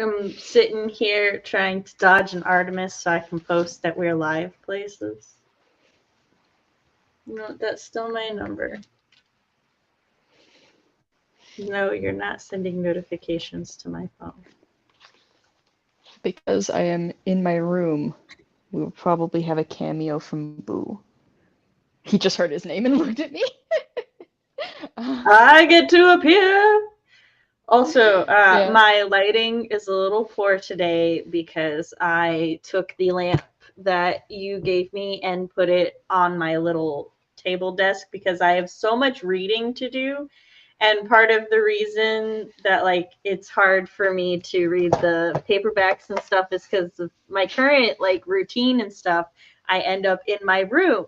am sitting here trying to dodge an Artemis so I can post that we're live places. No, that's still my number. No, you're not sending notifications to my phone. Because I am in my room, we will probably have a cameo from Boo. He just heard his name and looked at me. I get to appear! Also, Yeah. my lighting is a little poor today because I took the lamp that you gave me and put it on my little table desk because I have so much reading to do. And part of the reason that like it's hard for me to read the paperbacks and stuff is because of my current like routine and stuff. I end up in my room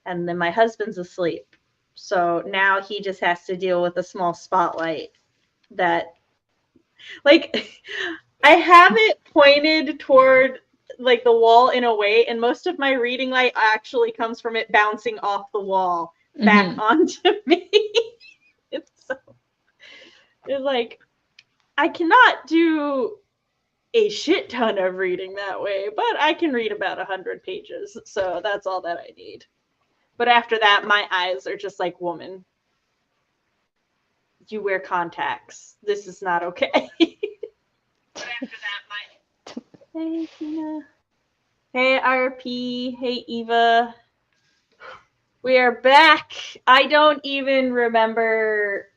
and then my husband's asleep. So now he just has to deal with a small spotlight that like I have it pointed toward like the wall in a way, and most of my reading light actually comes from it bouncing off the wall back onto me. It's like I cannot do a shit ton of reading that way, but I can read about 100 pages, so that's all that I need. But after that, my eyes are just like, woman, you wear contacts. This is not okay. But after that, hey, Tina. Hey, RP. Hey, Eva. We are back. I don't even remember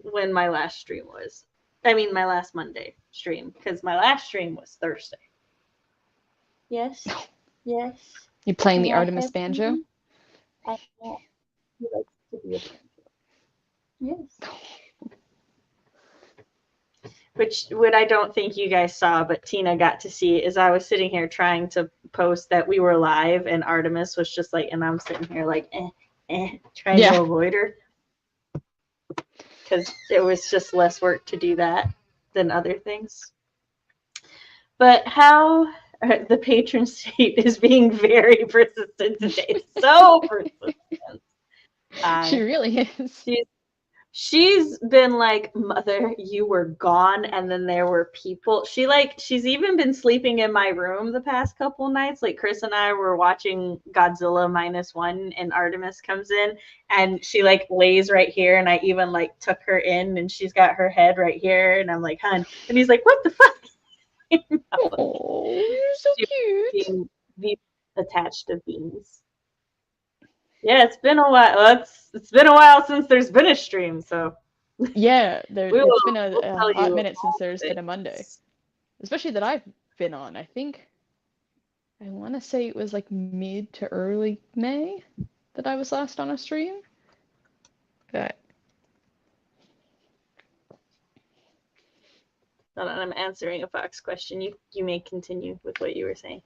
when my last stream was. I mean, my last Monday stream, because my last stream was Thursday. Yes. Yes. You playing the Artemis banjo? I know. He likes to be a banjo. Yes. Which what I don't think you guys saw, but Tina got to see, is I was sitting here trying to post that we were live, and Artemis was just like, and I'm sitting here like, trying to avoid her. Because it was just less work to do that than other things. But how the patron saint is being very persistent today. So persistent. She really is. She's been like, mother, you were gone, and then there were people. She's even been sleeping in my room the past couple nights. Like Chris and I were watching Godzilla -1, and Artemis comes in, and she like lays right here, and I even like took her in, and she's got her head right here, and I'm like, hun, and he's like, what the fuck? Oh, you're so cute. These attached to beans. Yeah, it's been a while. It's been a while since there's been a stream, so. Yeah, it's been a hot minute since there's been a Monday. Especially that I've been on. I want to say it was like mid to early May that I was last on a stream. But I'm answering a Fox question. You may continue with what you were saying.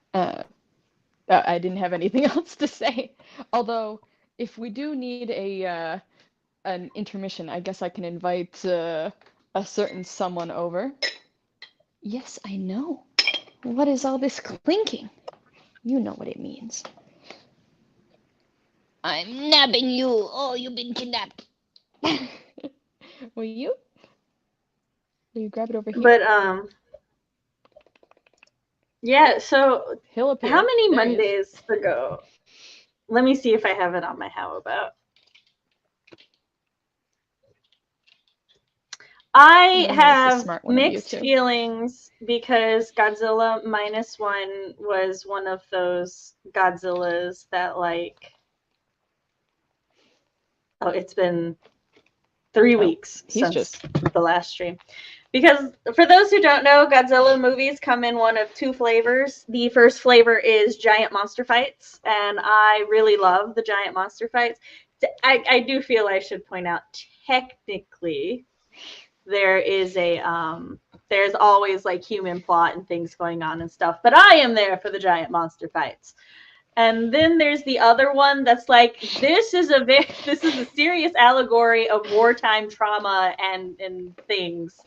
I didn't have anything else to say. Although, if we do need an intermission, I guess I can invite a certain someone over. Yes, I know. What is all this clinking? You know what it means. I'm nabbing you. Oh, you've been kidnapped. Will you grab it over here? But yeah. So how many Mondays ago? Let me see if I have it on my how about. I have mixed feelings because Godzilla -1 was one of those Godzillas that like. Oh, it's been 3 weeks since the last stream. Because for those who don't know, Godzilla movies come in one of 2 flavors. The first flavor is giant monster fights, and I really love the giant monster fights. I do feel I should point out, technically, there is there's always like human plot and things going on and stuff, but I am there for the giant monster fights. And then there's the other one that's like, this is a serious allegory of wartime trauma and things,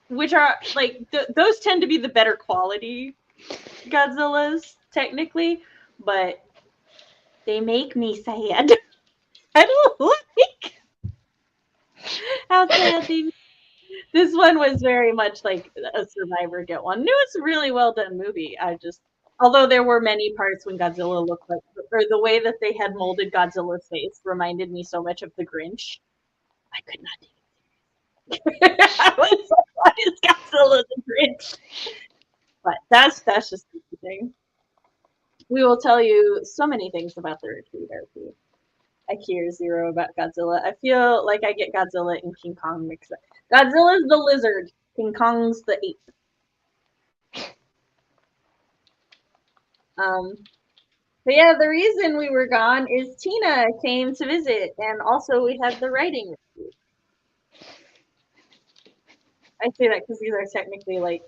which are like those tend to be the better quality Godzillas technically, but they make me sad. I don't like how sad This one was very much like a Survivor Get One. It was a really well done movie. Although there were many parts when Godzilla looked like, or the way that they had molded Godzilla's face reminded me so much of the Grinch. I could not take it. I was like, why is Godzilla the Grinch? But that's just the thing. We will tell you so many things about the retreat, RP. I care zero about Godzilla. I feel like I get Godzilla and King Kong mixed up. Godzilla's the lizard. King Kong's the ape. But yeah, the reason we were gone is Tina came to visit, and also we had the writing retreat. I say that because these are technically like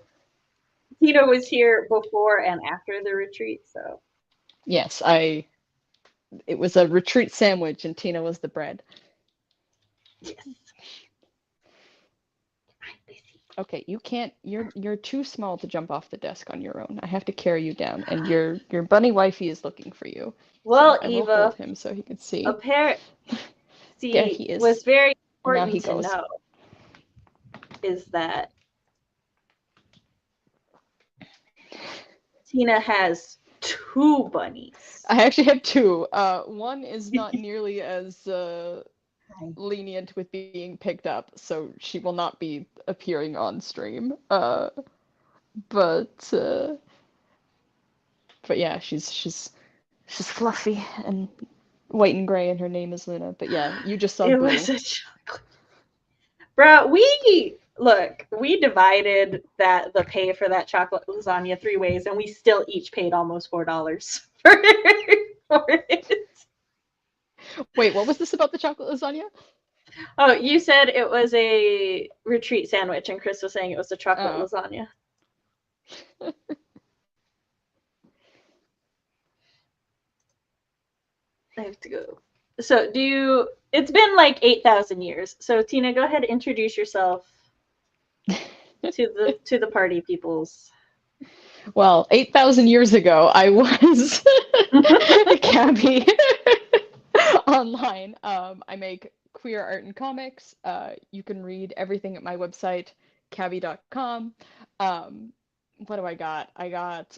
Tina was here before and after the retreat, so. Yes, it was a retreat sandwich and Tina was the bread. Yes. Okay, you can't. You're too small to jump off the desk on your own. I have to carry you down, and your bunny wifey is looking for you. Well, so I will Eva, hold him so he can see. There he is. Was very And now important he to goes. know is that Tina has 2 bunnies. I actually have 2. One is not nearly as lenient with being picked up, so she will not be appearing on stream. But yeah, she's fluffy and white and gray, and her name is Luna. But yeah, you just saw It Boo. was a chocolate. Bro, we divided the pay for that chocolate lasagna 3 ways, and we still each paid almost $4 for it. Wait, what was this about the chocolate lasagna? Oh, you said it was a retreat sandwich, and Chris was saying it was a chocolate lasagna. I have to go. So it's been like 8,000 years. So Tina, go ahead and introduce yourself to the party peoples. Well, 8,000 years ago, I was Cabby online. I make queer art and comics. You can read everything at my website, cabby.com. What do I got? I got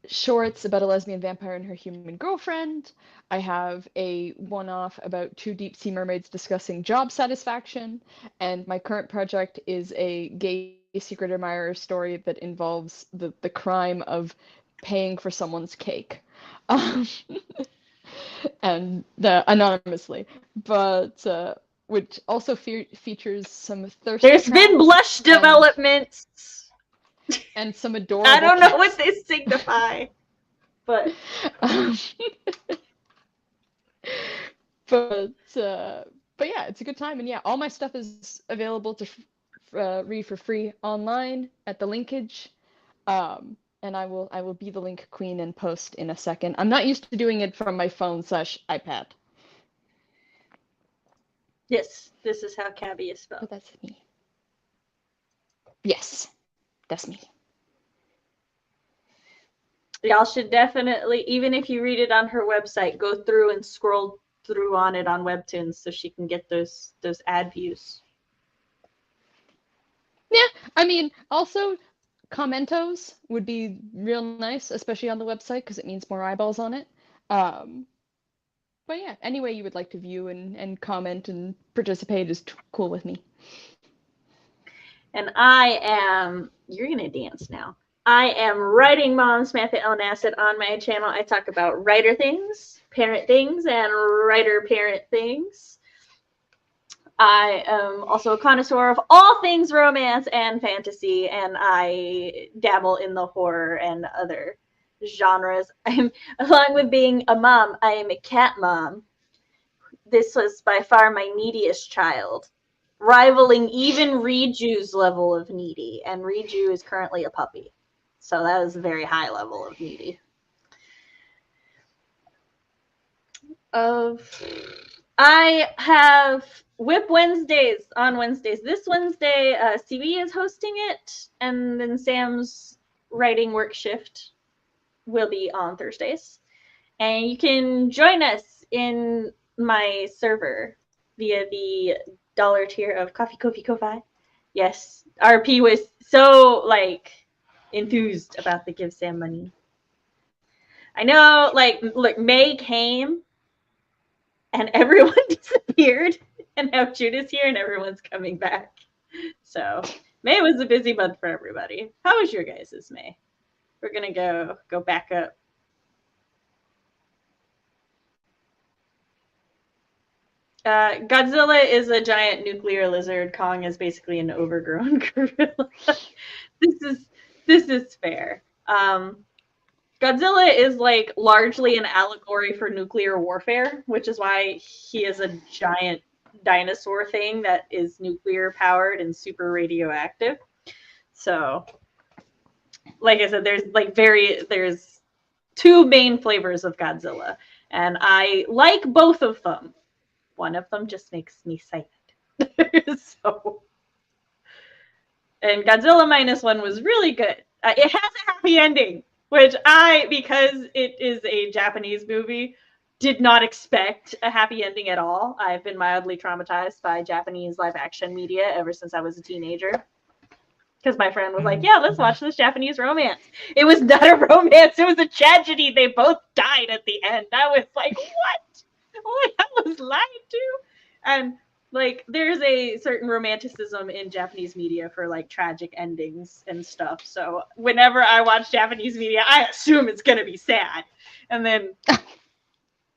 shorts about a lesbian vampire and her human girlfriend. I have a one-off about 2 deep sea mermaids discussing job satisfaction, and my current project is a gay secret admirer story that involves the crime of paying for someone's cake. And anonymously, but which also features some thirst There's traps been blush developments and some adorable I don't know cats. what they signify, but but yeah, it's a good time, and yeah, all my stuff is available to read for free online at the linkage. And I will be the link queen and post in a second. I'm not used to doing it from my phone/iPad. Yes, this is how Cabby is spelled. But that's me. Yes, that's me. Y'all should definitely, even if you read it on her website, go through and scroll through on it on Webtoons so she can get those ad views. Yeah, I mean, also commentos would be real nice, especially on the website, because it means more eyeballs on it. But yeah, any way you would like to view and comment and participate is cool with me. And you're going to dance now. I am writing Mom's Math at El Nacid on my channel. I talk about writer things, parent things, and writer-parent things. I am also a connoisseur of all things romance and fantasy, and I dabble in the horror and other genres. Along with being a mom, I am a cat mom. This was by far my neediest child, rivaling even Riju's level of needy, and Riju is currently a puppy. So that is a very high level of needy. I have Whip Wednesdays on Wednesdays. This Wednesday, CB is hosting it, and then Sam's writing work shift will be on Thursdays. And you can join us in my server. via the dollar tier of Coffee Kofi Ko-Fi. Yes, RP was so like enthused about the Give Sam money. I know, like, look, May came and everyone disappeared, and now Judas here and everyone's coming back. So May was a busy month for everybody. How was your guys' May? We're gonna go back up. Godzilla is a giant nuclear lizard. Kong is basically an overgrown gorilla. this is this is fair. Godzilla is like largely an allegory for nuclear warfare, which is why he is a giant dinosaur thing that is nuclear powered and super radioactive. So, like I said, there's two main flavors of Godzilla, and I like both of them. One of them just makes me sad. So, and Godzilla minus one was really good. It has a happy ending, which because it is a Japanese movie, did not expect a happy ending at all. I've been mildly traumatized by Japanese live action media ever since I was a teenager. Because my friend was like, yeah, let's watch this Japanese romance. It was not a romance, it was a tragedy. They both died at the end. I was like, what? What I was lied to? And like there's a certain romanticism in Japanese media for like tragic endings and stuff. So whenever I watch Japanese media, I assume it's gonna be sad. And then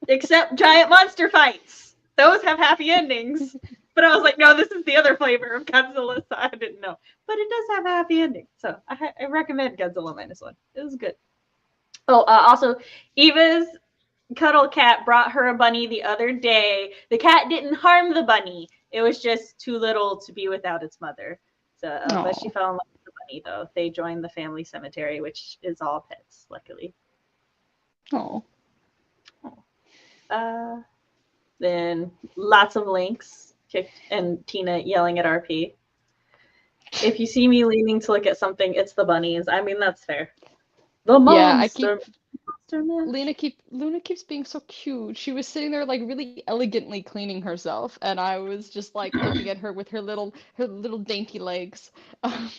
except giant monster fights. Those have happy endings. But I was like, no, this is the other flavor of Godzilla, so I didn't know. But it does have a happy ending. So I recommend Godzilla minus one. It was good. Oh, also, Eva's cuddle cat brought her a bunny the other day. The cat didn't harm the bunny. It was just too little to be without its mother. So, but she fell in love with the bunny though. They joined the family cemetery, which is all pets, luckily. Oh. Then lots of links kicked and Tina yelling at RP. If you see me leaning to look at something, it's the bunnies. I mean, that's fair. The monster. Luna keeps being so cute. She was sitting there like really elegantly cleaning herself, and I was just like looking at her with her little dainty legs. I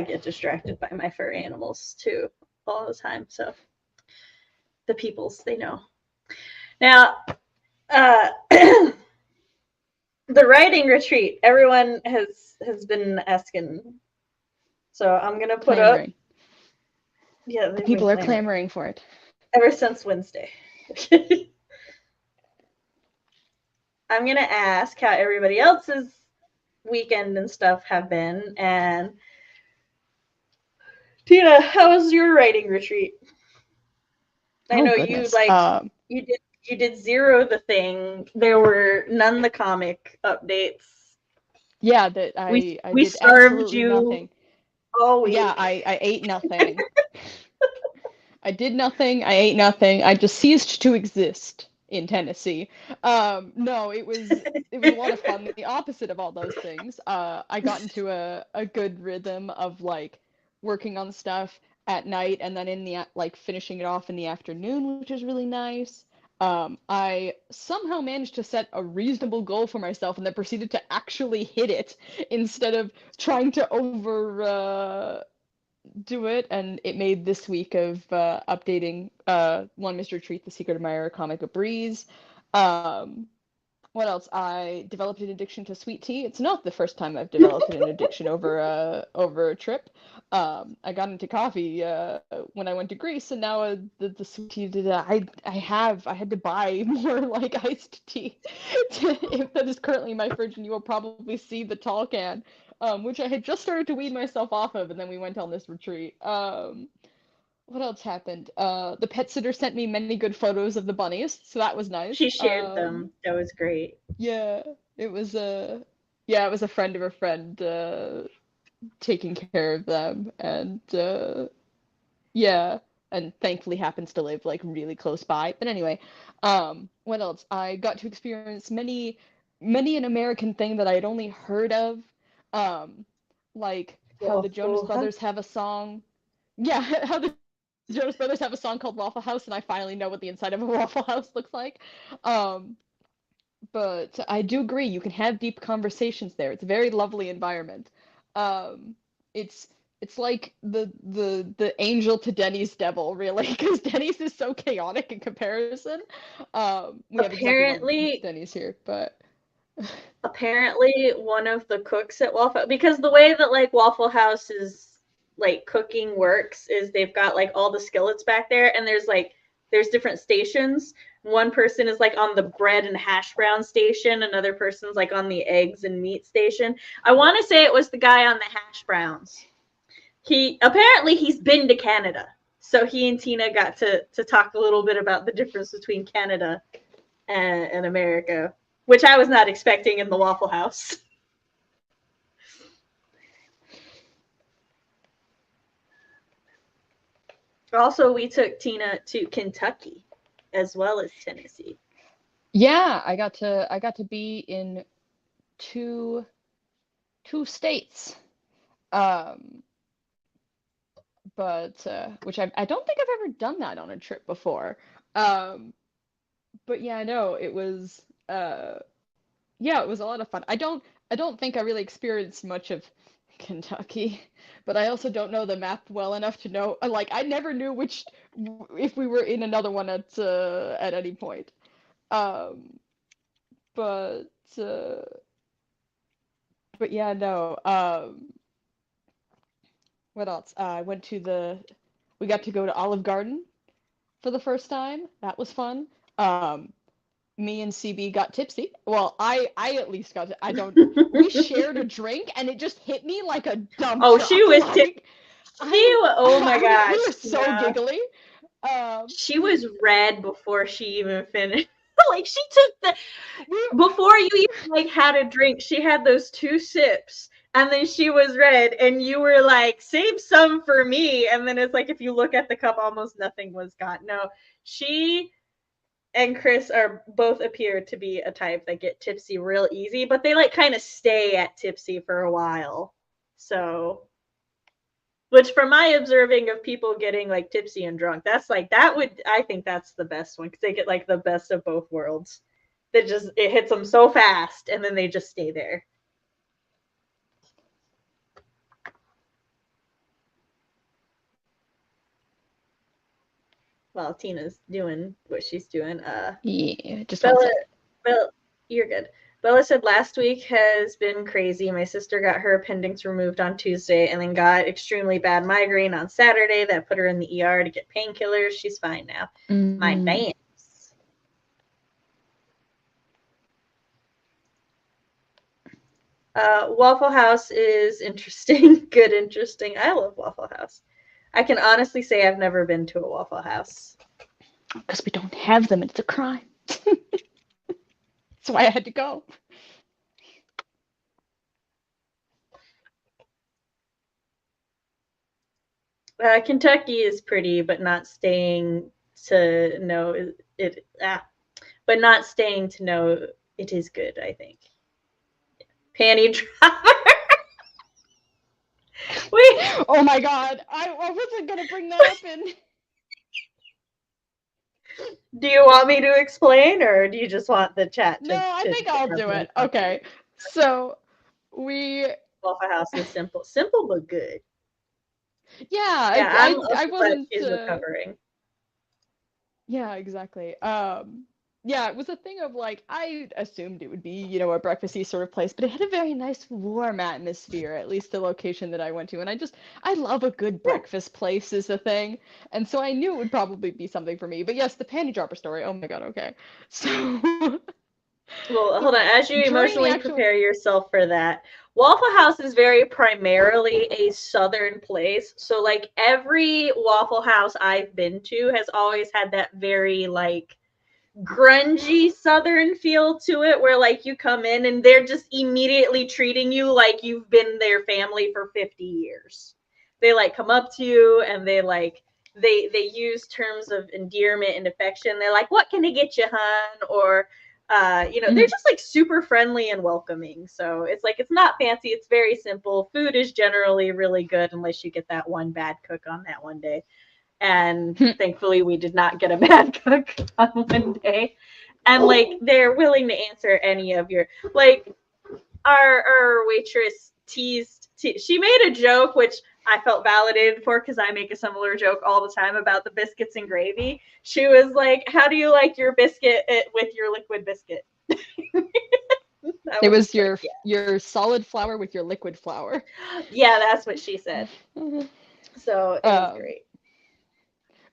get distracted by my fur animals too all the time. So the peoples, they know. Now, the writing retreat. Everyone has been asking, so I'm gonna put clamoring. up. Yeah, the people are clamoring for it ever since Wednesday. I'm gonna ask how everybody else's weekend and stuff have been, and Tina, how was your writing retreat? I know goodness. you did zero the thing. There were none the comic updates. Yeah, that I did served you nothing. All week. Yeah, I ate nothing. I did nothing. I ate nothing. I just ceased to exist in Tennessee. No, it was a lot of fun. The opposite of all those things. I got into a good rhythm of like working on stuff at night and then in the like finishing it off in the afternoon, which is really nice. I somehow managed to set a reasonable goal for myself and then proceeded to actually hit it instead of trying to do it, and it made this week of updating One Mr. Treat, The Secret Admirer comic a breeze. What else? I developed an addiction to sweet tea. It's not the first time I've developed an addiction over a trip. I got into coffee when I went to Greece, and now the sweet tea I had to buy more like iced tea. That is currently in my fridge, and you will probably see the tall can, which I had just started to wean myself off of, and then we went on this retreat. What else happened? The pet sitter sent me many good photos of the bunnies, so that was nice. She shared them. That was great. Yeah, it was a friend of a friend taking care of them, and yeah, and thankfully happens to live like really close by. But anyway, what else? I got to experience many an American thing that I had only heard of, like how the Jonas Brothers have a song. Yeah, how the Jonas Brothers have a song called Waffle House, and I finally know what the inside of a Waffle House looks like. But I do agree, you can have deep conversations there. It's a very lovely environment. Um, it's it's like the angel to Denny's devil, really, because Denny's is so chaotic in comparison. We have exactly one Apparently, Denny's here, but apparently one of the cooks at Waffle, because the way that like Waffle House is like cooking works is they've got like all the skillets back there, and there's different stations. One person is like on the bread and hash brown station, another person's like on the eggs and meat station. I want to say it was the guy on the hash browns. He's been to Canada, so he and Tina got to talk a little bit about the difference between Canada and America, which I was not expecting in the Waffle House. Also, we took Tina to Kentucky as well as Tennessee. yeah, I got to be in two states. Um, but which I don't think I've ever done that on a trip before. Um, but yeah, no, it was yeah, it was a lot of fun. I don't think I really experienced much of Kentucky, but I also don't know the map well enough to know. Like, I never knew which if we were in another one at any point. Um, but uh, but yeah, no. What else? I went to the. We got to go to Olive Garden for the first time. That was fun. Um, Me and CB got tipsy. Well, I at least got. I don't. We shared a drink, and it just hit me like a dump Oh, she truck. was Like oh my we gosh, were so yeah. giggly. Um, She was red before she even finished. Like she took the we before you even like had a drink, she had those 2 sips and then she was red and you were like, save some for me. And then it's like if you look at the cup, almost nothing was gone. No, she and Chris are both appear to be a type that get tipsy real easy, but they like kind of stay at tipsy for a while. So which from my observing of people getting like tipsy and drunk, that's like that would I think that's the best one because they get like the best of both worlds. That just it hits them so fast and then they just stay there. While Tina's doing what she's doing. yeah, just one Bella, sec. Bella, you're good. Bella said last week has been crazy. My sister got her appendix removed on Tuesday and then got extremely bad migraine on Saturday that put her in the ER to get painkillers. She's fine now. My Mm. dance. Waffle House is interesting. Good, interesting. I love Waffle House. I can honestly say I've never been to a Waffle House. Because we don't have them, it's a crime. That's why I had to go. Kentucky is pretty, but not staying to know it. But not staying to know it is good. I think. Panty dropper. Wait, Oh my god, I wasn't gonna bring that up in. do you want me to explain, or do you just want the chat No, I to think I'll have do more it. context? Okay, so we Waffle House is simple, simple but good. yeah, Yeah, I'm I also glad wasn't she's recovering. yeah, exactly. Yeah, it was a thing of like I assumed it would be, a breakfasty sort of place, but it had a very nice warm atmosphere, at least the location that I went to. And I love a good Yeah. breakfast place is a thing. And so I knew it would probably be something for me. But yes, the panty dropper story. Oh my God, okay. So Well, hold on. As you during the emotionally actual prepare yourself for that, Waffle House is very primarily a southern place. So, like, every Waffle House I've been to has always had that very, like, grungy southern feel to it where, like, you come in and they're just immediately treating you like you've been their family for 50 years. They, like, come up to you and they use terms of endearment and affection. They're like, what can I get you, hun? Or they're Mhm. just like super friendly and welcoming. So it's like it's not fancy, it's very simple. Food is generally really good unless you get that one bad cook on that one day. And thankfully we did not get a bad cook on one day. and like they're willing to answer any of your like. Our waitress she made a joke which I felt validated for because I make a similar joke all the time about the biscuits and gravy. She was like, "How do you like your biscuit with your liquid biscuit?" It was like, your solid flour with your liquid flour. Yeah, that's what she said. So it was great.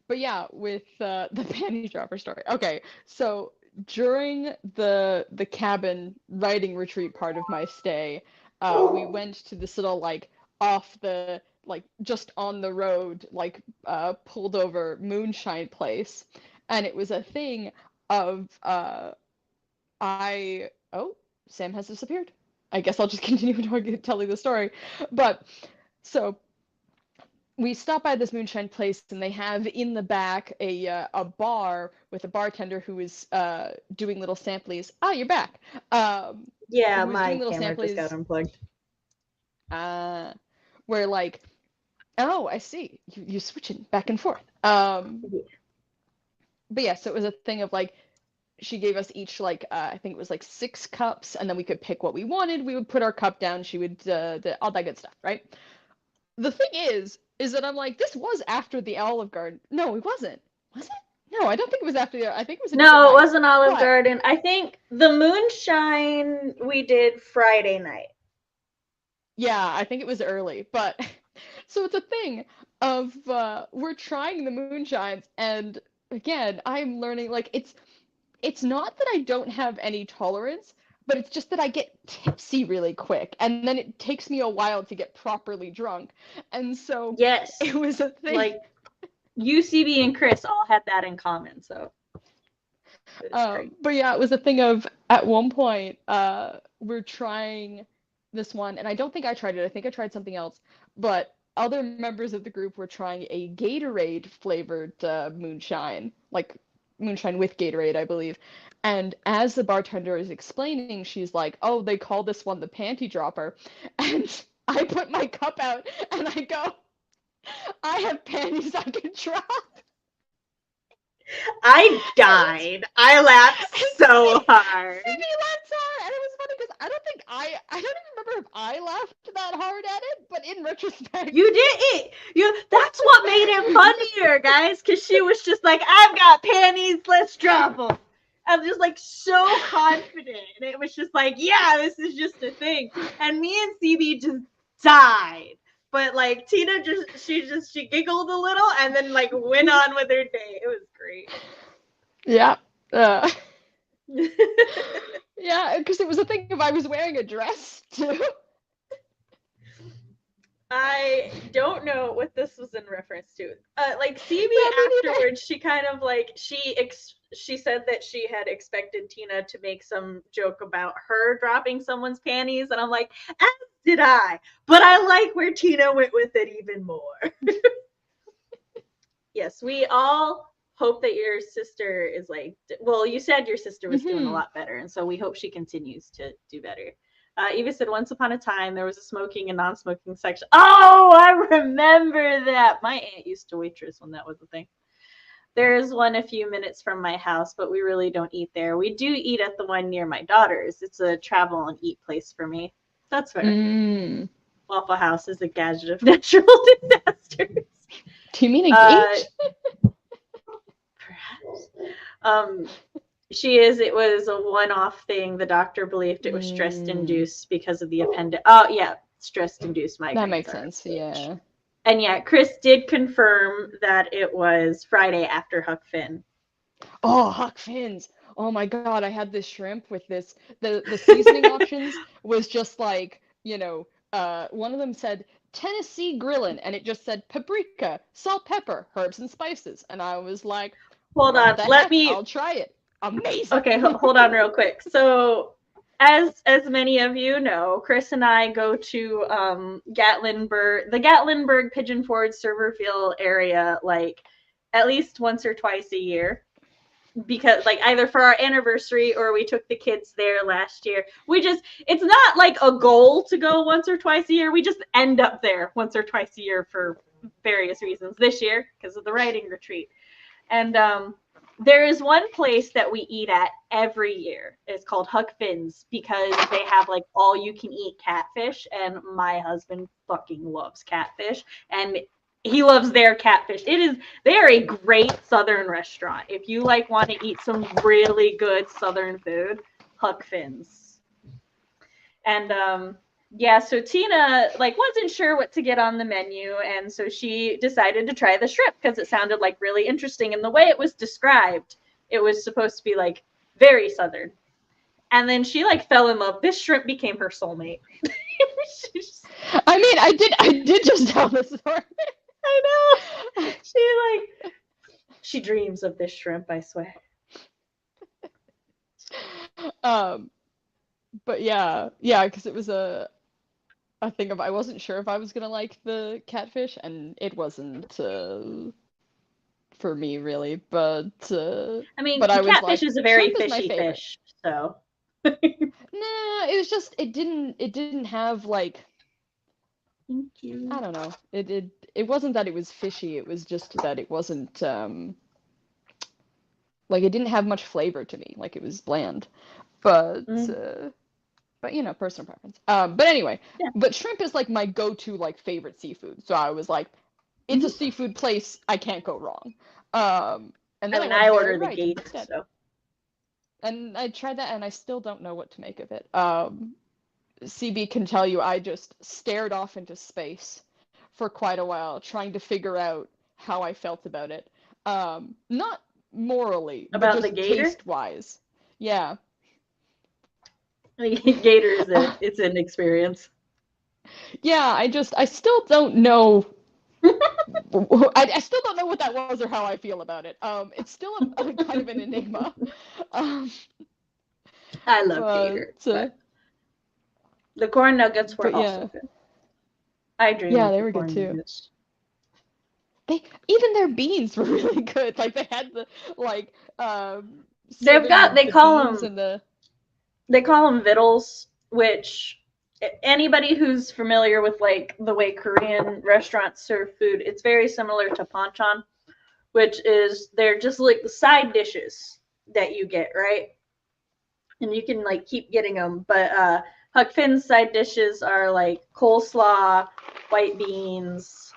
But yeah, with the panty dropper story. Okay, so during the cabin writing retreat part of my stay, we went to this little like off the like just on the road like pulled over moonshine place, and it was a thing of I oh Sam has disappeared. I guess I'll just continue telling the story, but so we stopped by this moonshine place and they have in the back a bar with a bartender who is doing little samplies. Ah, you're back. Yeah, Who was my doing little camera just got samplies. unplugged. Where like, oh, I see. You switching back and forth. Yeah. But yeah, so it was a thing of like she gave us each like I think it was like 6 cups, and then we could pick what we wanted. We would put our cup down. She would all that good stuff, right? The thing is that I'm like, this was after the Olive Garden. No, it wasn't. Was it? No, I don't think it was after the. I think it was a different No, it night. wasn't Olive But Garden. I think the moonshine we did Friday night. yeah, I think it was early. But so it's a thing of we're trying the moonshines, and again, I'm learning like it's not that I don't have any tolerance, but it's just that I get tipsy really quick, and then it takes me a while to get properly drunk. And so Yes. it was a thing. Like UCB and Chris all had that in common, so but yeah, it was a thing of at one point we're trying this one, and I don't think I tried it. I think I tried something else, but other members of the group were trying a Gatorade flavored moonshine, like moonshine with Gatorade, I believe. And as the bartender is explaining, she's like, "Oh, they call this one the panty dropper," and I put my cup out and I go, "I have panties I can drop." I died. I laughed so hard. Phoebe laughed hard, and it was funny because I don't even remember if I laughed that hard at it, but in retrospect, you did it. That's what made it funnier, guys. Because she was just like, "I've got panties. Let's drop them." I'm just like so confident, and it was just like, "Yeah, this is just a thing." And me and CB just died. But like Tina she giggled a little and then like went on with her day. It was great. Yeah. Yeah, because it was a thing if I was wearing a dress too. I don't know what this was in reference to. Like CB afterwards, she kind of like she said that she had expected Tina to make some joke about her dropping someone's panties, and I'm like, as did I. But I like where Tina went with it even more. Yes, we all hope that your sister is like. Well, you said your sister was doing a lot better, and so we hope she continues to do better. Eva said, once upon a time, there was a smoking and non-smoking section. Oh, I remember that. My aunt used to waitress when that was a thing. There is one a few minutes from my house, but we really don't eat there. We do eat at the one near my daughter's. It's a travel and eat place for me. That's fair. Waffle House is a gadget of natural disasters. Do you mean a gate? Perhaps. It was a one-off thing. The doctor believed it was stress-induced because of the appendix. Oh, yeah, stress-induced migraines. That makes sense, yeah. And yeah, Chris did confirm that it was Friday after Huck Finn. Oh, Huck Finn's. Oh my God, I had this shrimp with this. The seasoning options was just like, one of them said Tennessee grillin', and it just said paprika, salt, pepper, herbs and spices. And I was like, hold on, I'll try it. Amazing. Okay, hold on real quick. So, as many of you know, Chris and I go to the Gatlinburg Pigeon Forge Serverfield area like at least once or twice a year, because like either for our anniversary or we took the kids there last year. It's not like a goal to go once or twice a year. We just end up there once or twice a year for various reasons. This year because of the writing retreat. And There is one place that we eat at every year. It's called Huck Finn's because they have like all you can eat catfish, and my husband fucking loves catfish, and he loves their catfish. They are a great southern restaurant. If you like want to eat some really good southern food, Huck Finn's. And yeah, so Tina like wasn't sure what to get on the menu, and so she decided to try the shrimp because it sounded like really interesting. And the way it was described, it was supposed to be like very southern. And then she like fell in love. This shrimp became her soulmate. Just, I mean, I did just tell the story. I know. She dreams of this shrimp, I swear. Um, but yeah, because it was a thing of I wasn't sure if I was gonna like the catfish, and it wasn't for me really, I mean, but I was catfish like, is a very shrimp is my fishy favorite. fish, so. Nah, it was just it didn't have like Thank you. I don't know. It wasn't that it was fishy, it was just that it wasn't like it didn't have much flavor to me. Like it was bland. But Mm, but you know, personal preference. But anyway, yeah. but shrimp is like my go-to like favorite seafood. So I was like, it's a Mm-hmm. seafood place, I can't go wrong. And I then I mean, went I Hairy order the Right gator, instead. so. And I tried that and I still don't know what to make of it. CB can tell you I just stared off into space for quite a while, trying to figure out how I felt about it. Not morally, but About the just gator? taste-wise. Yeah. Gator is it's an experience. Yeah, I still don't know. I still don't know what that was or how I feel about it. It's still a kind of an enigma. Um, I love but gator, but the corn nuggets were but also yeah, good. I dream yeah, of they the were good corn too. nuggets. They even their beans were really good. Like they had the like They've serving got the beans and the they call them vittles, which anybody who's familiar with like the way Korean restaurants serve food, it's very similar to panchan, which is they're just like the side dishes that you get, right? And you can like keep getting them. But Huck Finn's side dishes are like coleslaw, white beans,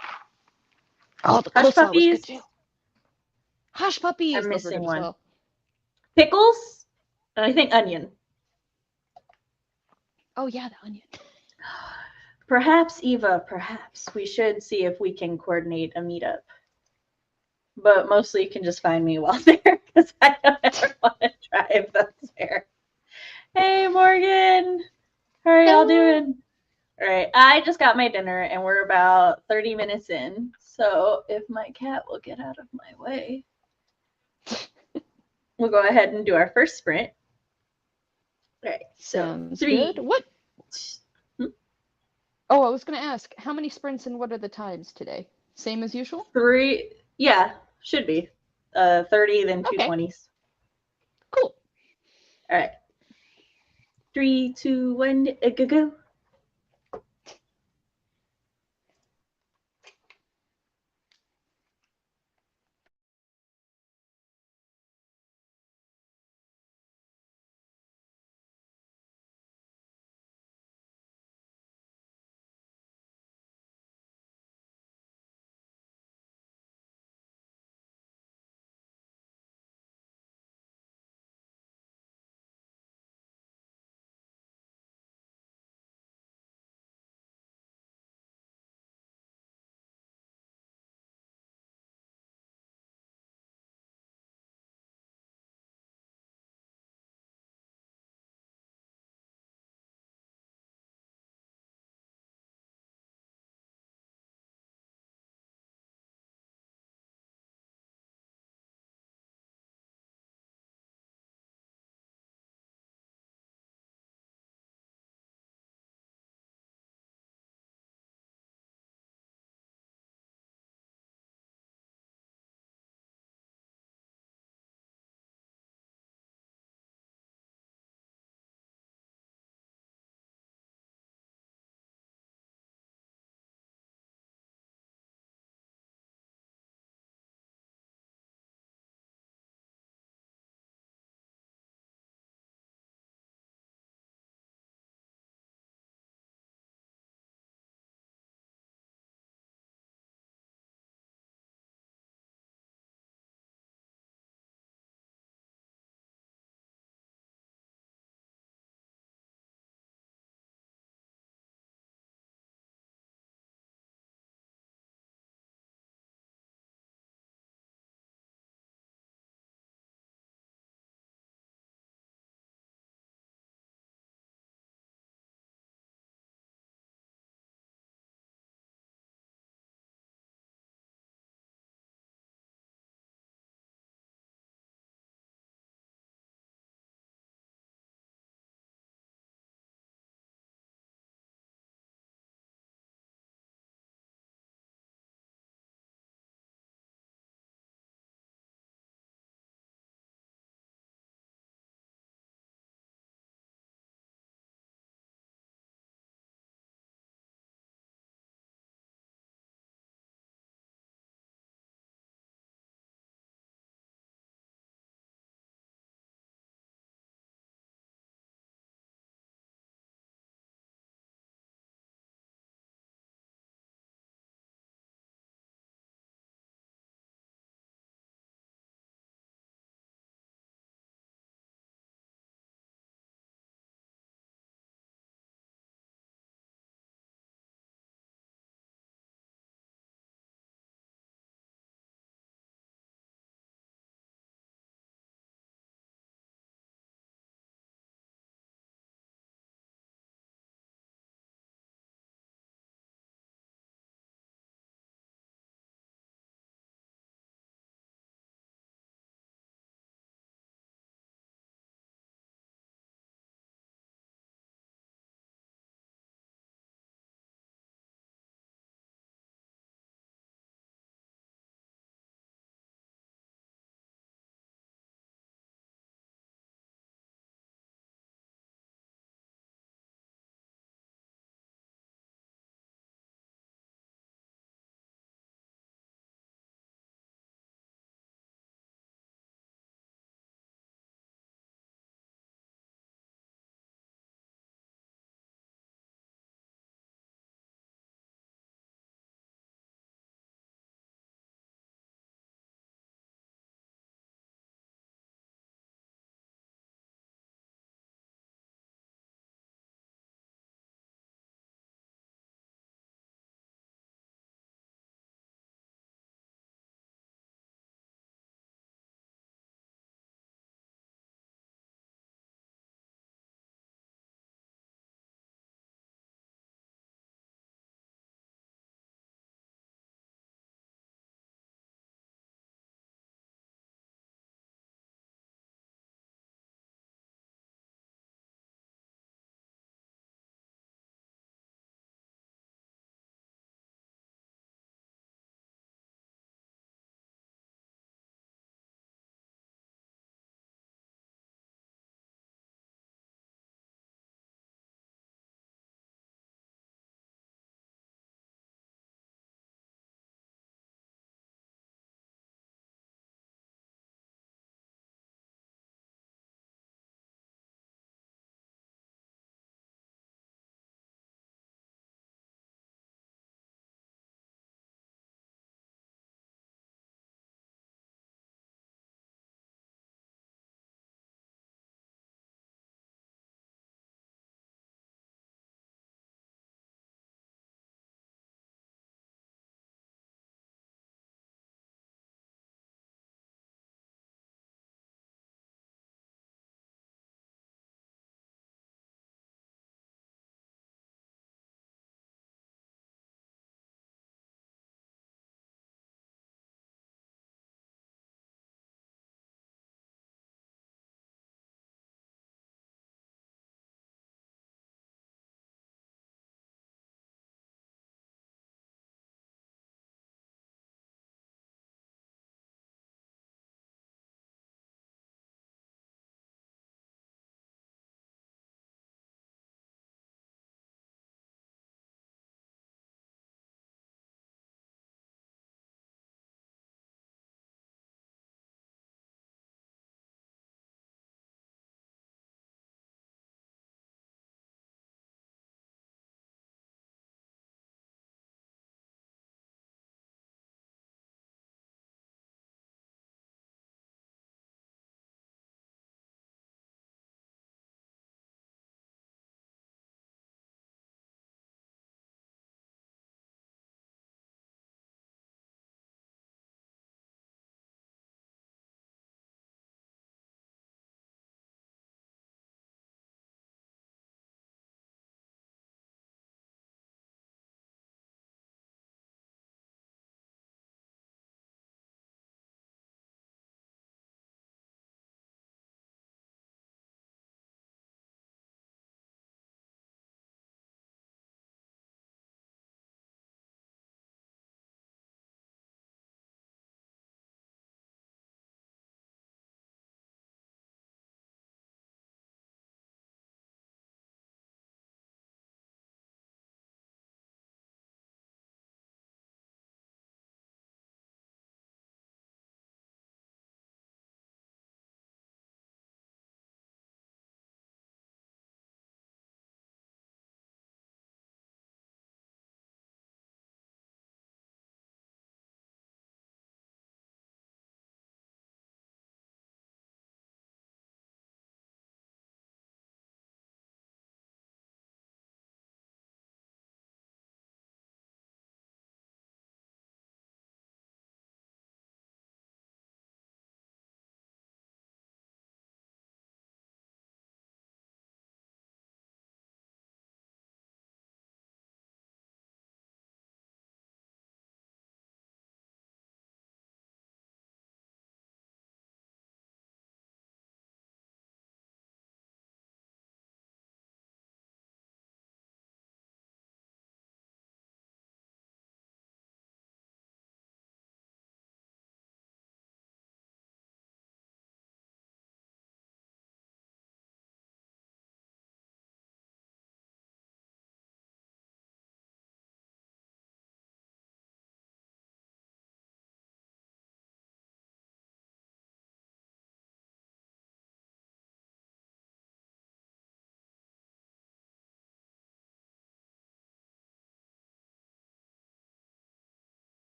oh, the hush coleslaw was good puppies. too. Hush puppies, I'm those were missing good as one. well. Pickles, and I think onion. Oh yeah, the onion. Perhaps Eva, perhaps we should see if we can coordinate a meetup. But mostly you can just find me while there because I don't ever want to drive up there. Hey Morgan, how are y'all Hello. doing? All right, I just got my dinner and we're about 30 minutes in. So if my cat will get out of my way, we'll go ahead and do our first sprint. All right, so Sounds good. three. What? Oh, I was gonna ask, how many sprints and what are the times today? Same as usual? Three, yeah, should be. 30, then two Okay, 20s. cool. All right, 3, 2, 1, go go.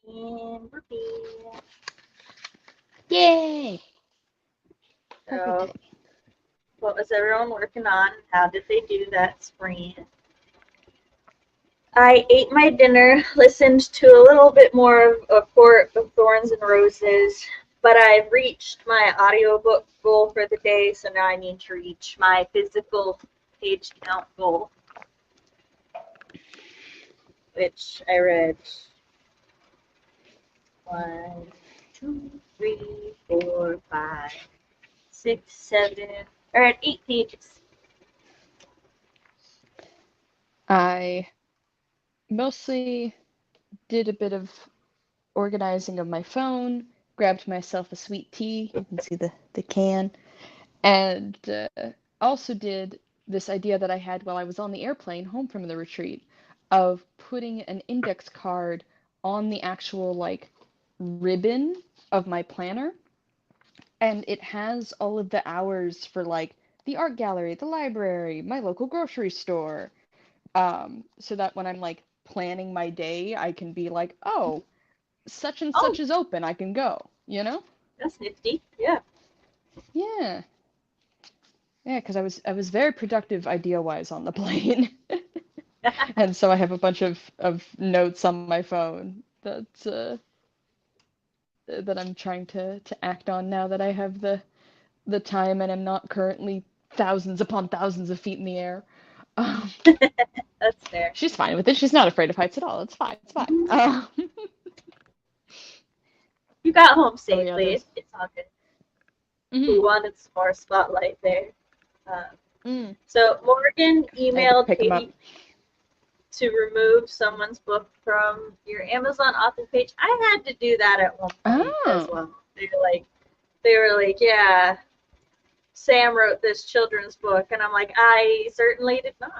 And we're back. Yay! Perfect So, timing. what was everyone working on? How did they do that sprint? I ate my dinner, listened to a little bit more of A Court of Thorns and Roses, but I've reached my audiobook goal for the day, so now I need to reach my physical page count goal, which I read 1, 2, 3, 4, 5, 6, 7, or at 8 pages. I mostly did a bit of organizing of my phone, grabbed myself a sweet tea. You can see the can. And also did this idea that I had while I was on the airplane home from the retreat of putting an index card on the actual like ribbon of my planner, and it has all of the hours for like the art gallery, the library, my local grocery store, so that when I'm like planning my day, I can be like, oh, such and Oh, such is open, I can go, you know? that's nifty. Yeah. Yeah. Yeah, because I was very productive idea-wise on the plane. And so I have a bunch of notes on my phone that I'm trying to act on now that I have the time and I'm not currently thousands upon thousands of feet in the air. Um, That's fair. she's fine with it. She's not afraid of heights at all. It's fine. It's fine. You got home Oh yeah, safely. there's. It's all good. We Mm, wanted some more spotlight there. Um, mm. so Morgan I had to emailed pick him up. Katie to remove someone's book from your Amazon author page. I had to do that at one point as Oh, well. They were like, yeah, Sam wrote this children's book, and I'm like, I certainly did not.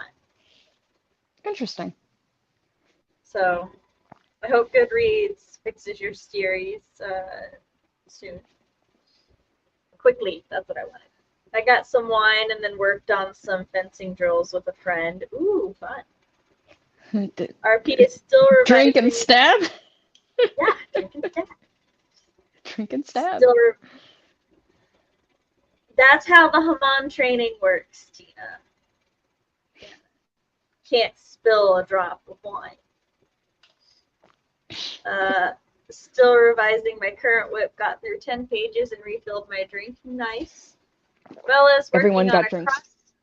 interesting. So I hope Goodreads fixes your series soon, quickly. That's what I wanted. I got some wine and then worked on some fencing drills with a friend. Ooh, fun. RP is still Drink and revising. stab. Yeah, drinking stat. Drink and stab. Still, that's how the Haman training works, Tina. Can't spill a drop of wine. Uh, Still revising my current whip. Got through 10 pages and refilled my drink. Nice. Bella's Everyone working on got a drinks. cross.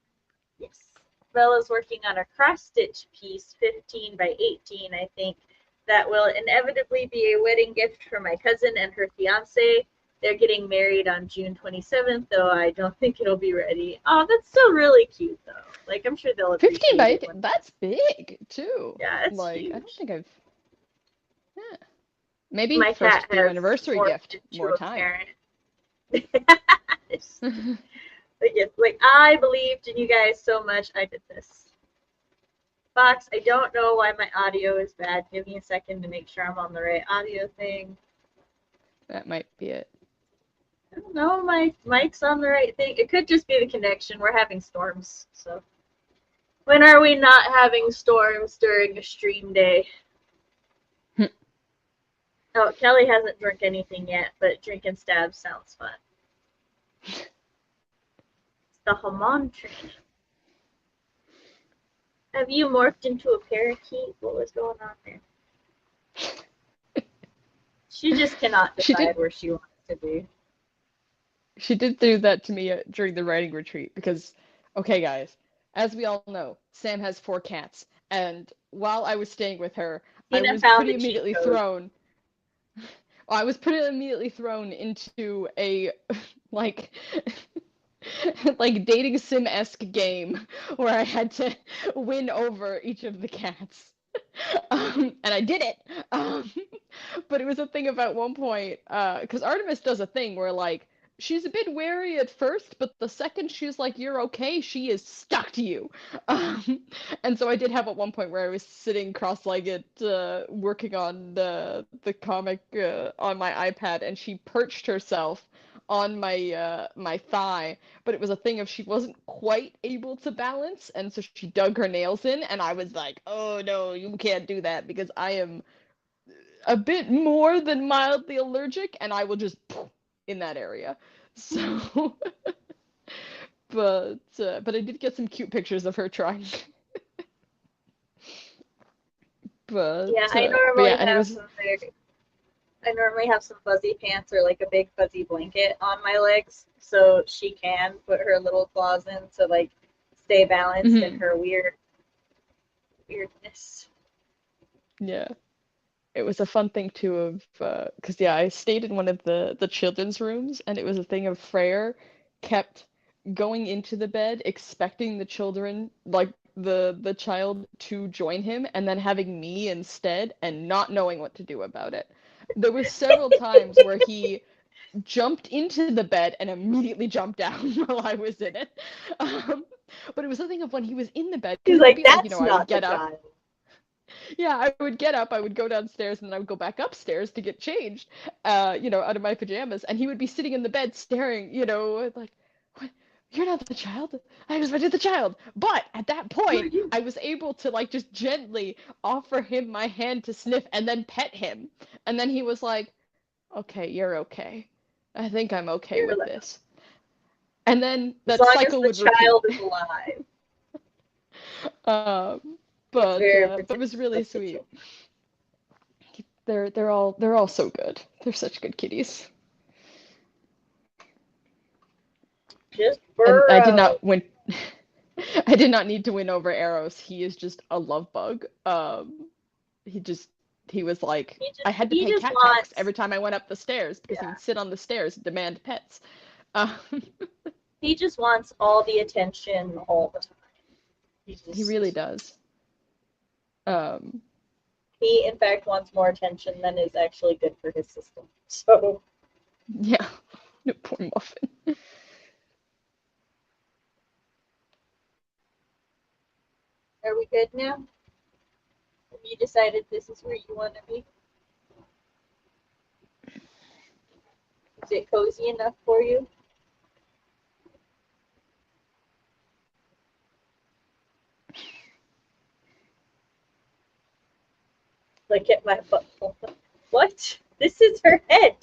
Yes. Bella's working on a cross stitch piece, 15 by 18, I think, that will inevitably be a wedding gift for my cousin and her fiance. They're getting married on June 27th, though I don't think it'll be ready. Oh, that's still really cute, though. Like, I'm sure they'll 15 appreciate by it 18. when. That's big too. Yeah, it's Like I don't huge. think I've. Yeah. Maybe My cat first year has anniversary morphed gift. into More a time. parent. Like, I believed in you guys so much, I did this. Fox, I don't know why my audio is bad. Give me a second to make sure I'm on the right audio thing. That might be it. I don't know, my mic's on the right thing. It could just be the connection. We're having storms, so. When are we not having storms during a stream day? Oh, Kelly hasn't drunk anything yet, but drinking stabs sounds fun. It's the Haman training. Have you morphed into a parakeet? What was going on there? She just cannot She did. decide where she wants to be. She did do that to me during the writing retreat because, okay, guys, as we all know, Sam has 4 cats, and while I was staying with her, I Tina was found pretty the cheat immediately code. thrown. Well, I was pretty immediately thrown into a like like dating sim-esque game where I had to win over each of the cats. And I did it. Um, but it was a thing about one point, because Artemis does a thing where like she's a bit wary at first, but the second she's like you're okay, she is stuck to you. And so I did have at one point where I was sitting cross-legged, working on the comic on my iPad, and she perched herself on my thigh, but it was a thing of she wasn't quite able to balance, and so she dug her nails in, and I was like, oh no, you can't do that because I am a bit more than mildly allergic, and I will just in that area. So, but I did get some cute pictures of her trying. Yeah, But yeah, and it was I normally have some fuzzy pants or like a big fuzzy blanket on my legs so she can put her little claws in to like stay balanced in mhm, her weirdness. yeah. It was a fun thing too of because yeah, I stayed in one of the children's rooms, and it was a thing of Freyr kept going into the bed expecting the children like the child to join him, and then having me instead and not knowing what to do about it. There was several times where he jumped into the bed and immediately jumped down while I was in it. Um, but it was a thing of when he was in the bed, because He's it would like, be like, that's I would not the get up. child. Yeah, I would get up, I would go downstairs, and then I would go back upstairs to get changed, out of my pajamas, and he would be sitting in the bed staring, like, what? You're not the child. I expected the child. But at that Who are point, you? I was able to like just gently offer him my hand to sniff and then pet him. And then he was like, okay, you're okay. I think I'm okay You're with like, this. And then as that long as cycle the would repeat. child is alive, Um, he's very but it protective was really of the sweet. children. They're all so good. They're such good kitties. Just And I did burrow. not win. I did not need to win over Arrows. He is just a love bug. He just he was like I had to He pay just cat tax wants every time I went up the stairs because he yeah. would sit on the stairs and demand pets. Um, He just wants all the attention all the time. He he really just does. Um, he in fact wants more attention than is actually good for his system. So yeah, no poor Muffin. are we good now? Have you decided this is where you want to be? Is it cozy enough for you? Like at my butt. What? This is her head.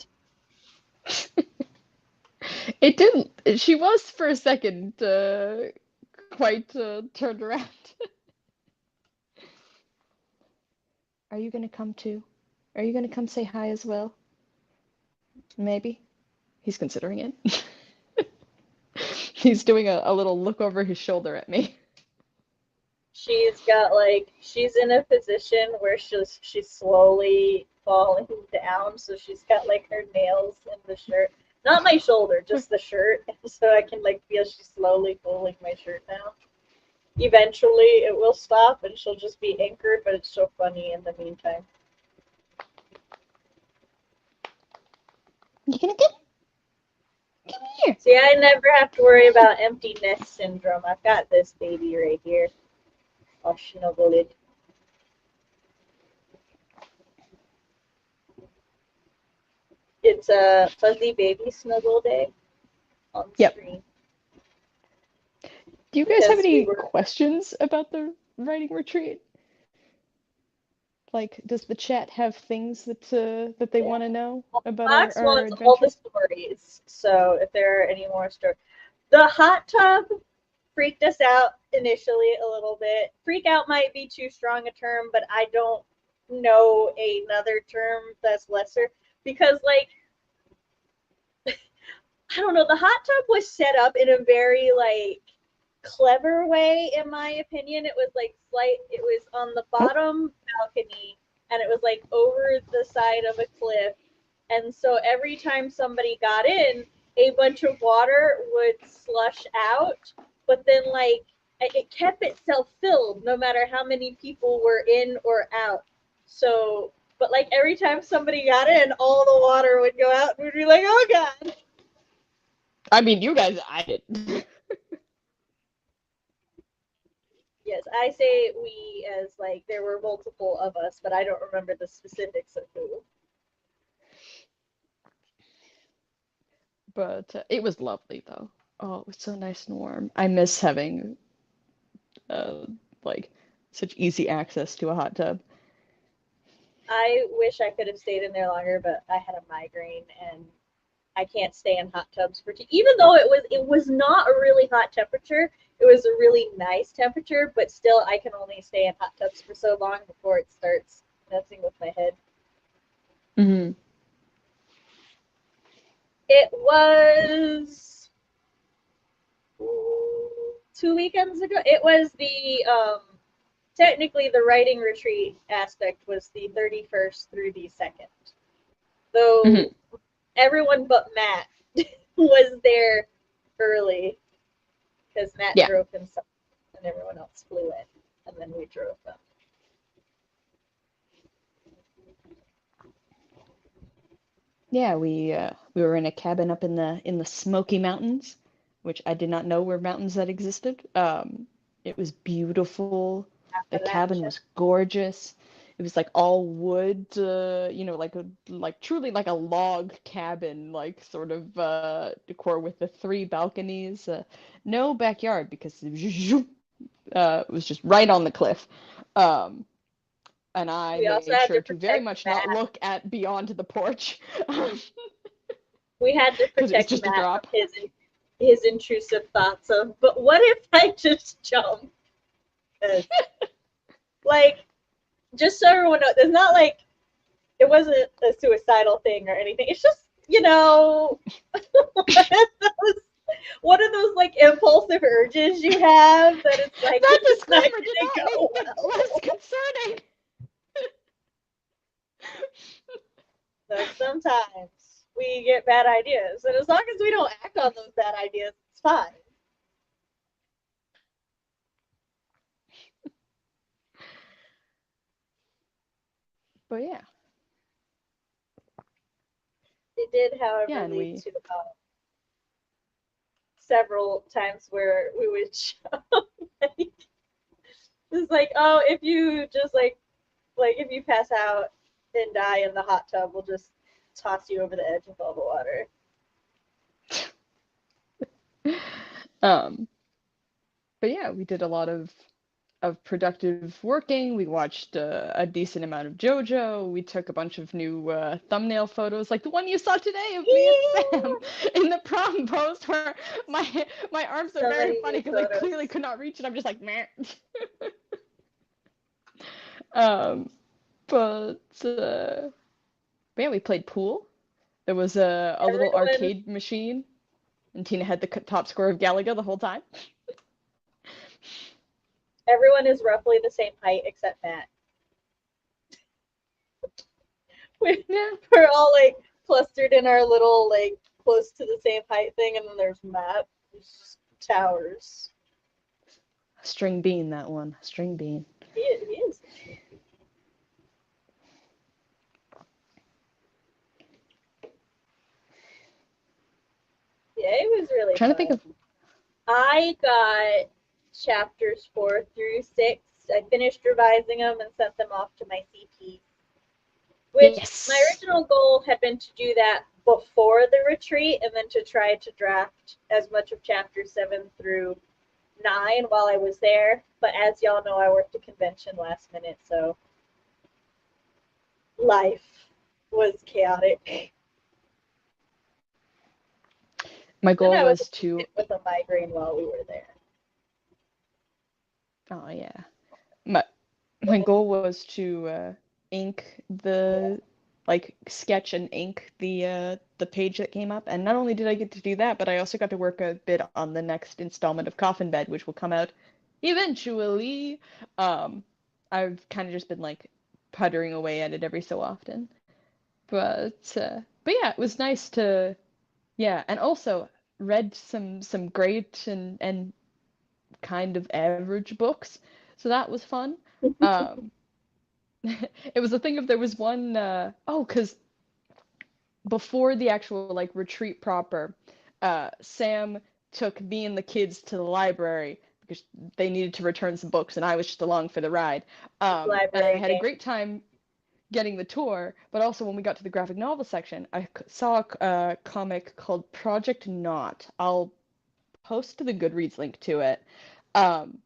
It didn't. She was for a second quite turned around. Are you gonna come too? Are you gonna come say hi as well? Maybe. He's considering it. He's doing a little look over his shoulder at me. She's got like she's in a position where she's slowly falling down, so she's got like her nails in the shirt. Not my shoulder, just the shirt. So I can like feel she's slowly pulling my shirt down. Eventually it will stop and she'll just be anchored, but it's so funny in the meantime. You gonna come here? See, I never have to worry about empty nest syndrome. I've got this baby right here. I'll snuggle it. It's a fuzzy baby snuggle day on Yep. screen Do you guys have because we any were questions about the writing retreat? Like, does the chat have things that they yeah. want to know Well, about Max our wants all the adventure? stories. So if there are any more stories, the hot tub freaked us out initially a little bit. Freak out might be too strong a term, but I don't know another term that's lesser because like I don't know, the hot tub was set up in a very like clever way in my opinion. It was like it was on the Oh, bottom balcony and it was like over the side of a cliff. And so every time somebody got in, a bunch of water would slush out, but then like it kept itself filled no matter how many people were in or out. So but like every time somebody got in, all the water would go out and we'd be like, oh god. I mean, you guys, I did. Yes, I say we as like there were multiple of us, but I don't remember the specifics of who. But it was lovely though. Oh, it was so nice and warm. I miss having uh like such easy access to a hot tub. I wish I could have stayed in there longer, but I had a migraine and I can't stay in hot tubs for even though it was not a really hot temperature. It was a really nice temperature, but still I can only stay in hot tubs for so long before it starts messing with my head. Hmm. It was 2 weekends ago. It was the technically the writing retreat aspect was the 31st through the 2nd. Hmm. Though everyone but Matt was there early because Matt Yeah. drove himself and everyone else flew in, and then we drove them. Yeah, we were in a cabin up in the Smoky Mountains, which I did not know were mountains that existed. It was beautiful. The cabin Appalachia. was gorgeous. It was like all wood, like truly like a log cabin, like sort of decor with the three balconies. No backyard because it was just right on the cliff. Um, and I We also made had sure to to very protect much not Matt. look at beyond the porch. We had to Because it was protect just a Matt from drop. his intrusive thoughts of, but what if I just jump? Because, like, just so everyone knows, it's not like it wasn't a suicidal thing or anything. It's just, one of those like impulsive urges you have that it's like That this is not disclaimer did gonna not make go it less well. concerning. So sometimes we get bad ideas, and as long as we don't act on those bad ideas, it's fine. But yeah, It did, yeah, however, and lead we to several times where we would like, it's like, oh, if you just like if you pass out and die in the hot tub, we'll just toss you over the edge of all the water. um but yeah, we did a lot of productive working. We watched a decent amount of JoJo. We took a bunch of new thumbnail photos, like the one you saw today of me and Sam in the prom post, where my arms are So very many funny new because I clearly photos. could not reach it. I'm just like meh. um, but yeah, we played pool. There was a little Everyone, arcade machine, and Tina had the top score of Galaga the whole time. everyone is roughly the same height except Matt. We, Yeah, we're all like clustered in our little like close to the same height thing, and then there's Matt, who's towers. string bean that one. String bean. He is. Yeah, it was I'm really trying to think fun. of. I got chapters 4 through 6. I finished revising them and sent them off to my CP, which my Yes. original goal had been to do that before the retreat and then to try to draft as much of chapter 7 through 9 while I was there. But as y'all know, I worked a convention last minute, so life was chaotic. My And goal I was was to. with a migraine while we were there. Oh yeah. My goal was to ink Yeah. the like sketch and ink the page that came up, and not only did I get to do that, but I also got to work a bit on the next installment of Coffin Bed, which will come out eventually. Um, I've kind of just been like puttering away at it every so often, but yeah, it was nice to yeah, and also read some great and kind of average books, so that was fun. Um, it was a thing if there was one because before the actual like retreat proper, Sam took me and the kids to the library because they needed to return some books and I was just along for the ride. And I Library had a day. great time getting the tour, but also when we got to the graphic novel section, I saw a comic called Project Knot. I'll post the Goodreads link to it. Um,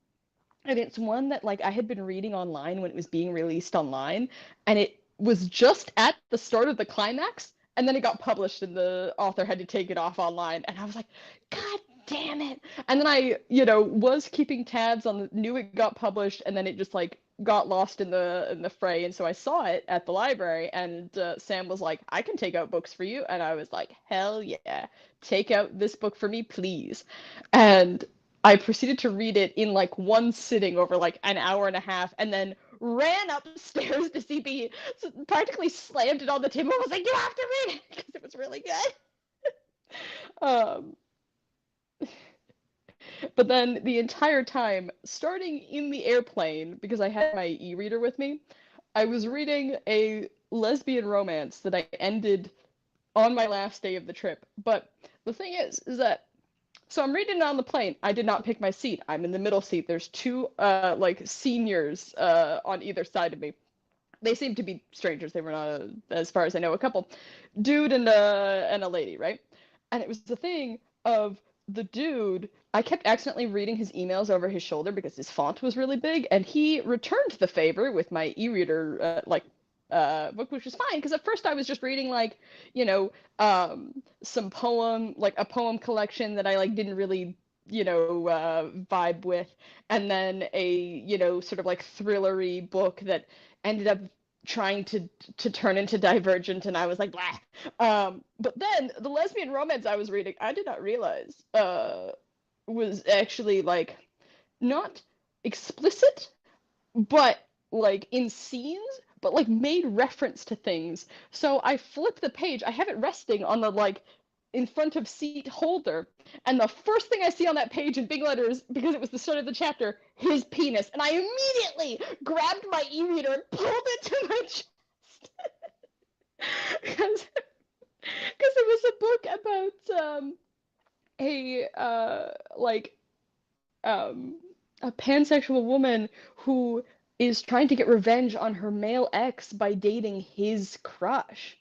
and it's one that like I had been reading online when it was being released online, and was just at the start of the climax, and then it got published and the author had to take it off online, and I was like, God damn it. And then I, was keeping tabs on knew it got published, and then it just like got lost in the fray. And so I saw it at the library, and Sam was like, I can take out books for you. And I was like, hell yeah, take out this book for me, please. And I proceeded to read it in like one sitting over like an hour and a half, and then ran upstairs to CB, practically slammed it on the table and was like, you have to read it, because it was really good. um, but then the entire time, starting in the airplane, because I had my e-reader with me, I was reading a lesbian romance that I ended on my last day of the trip. But the thing is that, so I'm reading it on the plane. I did not pick my seat. I'm in the middle seat. There's two like seniors on either side of me. They seem to be strangers. They were not, as far as I know, a couple. Dude and a lady, right? And it was the thing of the dude. I kept accidentally reading his emails over his shoulder because his font was really big, and he returned the favor with my e-reader, book, which was fine, because at first I was just reading like, some poem, like a poem collection that I like didn't really, vibe with, and then a, sort of like thrillery book that ended up trying to turn into Divergent, and I was like, blah. But then the lesbian romance I was reading, I did not realize was actually like not explicit, but like in scenes, but like made reference to things. So I flip the page, I have it resting on the like in front of seat holder, and the first thing I see on that page in big letters, because it was the start of the chapter, his penis, and I immediately grabbed my e-reader and pulled it to my chest. because it was a book about a like um a pansexual woman who is trying to get revenge on her male ex by dating his crush.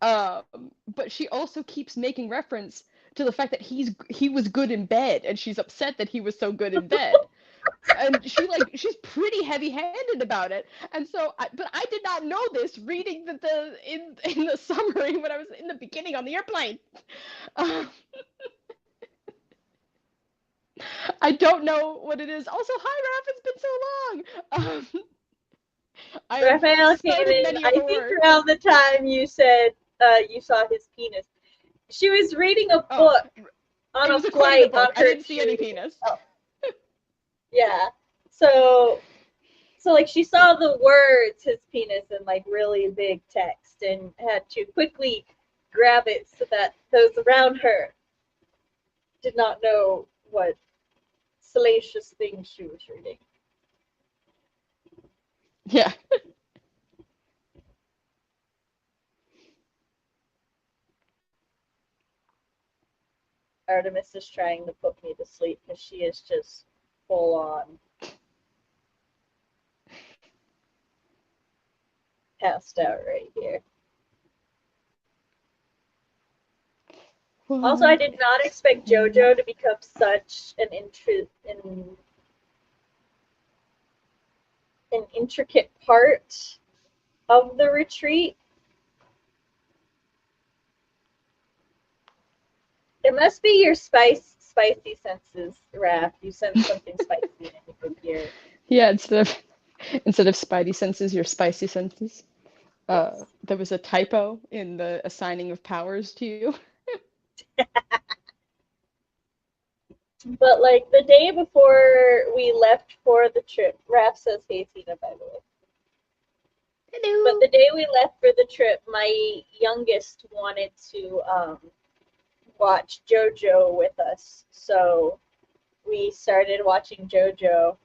But she also keeps making reference to the fact that he was good in bed, and she's upset that he was so good in bed. And she's pretty heavy-handed about it. And so, but I did not know this reading in the summary when I was in the beginning on the airplane. Um, I don't know what it is. Also, hi, Raph, it's been so long. I have Raphael came started in, many I other think, work. around the time you said you saw his penis. She was reading a Oh, book on it a was according to flight the on book. I her didn't see any tube. penis. Oh, yeah. So, like she saw the words his penis in like really big text and had to quickly grab it so that those around her did not know what salacious thing she was reading. Yeah. Artemis is trying to put me to sleep because she is just full on passed out right here. Also, I did not expect JoJo to become such an intricate part of the retreat. It must be your spicy senses, Raph. You sense something spicy in here. Yeah, instead of spidey senses, your spicy senses. Yes. There was a typo in the assigning of powers to you. But like the day before we left for the trip, Raph says, "Hey, Tina," by the way. Hello. But the day we left for the trip, my youngest wanted to watch JoJo with us, so we started watching JoJo,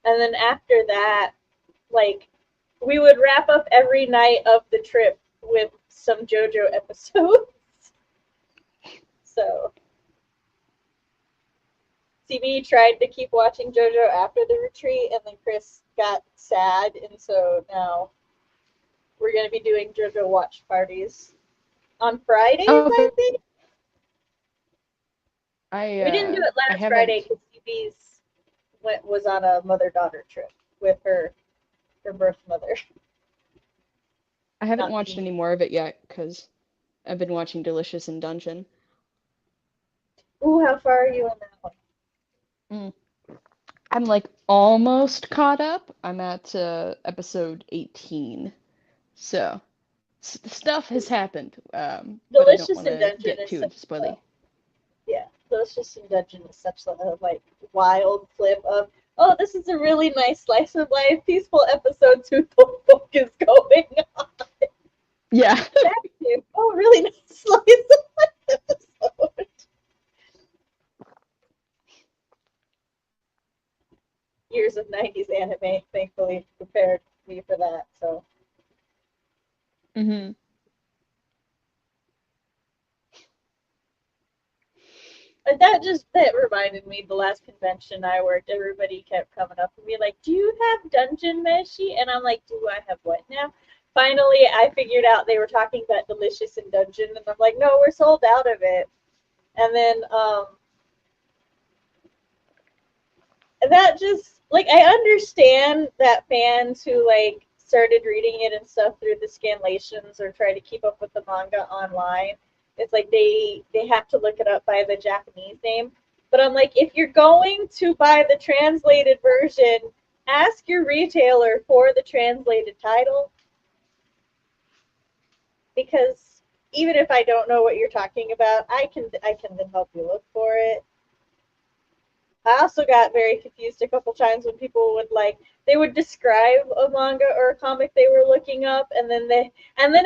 and then after that, like we would wrap up every night of the trip with some JoJo episodes. So CB tried to keep watching JoJo after the retreat, and then Chris got sad, and so now we're going to be doing JoJo watch parties on Fridays, I think. We didn't do it last Friday because CB's was on a mother-daughter trip with her birth mother. I haven't not watched seen. any more of it yet because I've been watching Delicious in Dungeon. Ooh, how far are you in that one? Mm. I'm like almost caught up. I'm at episode 18. So stuff has happened, but I don't Delicious want in to Dungeon get is too such a spoily. yeah. Delicious in Dungeon is such a like wild flip of oh, this is a really nice slice of life, peaceful episode. Who the fuck is going on? Yeah. Back to oh, really nice slice of life episode. Years of '90s anime, thankfully, prepared me for that. So hmm but that reminded me the last convention I worked, everybody kept coming up and be like, "Do you have Dungeon Meshi?" And I'm like, "Do I have what now?" Finally, I figured out they were talking about Delicious in Dungeon, and I'm like, "No, we're sold out of it." And then that just like I understand that fans who like started reading it and stuff through the scanlations or try to keep up with the manga online. It's like they have to look it up by the Japanese name. But I'm like, if you're going to buy the translated version, ask your retailer for the translated title because even if I don't know what you're talking about, I can then help you look for it. I also got very confused a couple times when people would like they would describe a manga or a comic they were looking up and then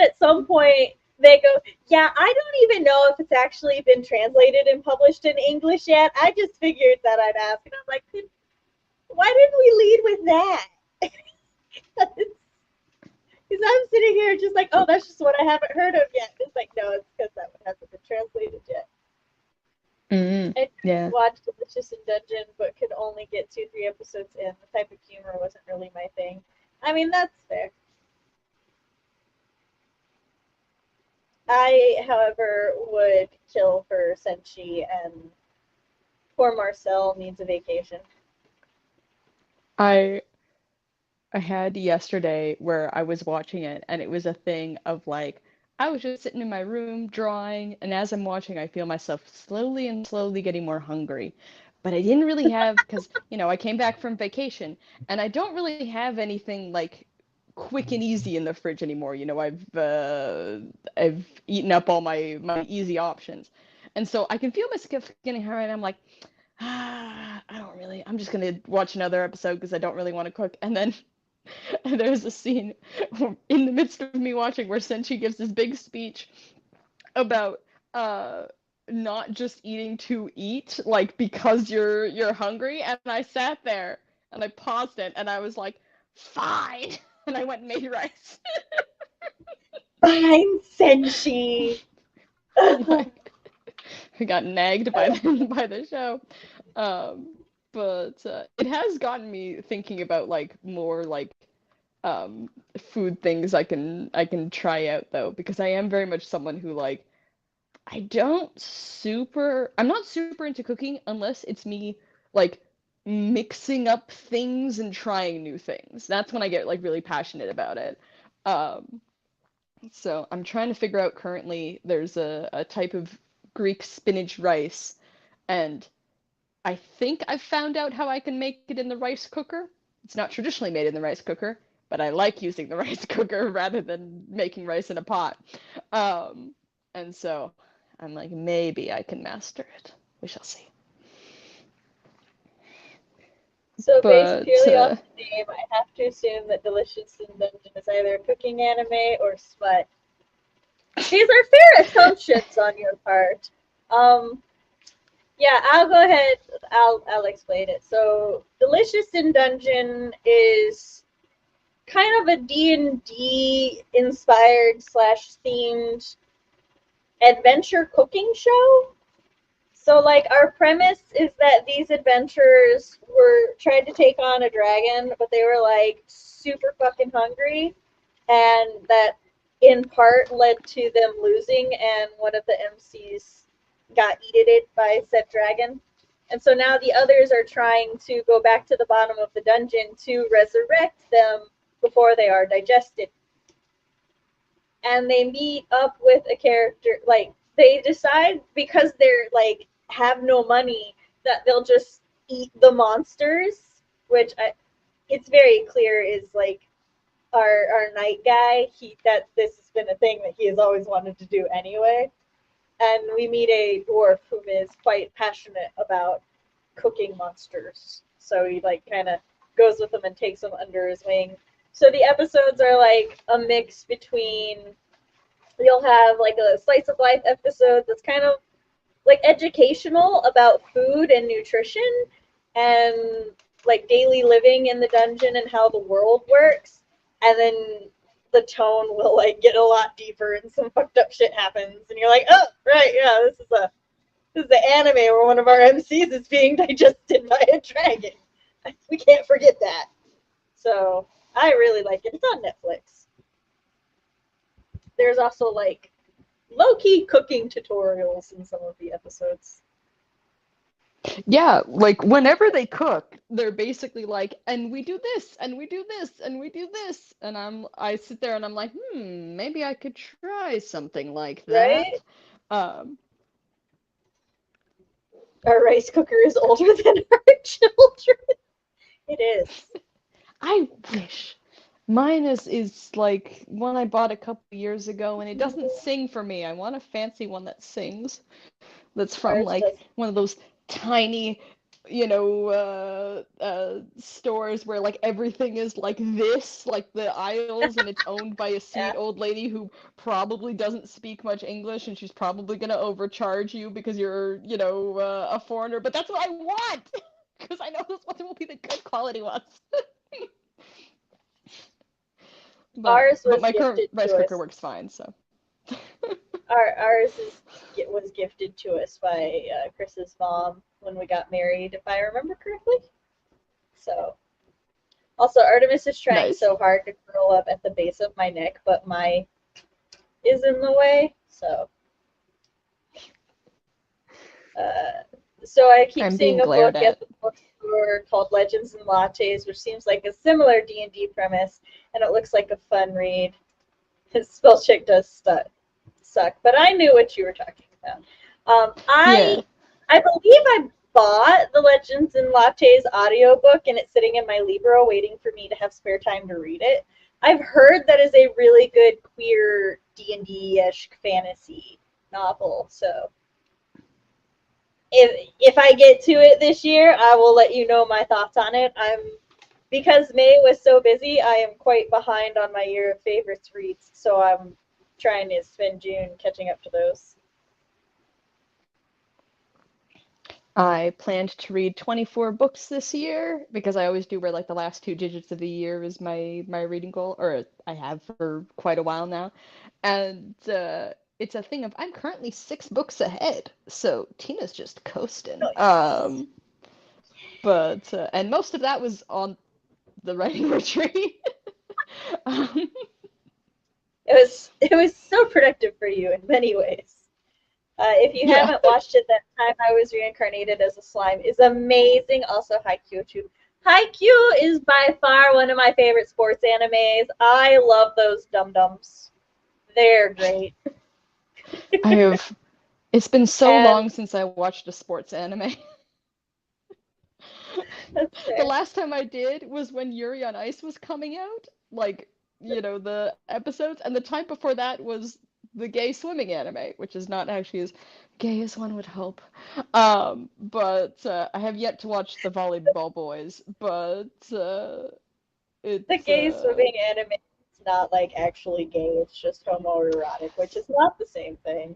at some point they go, "Yeah, I don't even know if it's actually been translated and published in English yet. I just figured that I'd ask." And I'm like, "Why didn't we lead with that?" Because I'm sitting here just like, "Oh, that's just what I haven't heard of yet." It's like, no, it's because that one hasn't been translated yet. I Yeah. watched Delicious in Dungeon, but could only get 2, 3 episodes in. The type of humor wasn't really my thing. I mean, that's fair. I, however, would kill for Senshi, and poor Marcel needs a vacation. I I had yesterday where I was watching it and it was a thing of like I was just sitting in my room drawing and as I'm watching I feel myself slowly and slowly getting more hungry. But I didn't really have because I came back from vacation and I don't really have anything like quick and easy in the fridge anymore. I've eaten up all my easy options. And so I can feel myself getting hungry and I'm like I don't really. I'm just gonna watch another episode because I don't really want to cook. And then there's a scene in the midst of me watching where Senshi gives this big speech about uh not just eating to eat, like because you're hungry. And I sat there and I paused it and I was like, fine. And I went and made rice. Fine, Senshi. Like I got nagged by the show. But it has gotten me thinking about like more like um food things I can try out though because I am very much someone who like I'm not super into cooking unless it's me like mixing up things and trying new things. That's when I get like really passionate about it. Um so I'm trying to figure out currently there's a type of Greek spinach rice and I think I've found out how I can make it in the rice cooker. It's not traditionally made in the rice cooker, but I like using the rice cooker rather than making rice in a pot. Um, and so I'm like, maybe I can master it. We shall see. So, based But purely off the name, I have to assume that Delicious in Dungeon is either a cooking anime or smut. These are fair assumptions on your part. Um, Yeah, I'll go ahead. I'll explain it. So, Delicious in Dungeon is kind of a D&D inspired slash themed adventure cooking show. So, like, our premise is that these adventurers were tried to take on a dragon, but they were like super fucking hungry, and that in part led to them losing, and one of the MCs got eaten by said dragon. And so now the others are trying to go back to the bottom of the dungeon to resurrect them before they are digested. and they meet up with a character. Like they decide because they're like have no money that they'll just eat the monsters, which it's very clear is like our night guy. That this has been a thing that he has always wanted to do anyway. And we meet a dwarf who is quite passionate about cooking monsters. So he like kind of goes with them and takes them under his wing. So the episodes are like a mix between you'll have like a slice of life episode that's kind of like educational about food and nutrition and like daily living in the dungeon and how the world works. And then the tone will like get a lot deeper and some fucked up shit happens and you're like, oh right, yeah, this is the anime where one of our MCs is being digested by a dragon. We can't forget that. So I really like it. It's on Netflix. There's also like low-key cooking tutorials in some of the episodes. Yeah, like whenever they cook, they're basically like, and we do this, and we do this, and we do this, and I sit there and I'm like, maybe I could try something like that. Right? Um, Our rice cooker is older than our children. It is. I wish. Mine is like one I bought a couple years ago, and it doesn't sing for me. I want a fancy one that sings. That's from Ours like does. one of those tiny, stores where like everything is like this, like the aisles, and it's owned by a Yeah. sweet old lady who probably doesn't speak much English, and she's probably gonna overcharge you because you're, a foreigner. But that's what I want, because I know those ones will be the good quality ones. But Ours but was my current gifted to rice cooker us. works fine, so. Ours was gifted to us by Chris's mom when we got married, if I remember correctly. So, also Artemis is trying Nice. so hard to curl up at the base of my neck, but my is in the way. Uh, so I keep I'm seeing being a glared book at. at the bookstore called Legends and Lattes, which seems like a similar D&D premise, and it looks like a fun read. His spell check does suck, but I knew what you were talking about. Yeah. I believe I bought the Legends and Lattes audiobook, and it's sitting in my Libro waiting for me to have spare time to read it. I've heard that is a really good queer D&D-ish fantasy novel, so if I get to it this year, I will let you know my thoughts on it. Because May was so busy, I am quite behind on my year of favorites reads, so I'm trying to spend June catching up to those. I planned to read 24 books this year because I always do where like the last two digits of the year is my reading goal, or I have for quite a while now. And it's a thing of I'm currently 6 books ahead, so Tina's just coasting. Nice. But and most of that was on the writing retreat. um, It was so productive for you in many ways. If you yeah. haven't watched it, that time I was reincarnated as a slime is amazing. Also, Haikyuu too. Haikyuu is by far one of my favorite sports animes. I love those dum dums. They're great. I have. It's been so And long since I watched a sports anime. that's The fair. last time I did was when Yuri on Ice was coming out, like, the episodes, and the time before that was the gay swimming anime, which is not actually as gay as one would hope. But I have yet to watch the Volleyball Boys, but The it's gay swimming anime is not like actually gay. It's just homoerotic, which is not the same thing.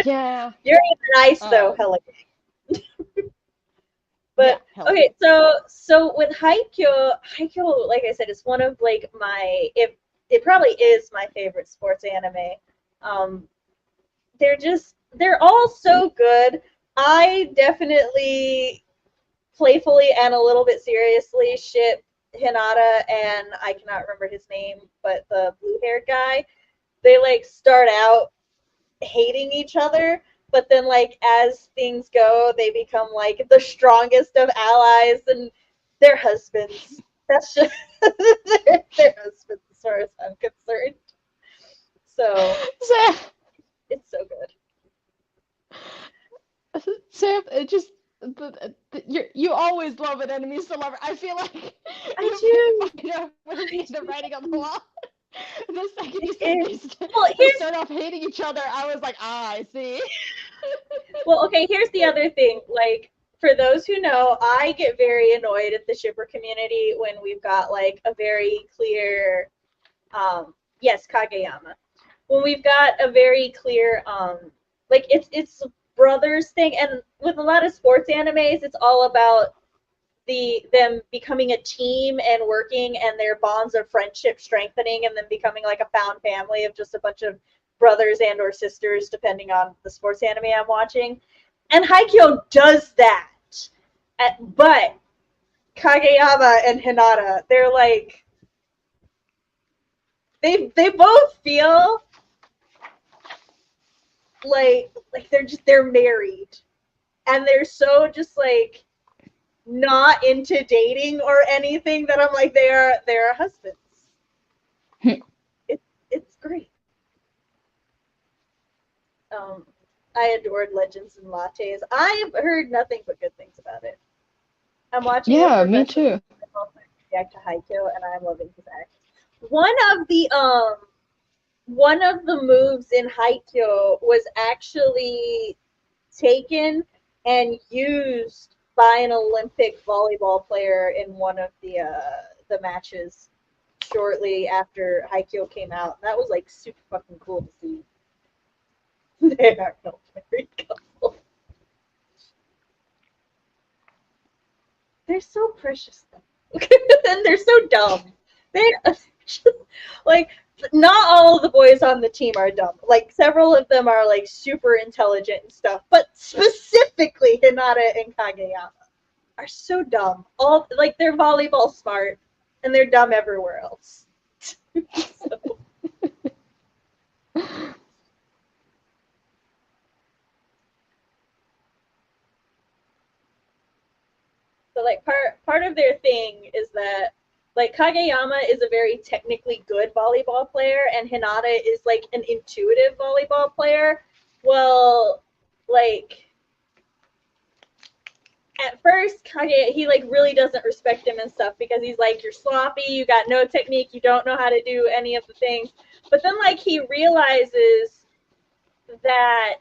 yeah, You're nice though, um, hella. yeah, But hella okay, gay. so with Haikyuu, like I said, it's one of like my it probably is my favorite sports anime. Um, they're all so good. I definitely playfully and a little bit seriously ship Hinata and I cannot remember his name, but the blue haired guy. They like start out hating each other, but then like as things go, they become like the strongest of allies and their husbands. That's just their husbands as far as I'm concerned. So Sam, it's so good. Sam, it just you always love an enemies to lover. I feel like I if do. I know would be the writing on the wall. The second you said It, well, they start off hating each other, I was like, ah, I see. okay, here's the other thing. Like, for those who know, I get very annoyed at the shipper community when we've got like a very clear, yes, Kageyama. When we've got a very clear, like it's brothers thing, and with a lot of sports animes, it's all about them becoming a team and working, and their bonds of friendship strengthening, and then becoming like a found family of just a bunch of brothers and or sisters, depending on the sports anime I'm watching. And Haikyuu does that. But Kageyama and Hinata, they're like they both feel like they're married, and they're so just like not into dating or anything that I'm like they're husbands. It's great. Um, I adored Legends and Lattes. I've heard nothing but good things about it. I'm watching it Yeah, me professionally too. react to Haikyuu, and I'm loving his act. One of the um one of the moves in Haikyuu was actually taken and used by an Olympic volleyball player in one of the matches shortly after Haikyuu came out. That was like super fucking cool to see. They are no married couple. They're so precious though. And they're so dumb. They're just like not all of the boys on the team are dumb. Like several of them are like super intelligent and stuff, but specifically Hinata and Kageyama are so dumb. All like they're volleyball smart and they're dumb everywhere else. So, like part of their thing is that like Kageyama is a very technically good volleyball player and Hinata is like an intuitive volleyball player. Well, like at first Kage he like really doesn't respect him and stuff because he's like you're sloppy, you got no technique, you don't know how to do any of the things. But then like he realizes that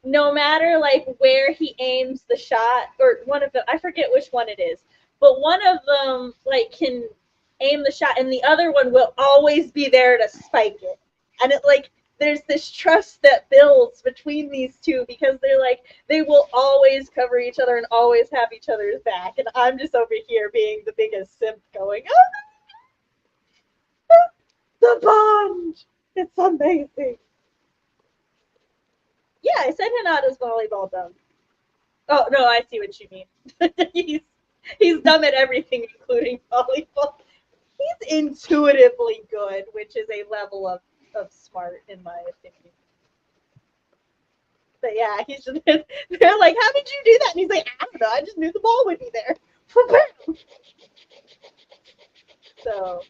no matter like where he aims the shot or one of them I forget which one it is, but one of them like can aim the shot and the other one will always be there to spike it. And it like there's this trust that builds between these two because they're like they will always cover each other and always have each other's back, and I'm just over here being the biggest simp going oh, the bond, it's amazing. Yeah, I said Hinata's volleyball dumb. Oh no, I see what you mean. he's he's dumb at everything, including volleyball. He's intuitively good, which is a level of smart, in my opinion. But yeah, he's just they're like, how did you do that? And he's like, I don't know, I just knew the ball would be there. So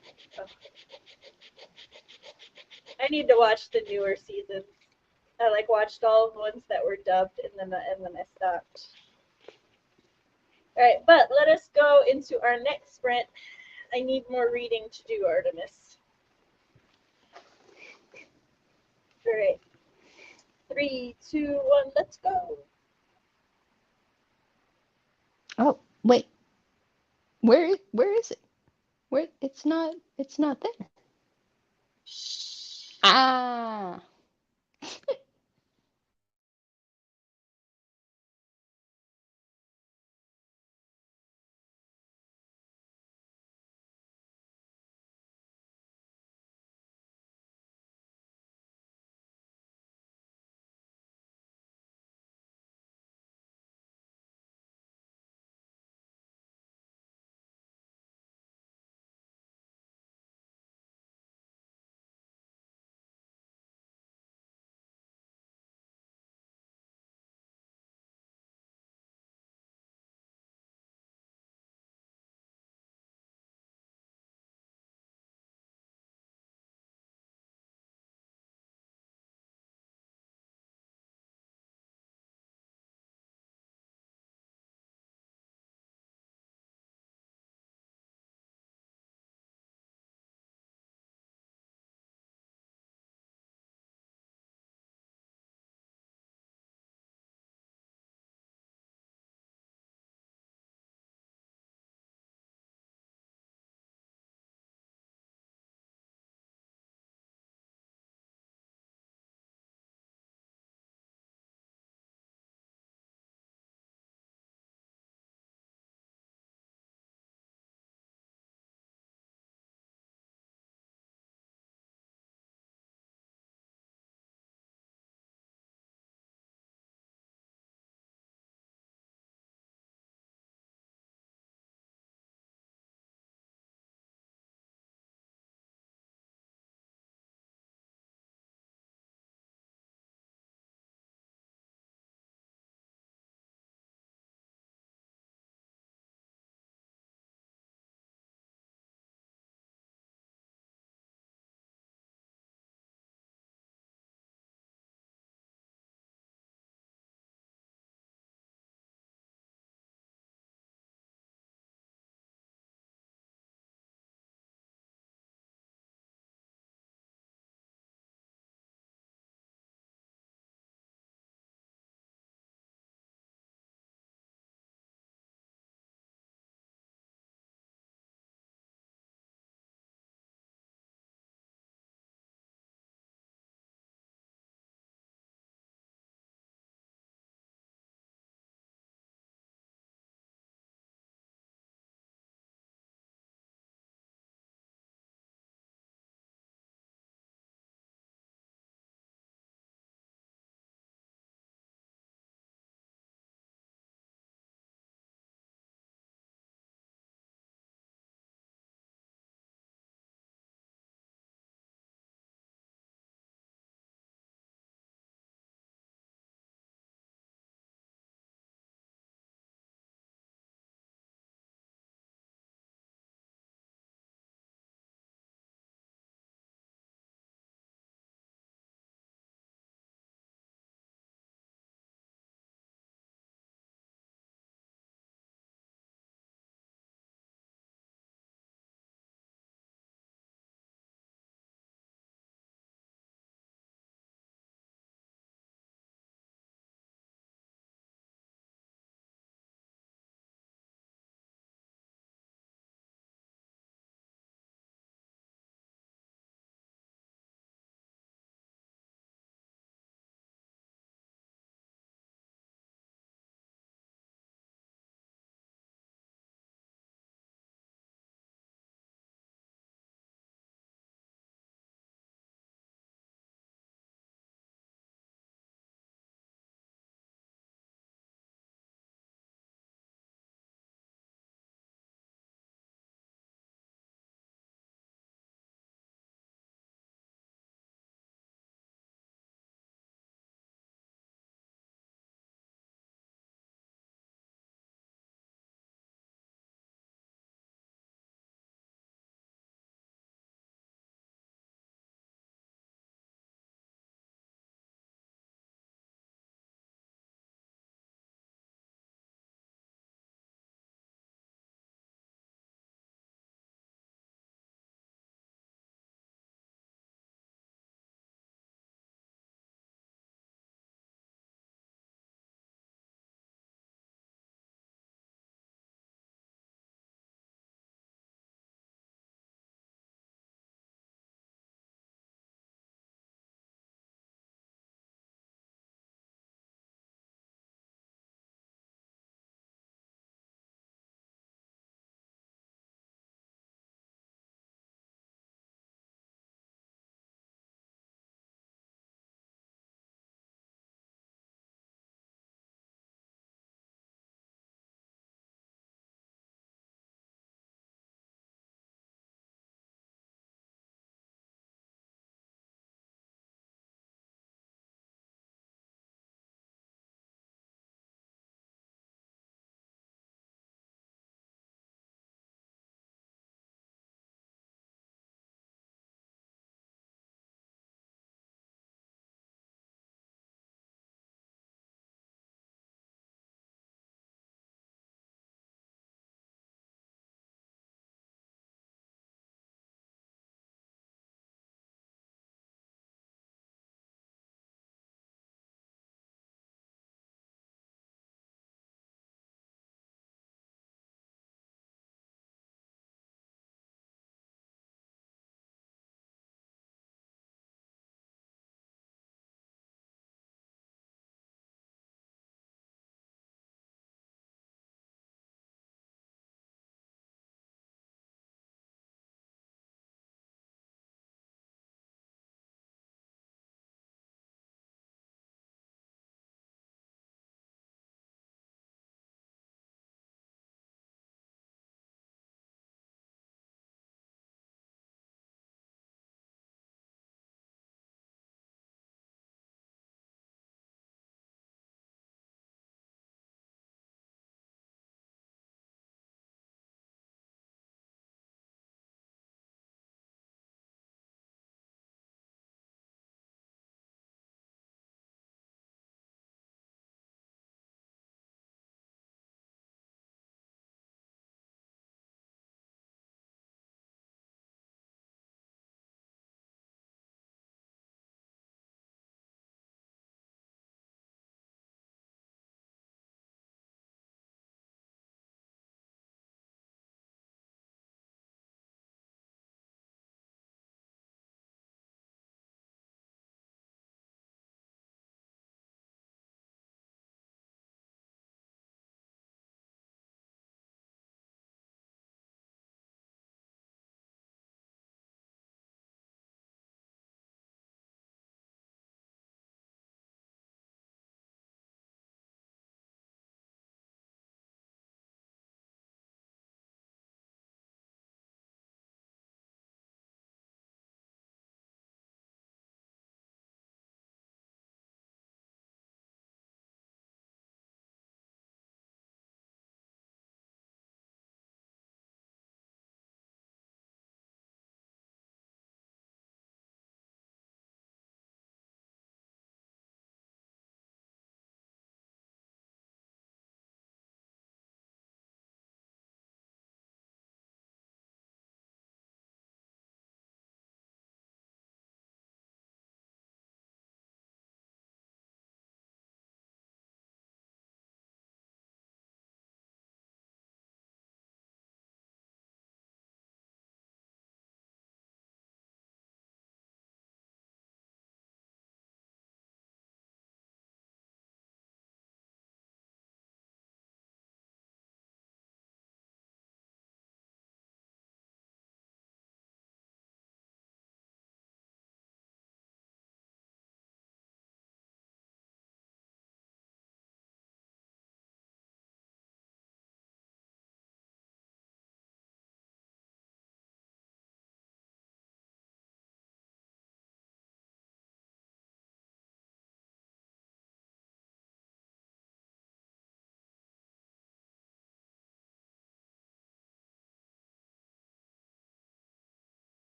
I need to watch the newer seasons. I like watched all of the ones that were dubbed, and then I stopped. All right, but let us go into our next sprint. I need more reading to do, Artemis. All right, 3, 2, 1, let's go. Oh, wait. Where is it? Where it's not there. Shh. Ah.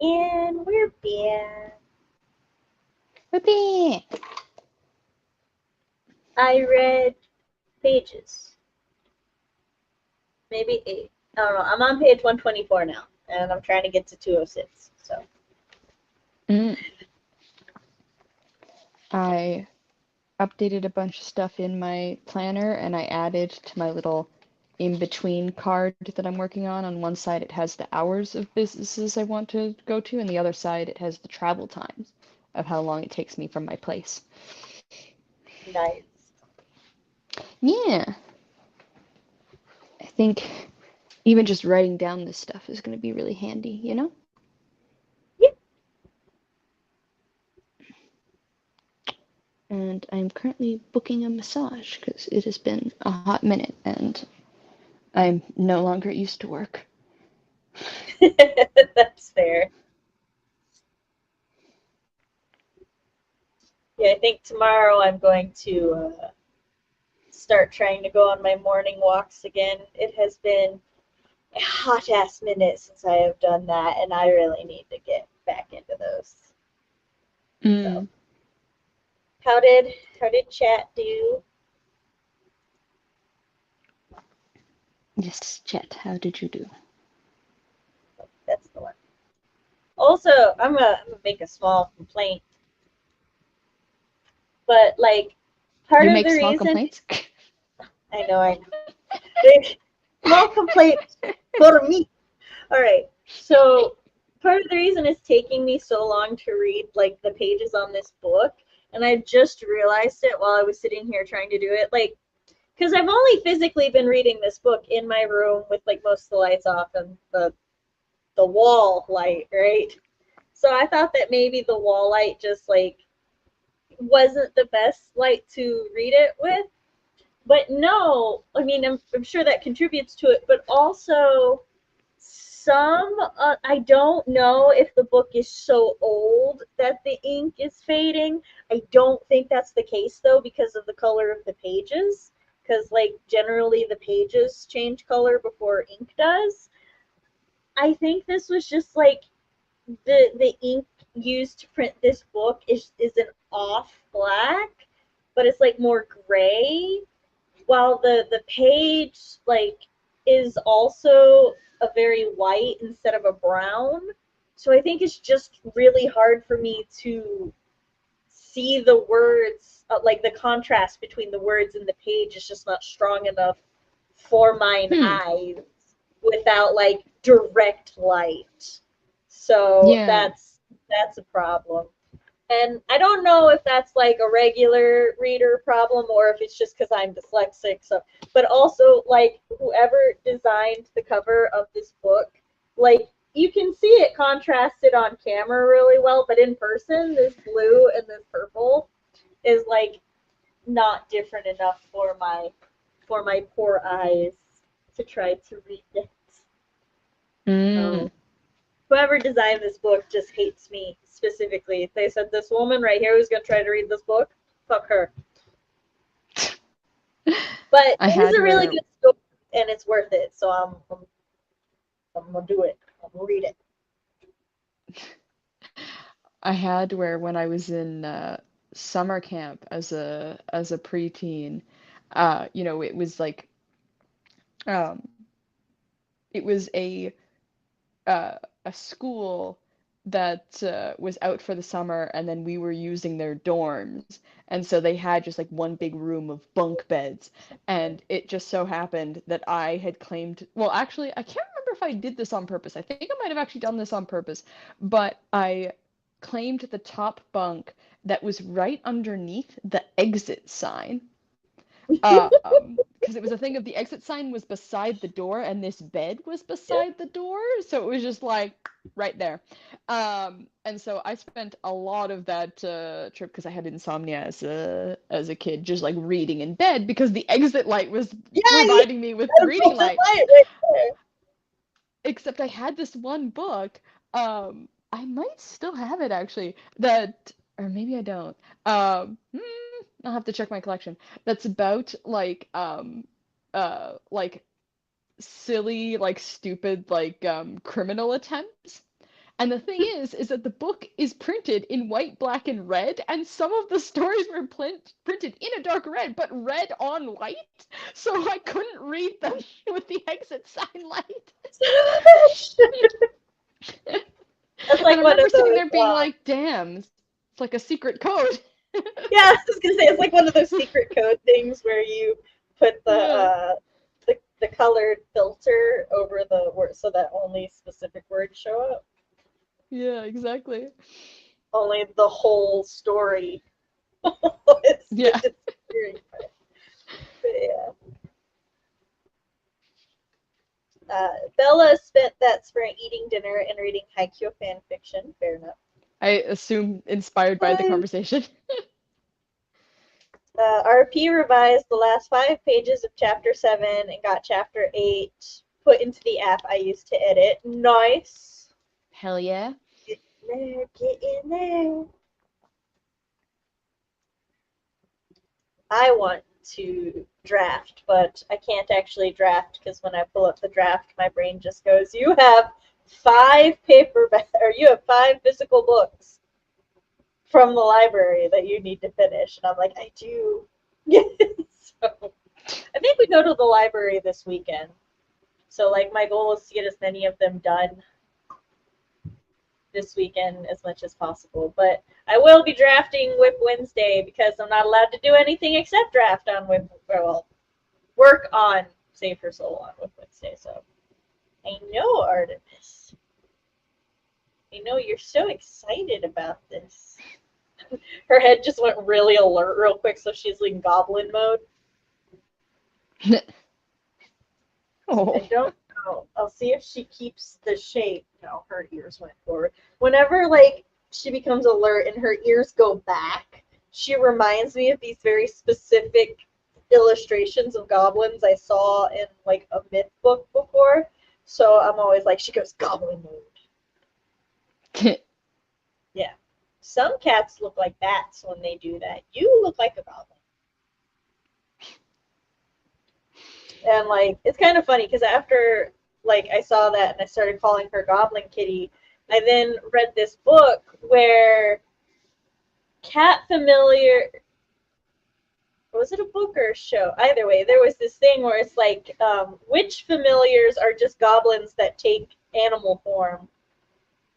And we're back. Whoopee! I read pages, maybe 8. I don't know. I'm on page 124 now, and I'm trying to get to 206. So Mm. I updated a bunch of stuff in my planner and I added to my little in-between card that I'm working on. On one side, it has the hours of businesses I want to go to, and the other side, it has the travel times of how long it takes me from my place. nice. Yeah, I think even just writing down this stuff is going to be really handy, you know? Yeah, And I'm currently booking a massage because it has been a hot minute and I'm no longer used to work. that's fair. Yeah, I think tomorrow I'm going to start trying to go on my morning walks again. It has been a hot ass minute since I have done that, and I really need to get back into those. So, Mm. how did chat do? Yes, Chet, how did you do? That's the one. Also, I'm gonna make a small complaint, but like part You of make the small reason complaints? I know, big small complaint for me. All right, so part of the reason it's taking me so long to read like the pages on this book, and I just realized it while I was sitting here trying to do it, like because I've only physically been reading this book in my room with like most of the lights off and the wall light, right? So I thought that maybe the wall light just like wasn't the best light to read it with. But no, I mean, I'm sure that contributes to it, but also I don't know if the book is so old that the ink is fading. I don't think that's the case though because of the color of the pages. Because like generally the pages change color before ink does. I think this was just like the ink used to print this book is an off black, but it's like more gray, while the page like is also a very white instead of a brown. So I think it's just really hard for me to see the words, like the contrast between the words and the page is just not strong enough for mine Hmm. eyes without like direct light. So Yeah. that's a problem. And I don't know if that's like a regular reader problem or if it's just because I'm dyslexic. So, but also like whoever designed the cover of this book, like you can see it contrasted on camera really well, but in person, this blue and this purple is like not different enough for my poor eyes to try to read it. Mm. So whoever designed this book just hates me specifically. They said this woman right here who's gonna try to read this book, fuck her. But I it is had a really where good story and it's worth it. So I'm gonna do it. I'm gonna read it. I had where when I was in summer camp as a preteen, it was like um, it was uh, a school that was out for the summer, and then we were using their dorms, and so they had just like one big room of bunk beds, and it just so happened that I had claimed. Well, actually, I can't remember if I did this on purpose. I think I might have actually done this on purpose, but I claimed the top bunk that was right underneath the exit sign. Because it was a thing of the exit sign was beside the door and this bed was Yeah. beside the door, so it was just like right there. And so I spent a lot of that trip because I had insomnia as a kid, just like reading in bed because the exit light was Yeah, yeah. providing me with the That's reading the light. light right there. Except I had this one book. I might still have it actually. That, or maybe I don't. I'll have to check my collection. That's about like silly, like stupid, like criminal attempts. And the thing is that the book is printed in white, black, and red, and some of the stories were printed in a dark red, but red on white, so I couldn't read them with the exit sign light. That's And I like one remember of sitting those. there being like, damn, it's like a secret code. Yeah, I was gonna say it's like one of those secret code things where you put Yeah, the colored filter over the word so that only specific words show up. yeah, exactly. Only the whole story is the Yeah. disappearing part. But yeah. Bella spent that spring eating dinner and reading Haikyuu fan fiction. Fair enough. I assume inspired by the conversation. RP revised the last 5 pages of chapter 7 and got chapter 8 put into the app I used to edit. Nice. Hell yeah. Get in there, get in there. I want to draft, but I can't actually draft because when I pull up the draft, my brain just goes, "You have 5 paperback, or you have 5 physical books from the library that you need to finish," and I'm like, "I do." So I think we go to the library this weekend. So like my goal is to get as many of them done this weekend as much as possible. But I will be drafting Whip Wednesday because I'm not allowed to do anything except draft on Whip. Well, work on Save Her Soul on Whip Wednesday. So I know, Artemis. I know you're so excited about this. Her head just went really alert real quick, so she's in goblin mode. I Oh. don't know. I'll see if she keeps the shape. No, her ears went forward. Whenever like she becomes alert and her ears go back, she reminds me of these very specific illustrations of goblins I saw in like a myth book before. So I'm always like, she goes goblin mode. Yeah. Some cats look like bats when they do that. You look like a goblin. And like it's kind of funny because after like I saw that and I started calling her Goblin Kitty, I then read this book where cat familiar, was it a book or a show? Either way, there was this thing where it's like which familiars are just goblins that take animal form.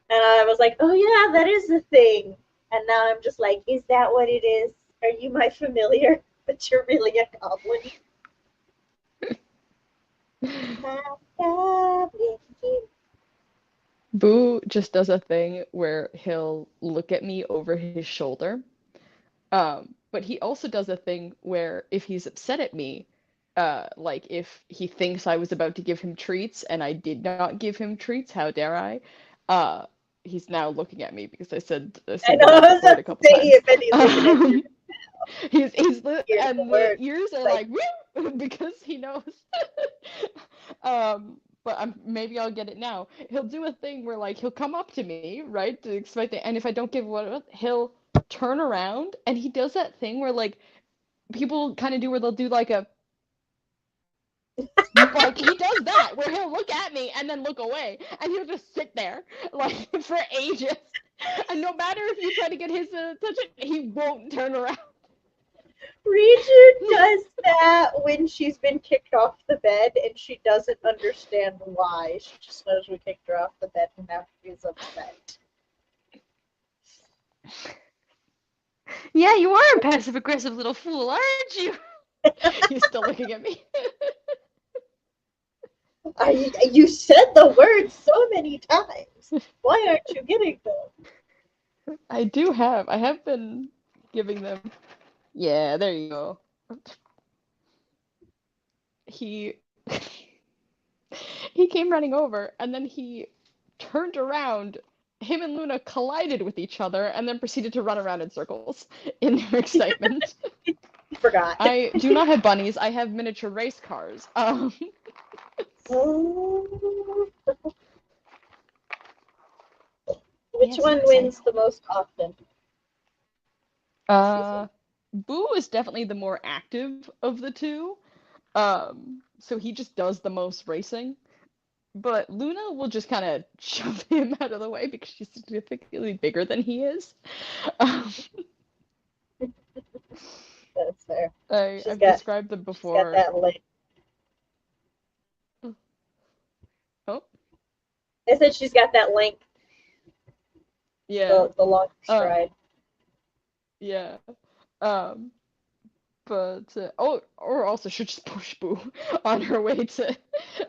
And I was like, oh yeah, that is the thing. And now I'm just like, is that what it is? Are you my familiar? But you're really a goblin. My goblin kitty. Boo just does a thing where he'll look at me over his shoulder. But he also does a thing where if he's upset at me, like if he thinks I was about to give him treats and I did not give him treats, how dare I? Uh, he's now looking at me because I I said know the I magic was word about a to couple say times. if Eddie's looking at you. Um, he's Here's the and the word. ears are Like, like woo because he knows. But maybe I'll get it now. He'll do a thing where like he'll come up to me, right, to expect it, and if I don't give what he'll turn around and he does that thing where like people kind of do where they'll do like he does that where he'll look at me and then look away and he'll just sit there like for ages. And no matter if you try to get his attention, he won't turn around. Regent does that when she's been kicked off the bed and she doesn't understand why. She just knows we kicked her off the bed and now she's upset. Yeah, you are a passive aggressive little fool, aren't you? He's still looking at me. You said the word so many times. Why aren't you getting them? I have been giving them. Yeah, there you go. He he came running over and then he turned around. Him and Luna collided with each other and then proceeded to run around in circles in their excitement. Forgot. I do not have bunnies. I have miniature race cars. Oh. Which Yes, I'm one excited. wins the most often? Uh, Boo is definitely the more active of the two. So he just does the most racing. but Luna will just kind of shove him out of the way because she's significantly bigger than he is. Um, That's fair. I've described them She's got before. that length. Oh, I said she's got that length, yeah. the long Um, stride. yeah. Um, but or also she'll just push Boo on her way to,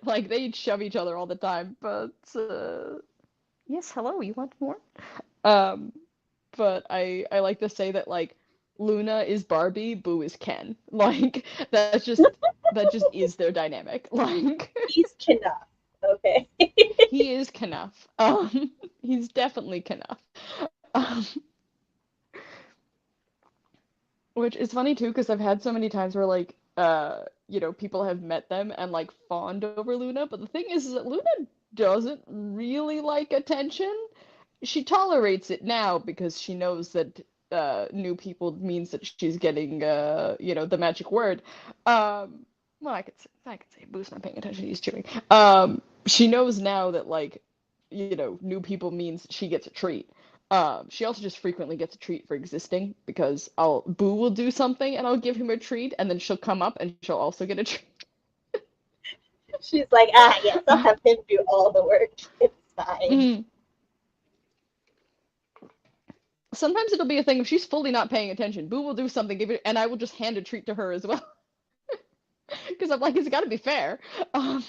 like they shove each other all the time. But yes, hello, you want more? Um, but I like to say that like Luna is Barbie, Boo is Ken. Like that just is their dynamic. Like He's enough. Okay. he is Knuff. He's definitely Knuff. Um, which is funny too, because I've had so many times where like people have met them and like fawned over Luna, but the thing is that Luna doesn't really like attention. She tolerates it now because she knows that new people means that she's getting the magic word. Well, I could say Boo's not paying attention, he's chewing. She knows now that like new people means she gets a treat. She also just frequently gets a treat for existing because Boo will do something and I'll give him a treat, and then she'll come up and she'll also get a treat. She's like, yes, I'll have him do all the work. It's fine. Mm. Sometimes it'll be a thing if she's fully not paying attention. Boo will do something, and I will just hand a treat to her as well. Because I'm like, it's got to be fair. Um,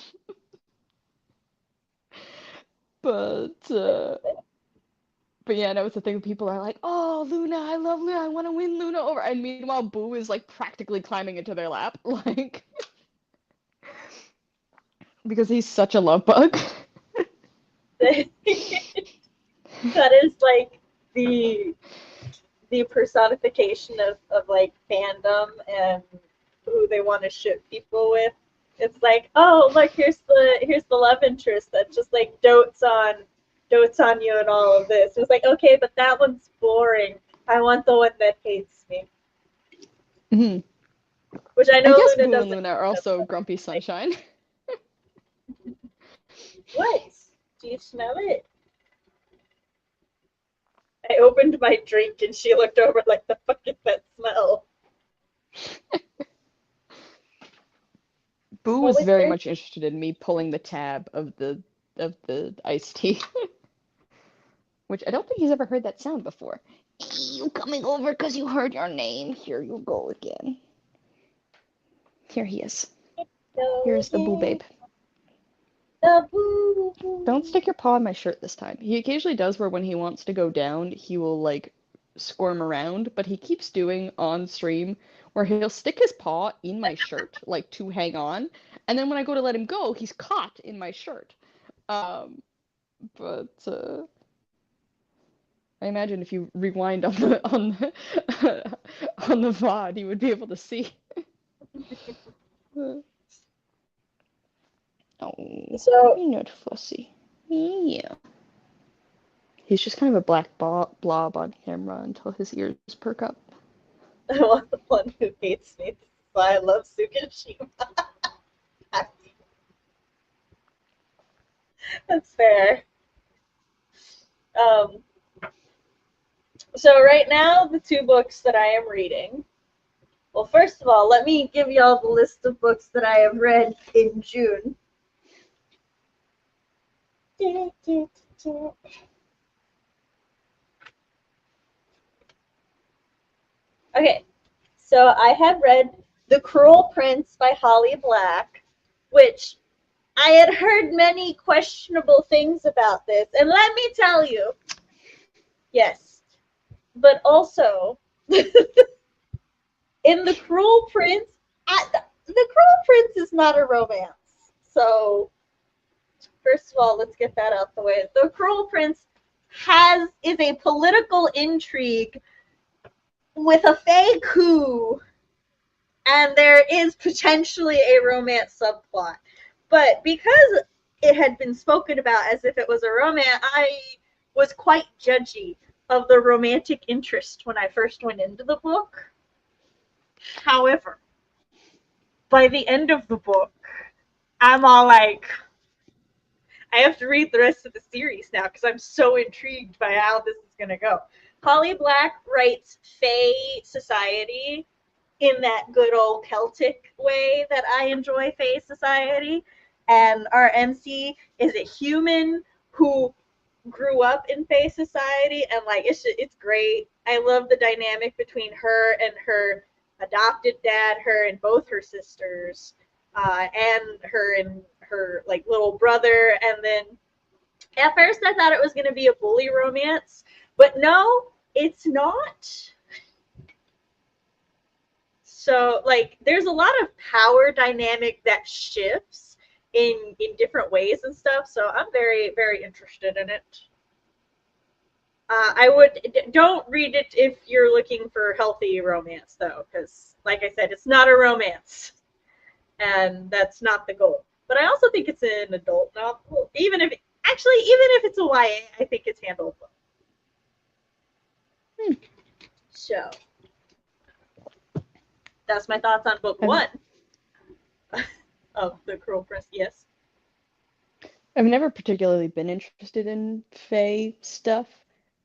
but yeah, no, it's a thing. People are like, "Oh, Luna, I love Luna. I want to win Luna over." And meanwhile, Boo is like practically climbing into their lap, like because he's such a love bug. That is like the personification of like fandom and who they want to ship people with. It's like, oh look, here's the love interest that just like dotes on you and all of this. It's like, okay, but that one's boring. I want the one that hates me. Mhm. Which I I know guess Luna Boo and doesn't. Luna are also Grumpy Sunshine. What? Do you smell it? I opened my drink and she looked over like, the fuck is that smell? Boo What was was very your much interested in me pulling the tab of the iced tea, which I don't think he's ever heard that sound before. You coming over because you heard your name? Here you go again. Here he is. Here's the Boo babe. the boo? Don't stick your paw in my shirt this time. He occasionally does where when he wants to go down, he will like squirm around, but he keeps doing on stream where he'll stick his paw in my shirt, like to hang on, and then when I go to let him go, he's caught in my shirt. Um, but I imagine if you rewind on the on the VOD, you would be able to see. Oh, So you're not fussy. Yeah. He's just kind of a black blob on camera until his ears perk up. I want the one who hates me. That's why I love Sukashima. That's fair. Um, so right now, the two books that I am reading. Well, first of all, let me give y'all the list of books that I have read in June. Okay, so I have read The Cruel Prince by Holly Black, which I had heard many questionable things about this. And let me tell you, yes, but also in The Cruel Prince, The Cruel Prince is not a romance. So, first of all, let's get that out the way. The Cruel Prince is a political intrigue with a fake coup, and there is potentially a romance subplot. But because it had been spoken about as if it was a romance, I was quite judgy of the romantic interest when I first went into the book. However, by the end of the book, I'm all like, I have to read the rest of the series now because I'm so intrigued by how this is going to go. Holly Black writes Fae Society in that good old Celtic way that I enjoy Fae Society. And our MC is a human who grew up in Fae Society, and like it's great. I love the dynamic between her and her adopted dad, her and both her sisters, and her like little brother. And then at first I thought it was going to be a bully romance, but no, it's not. So like there's a lot of power dynamic that shifts in different ways and stuff, so I'm very, very interested in it. I would don't read it if you're looking for healthy romance though, because like I said, it's not a romance, and that's not the goal. But I also think it's an adult novel, even if it's a YA, I think it's handled well. So that's my thoughts on book one of The Cruel Prince. Yes. I've never particularly been interested in Fae stuff,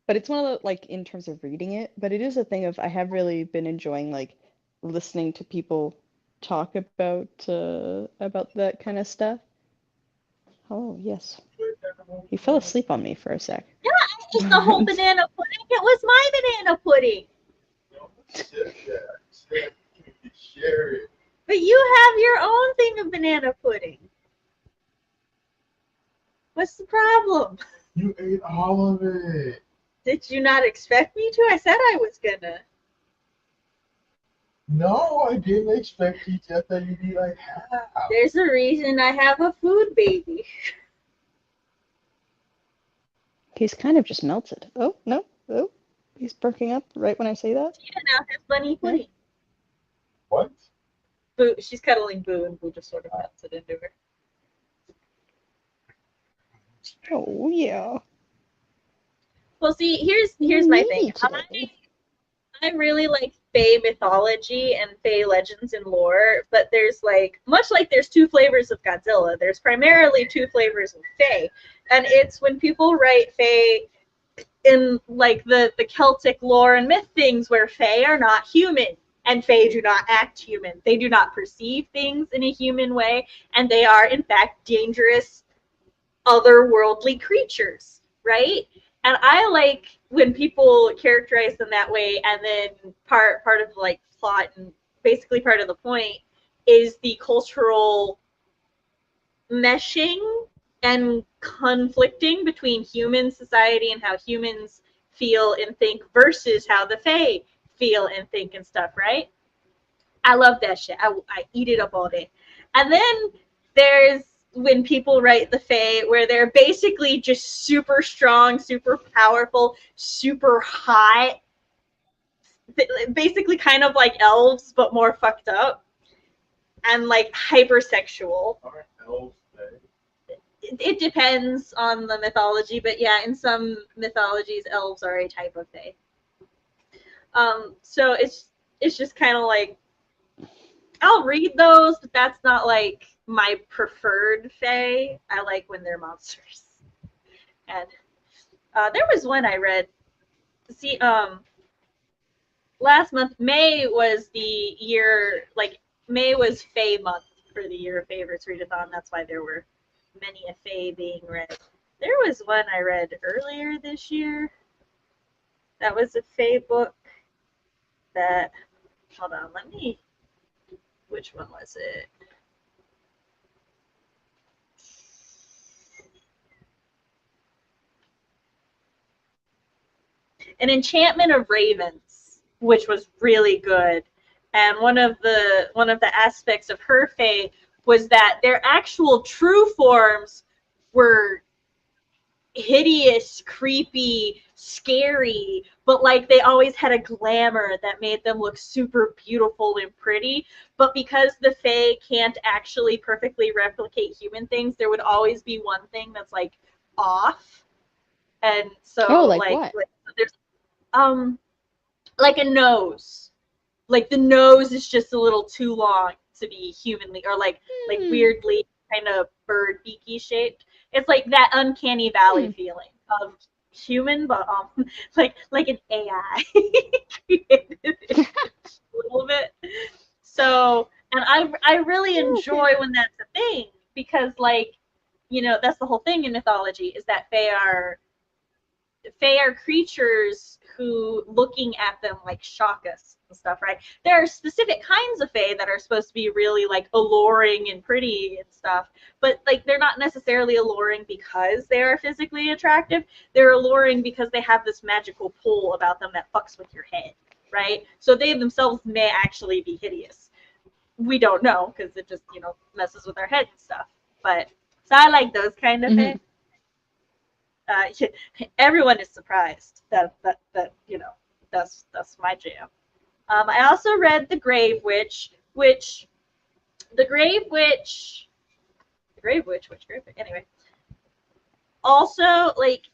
but it's one of the, like, in terms of reading it, but it is a thing of I have really been enjoying like listening to people talk about that kind of stuff. Oh, yes. He fell asleep on me for a sec. Yeah, I ate the whole banana pudding. It was my banana pudding. But you have your own thing of banana pudding. What's the problem? You ate all of it. Did you not expect me to? I said I was gonna. No, I didn't expect you to. I thought you'd be like half. There's a reason I have a food baby. He's kind of just melted. Oh, no. Oh, he's perking up right when I say that. Tina now has bunny pudding. What? Boo, she's cuddling Boo, and Boo just sort of melts it into her. Oh, yeah. Well, see, here's my thing. I really like Fae mythology and Fae legends and lore, but there's like, much like there's two flavors of Godzilla, there's primarily two flavors of Fae. And it's when people write Fae in like the Celtic lore and myth things where Fae are not human, and Fae do not act human. They do not perceive things in a human way, and they are in fact dangerous otherworldly creatures, right? And I like when people characterize them that way, and then part of like plot and basically part of the point is the cultural meshing and conflicting between human society and how humans feel and think versus how the Fae feel and think and stuff, right? I love that shit. I eat it up all day. And then there's when people write the Fae where they're basically just super strong, super powerful, super hot, basically kind of like elves but more fucked up and like hypersexual. Aren't elves Fae? It depends on the mythology, but yeah, in some mythologies elves are a type of Fae. So it's just kind of like I'll read those, but that's not like my preferred Fae. I like when they're monsters. And there was one I read. See, last month, May was the year, like, May was Fae month for the Year of Favorites Readathon. That's why there were many a Fae being read. There was one I read earlier this year. That was a Fae book that, hold on, which one was it? An Enchantment of Ravens, which was really good. And one of the aspects of her Fae was that their actual true forms were hideous, creepy, scary, but like they always had a glamour that made them look super beautiful and pretty. But because the Fae can't actually perfectly replicate human things, there would always be one thing that's like off. And so like there's like a nose. Like the nose is just a little too long to be humanly or like weirdly kind of bird beaky shaped. It's like that uncanny valley feeling of human, but like an AI created it a little bit. So, and I really enjoy when that's a thing because, like, that's the whole thing in mythology is that Fae are creatures who, looking at them, like, shock us and stuff, right? There are specific kinds of Fae that are supposed to be really, like, alluring and pretty and stuff, but, like, they're not necessarily alluring because they are physically attractive. They're alluring because they have this magical pull about them that fucks with your head, right? So they themselves may actually be hideous. We don't know because it just, messes with our head and stuff. But, so I like those kind of Fae. Everyone is surprised that that's my jam. I also read The Grave Witch, which anyway. Also, like,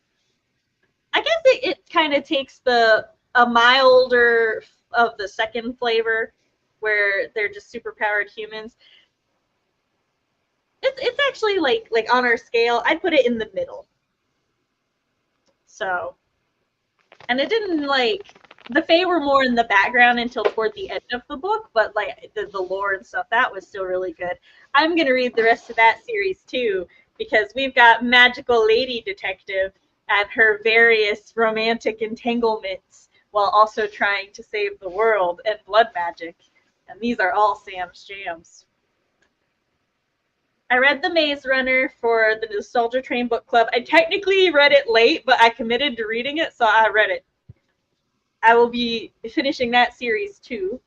I guess it kind of takes a milder of the second flavor, where they're just superpowered humans. It's actually like on our scale, I'd put it in the middle. So, and it didn't, like, the Fae were more in the background until toward the end of the book, but like the lore and stuff, that was still really good. I'm gonna read the rest of that series too, because we've got magical lady detective and her various romantic entanglements while also trying to save the world and blood magic. And these are all Sam's jams. I read The Maze Runner for the Nostalgia Train Book Club. I technically read it late, but I committed to reading it, so I read it. I will be finishing that series too,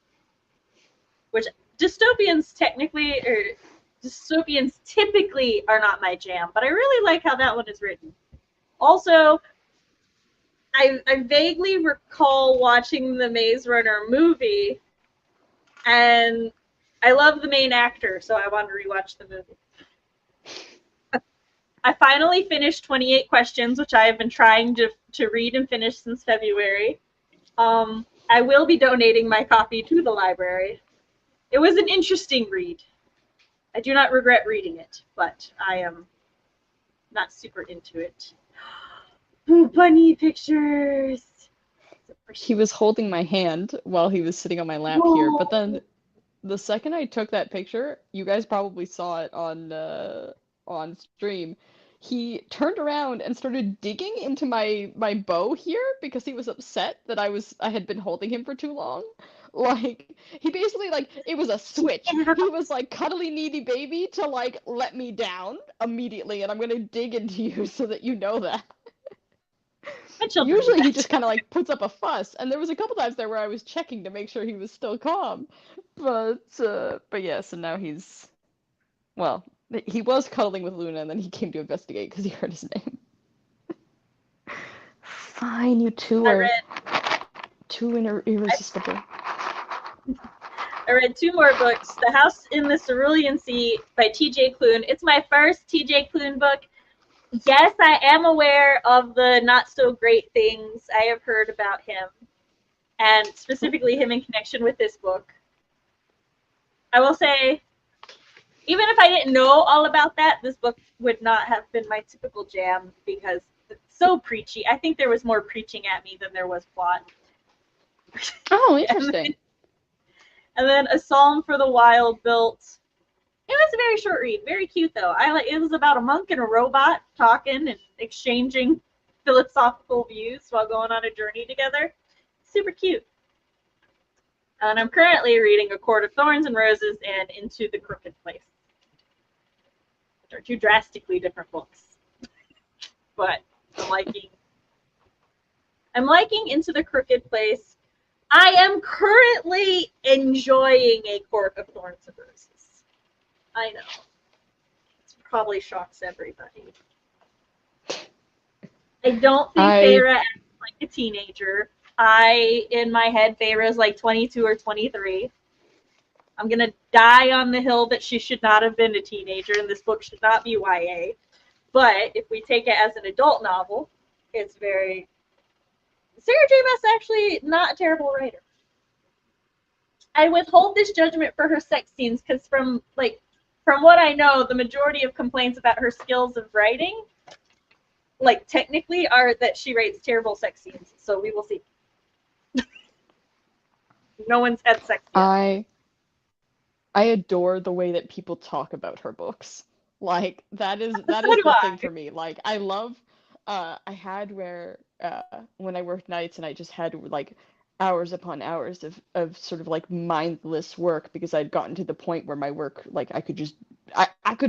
which dystopians typically are not my jam, but I really like how that one is written. Also, I vaguely recall watching the Maze Runner movie, and I love the main actor, so I wanted to rewatch the movie. I finally finished 28 Questions, which I have been trying to read and finish since February. I will be donating my copy to the library. It was an interesting read. I do not regret reading it, but I am not super into it. Ooh, bunny pictures! He was holding my hand while he was sitting on my lap here, but then the second I took that picture, you guys probably saw it on stream. He turned around and started digging into my bow here because he was upset that I had been holding him for too long. Like, he basically, like, it was a switch. He was like cuddly needy baby to, like, let me down immediately, and I'm gonna dig into you so that you know that. Usually he just kind of like puts up a fuss, and there was a couple times there where I was checking to make sure he was still calm, but yes, and now well, he was cuddling with Luna, and then he came to investigate because he heard his name. Fine, you two are too irresistible. I read 2 more books. The House in the Cerulean Sea by T.J. Klune. It's my first T.J. Klune book. Yes, I am aware of the not so great things I have heard about him, and specifically him in connection with this book. I will say, even if I didn't know all about that, this book would not have been my typical jam because it's so preachy. I think there was more preaching at me than there was plot. Oh, interesting. And then A Psalm for the Wild Built. It was a very short read, very cute though. It was about a monk and a robot talking and exchanging philosophical views while going on a journey together. Super cute. And I'm currently reading A Court of Thorns and Roses and Into the Crooked Place, which are 2 drastically different books. But I'm liking Into the Crooked Place. I am currently enjoying A Court of Thorns and Roses. I know. It probably shocks everybody. I don't think Feyre acts like a teenager. In my head, Feyre is like 22 or 23. I'm going to die on the hill that she should not have been a teenager, and this book should not be YA. But if we take it as an adult novel, it's very... Sarah J. Maas actually not a terrible writer. I withhold this judgment for her sex scenes because from from what I know, the majority of complaints about her skills of writing, like technically, are that she writes terrible sex scenes. So we will see. No one's had sex yet. I adore the way that people talk about her books. Like that is So do the thing I. for me. Like I love I had where when I worked nights and I just had like hours upon hours of sort of like mindless work because I'd gotten to the point where my work like I could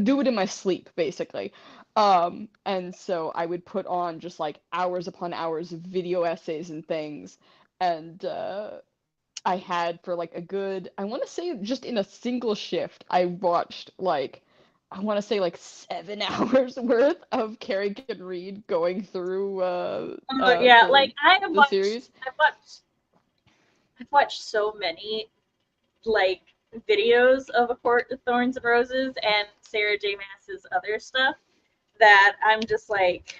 do it in my sleep basically. And so I would put on just like hours upon hours of video essays and things and I had for like a good, I want to say just in a single shift, I watched like, I want to say like 7 hours worth of Carrie can read going through Yeah, like the series. I've watched so many like videos of A Court of Thorns and Roses and Sarah J. Maas's other stuff that I'm just like,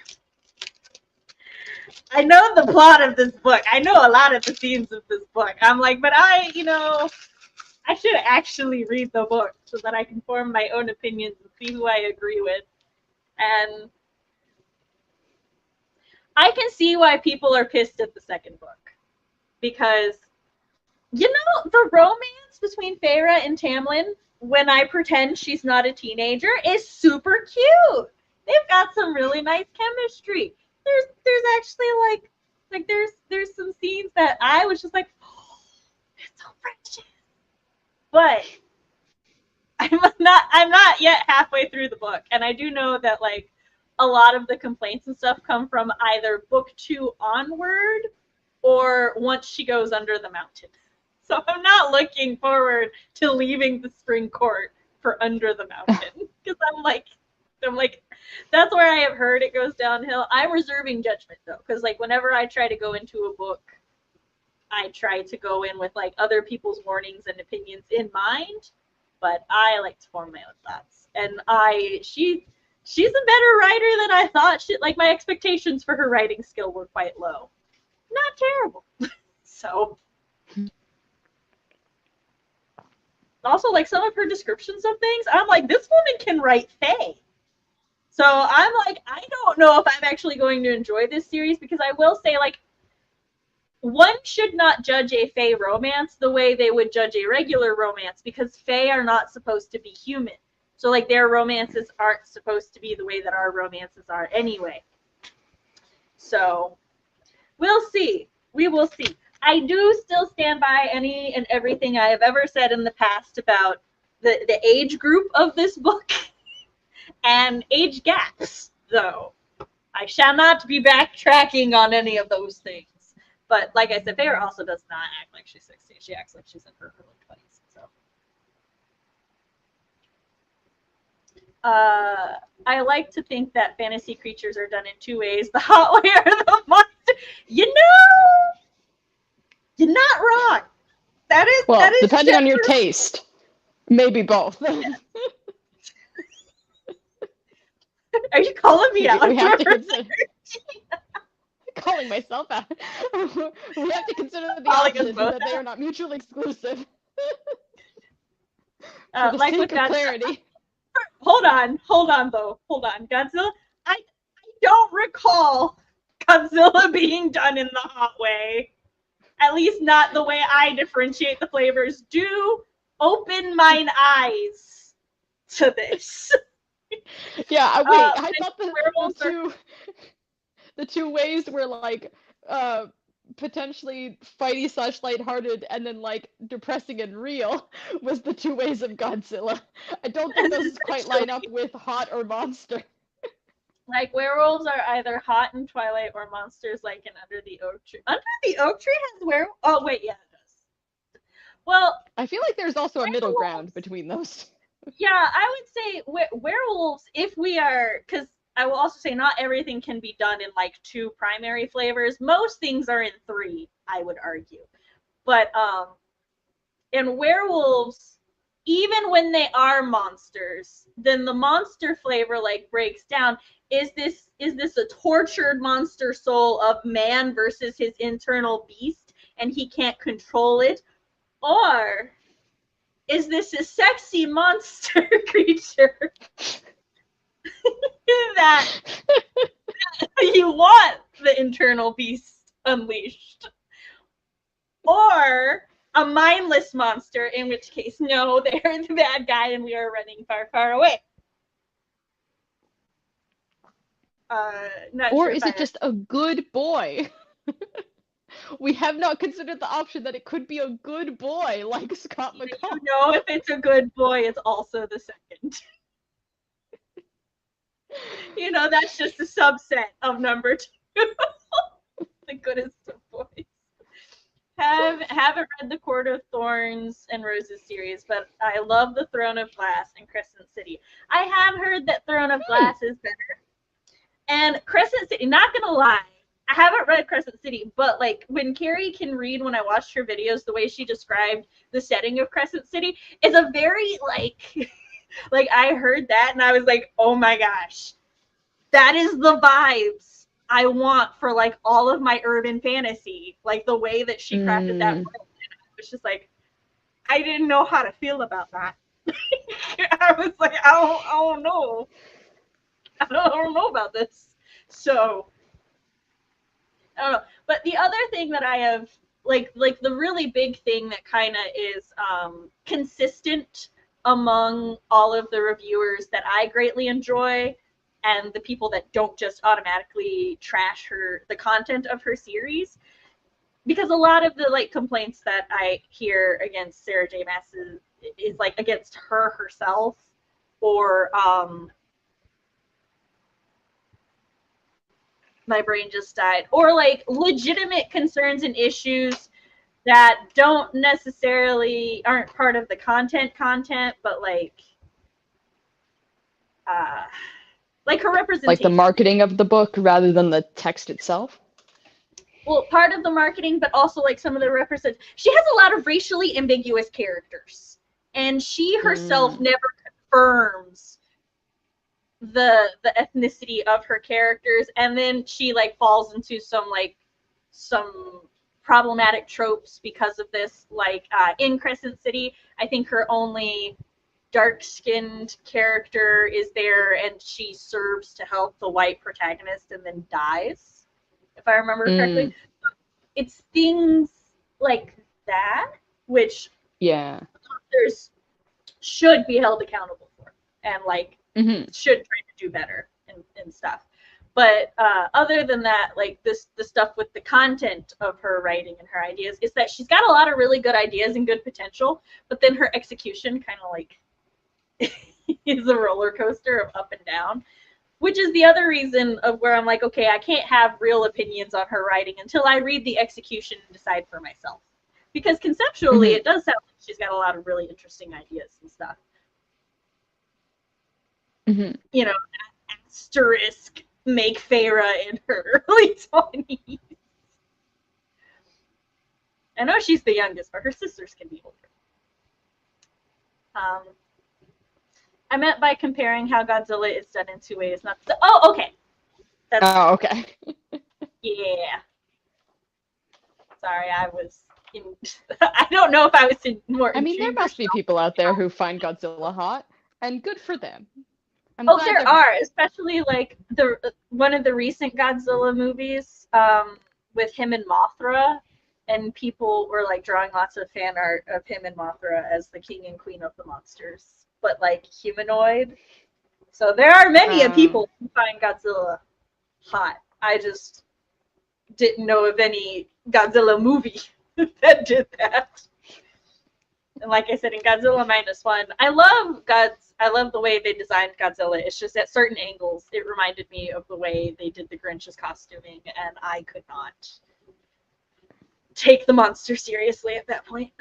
I know the plot of this book. I know a lot of the scenes of this book. I'm like, but I should actually read the book so that I can form my own opinions and see who I agree with. And I can see why people are pissed at the second book. Because, the romance between Feyre and Tamlin, when I pretend she's not a teenager, is super cute. They've got some really nice chemistry. There's actually like there's some scenes that I was just like, oh, it's so precious. But I'm not yet halfway through the book, and I do know that like a lot of the complaints and stuff come from either book 2 onward or once she goes under the mountain. So I'm not looking forward to leaving the Spring Court for Under the Mountain because I'm like that's where I have heard it goes downhill. I'm reserving judgment though, because like whenever I try to go into a book, I try to go in with like other people's warnings and opinions in mind, but I like to form my own thoughts. And she's a better writer than I thought. Like my expectations for her writing skill were quite low. Not terrible. So also like some of her descriptions of things, I'm like, this woman can write fae. So I'm like, I don't know if I'm actually going to enjoy this series because I will say like one should not judge a fae romance the way they would judge a regular romance because fae are not supposed to be human. So like their romances aren't supposed to be the way that our romances are anyway. So we'll see. We will see. I do still stand by any and everything I have ever said in the past about the age group of this book and age gaps, though. I shall not be backtracking on any of those things. But like I said, Feyre also does not act like she's 16. She acts like she's in her early 20s. So, I like to think that fantasy creatures are done in 2 ways: the hot way or the monster. You're not wrong. That is depending on your taste, maybe both. Are you calling me out? We have to consider calling myself out. We have to consider the opposite, that they are not mutually exclusive. For the like sake with of clarity. Hold on, Godzilla. I don't recall Godzilla being done in the hot way. At least not the way I differentiate the flavors. Do open mine eyes to this. Yeah, wait, I thought the two ways were like potentially fighty / lighthearted and then like depressing and real was the 2 ways of Godzilla. I don't think those quite line up with hot or monster. Like werewolves are either hot in Twilight or monsters like in Under the Oak Tree. Under the Oak Tree has werewolves? Oh wait, yeah, it does. Well, I feel like there's also a middle ground between those. Yeah, I would say werewolves, if we are, because I will also say not everything can be done in like 2 primary flavors. Most things are in 3, I would argue. But in werewolves, even when they are monsters, then the monster flavor like breaks down. Is this a tortured monster soul of man versus his internal beast and he can't control it? Or is this a sexy monster creature that you want the internal beast unleashed, or a mindless monster, in which case, no, they're the bad guy and we are running far, far away. Not Or sure is it just a good boy? We have not considered the option that it could be a good boy like Scott McCall. You know, if it's a good boy, it's also the second. You know, that's just a subset of number 2. The goodest of boys. Haven't read the Court of Thorns and Roses series, but I love the Throne of Glass and Crescent City. I have heard that Throne of Glass is better. And Crescent City, not gonna lie, I haven't read Crescent City, but like when Carrie can read, when I watched her videos, the way she described the setting of Crescent City is a very like like I heard that and I was like, oh my gosh, that is the vibes I want for like all of my urban fantasy. Like the way that she crafted that world. And I was just like, I didn't know how to feel about that. I was like, I don't know. I don't know about this. So I don't know. But the other thing that I have, like the really big thing that kind of is consistent among all of the reviewers that I greatly enjoy, and the people that don't just automatically trash the content of her series, because a lot of the like complaints that I hear against Sarah J. Maas is like against her herself, or my brain just died, or like legitimate concerns and issues that don't necessarily aren't part of the content, but like her representation. Like the marketing of the book rather than the text itself? Well, part of the marketing, but also like some of the represent. She has a lot of racially ambiguous characters, and she herself never confirms the ethnicity of her characters, and then she like falls into some problematic tropes because of this. Like in Crescent City, I think her only dark-skinned character is there, and she serves to help the white protagonist and then dies, if I remember correctly. It's things like that which authors should be held accountable for, and like should try to do better and stuff. But other than that, like the stuff with the content of her writing and her ideas is that she's got a lot of really good ideas and good potential, but then her execution kind of like is a roller coaster of up and down, which is the other reason of where I'm like, okay, I can't have real opinions on her writing until I read the execution and decide for myself. Because conceptually, it does sound like she's got a lot of really interesting ideas and stuff. You know, asterisk make Feyre in her early 20s. I know she's the youngest, but her sisters can be older. I meant by comparing how Godzilla is done in 2 ways, not the, oh, okay. Okay. Yeah. Sorry, I was in. I don't know if I was in more. I mean, there must be people out there who find Godzilla hot, and good for them. There are, especially like one of the recent Godzilla movies with him and Mothra, and people were like drawing lots of fan art of him and Mothra as the king and queen of the monsters, but like humanoid. So there are many people who find Godzilla hot. I just didn't know of any Godzilla movie that did that. And like I said, in Godzilla -1, I love the way they designed Godzilla. It's just at certain angles, it reminded me of the way they did the Grinch's costuming, and I could not take the monster seriously at that point.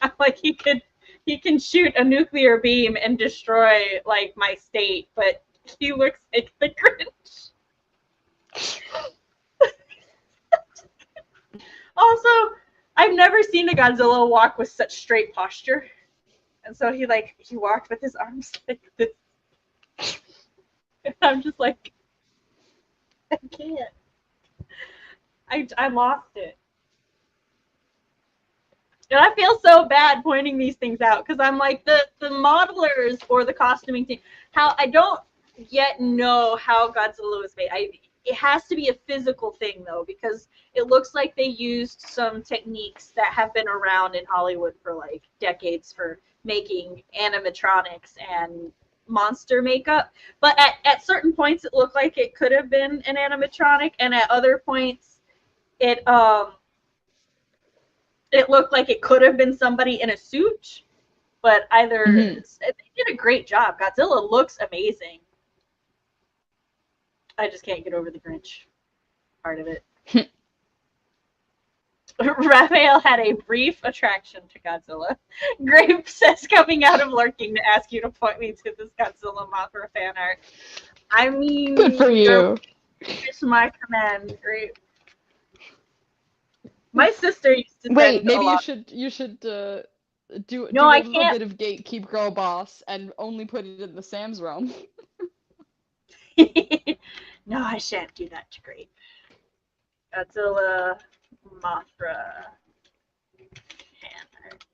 I'm like, he can shoot a nuclear beam and destroy like my state, but he looks like the Grinch. Also, I've never seen a Godzilla walk with such straight posture. And so he walked with his arms like this. And I'm just like, I can't. I lost it. And I feel so bad pointing these things out because I'm like the modelers or the costuming team. How I don't yet know how Godzilla was made. It has to be a physical thing though, because it looks like they used some techniques that have been around in Hollywood for like decades for making animatronics and monster makeup. But at certain points it looked like it could have been an animatronic, and at other points it it looked like it could have been somebody in a suit. But either they did a great job. Godzilla looks amazing. I just can't get over the Grinch part of it. Raphael had a brief attraction to Godzilla. Grape says coming out of lurking to ask you to point me to this Godzilla Mothra fan art. I mean, Good for you. It's my command, Grape. My sister used to Wait, send maybe a lot. you should do No, a I little can't. bit of gatekeep girl boss and only put it in the Sam's realm. No, I shan't do that to Grape. Godzilla Mothra fan art.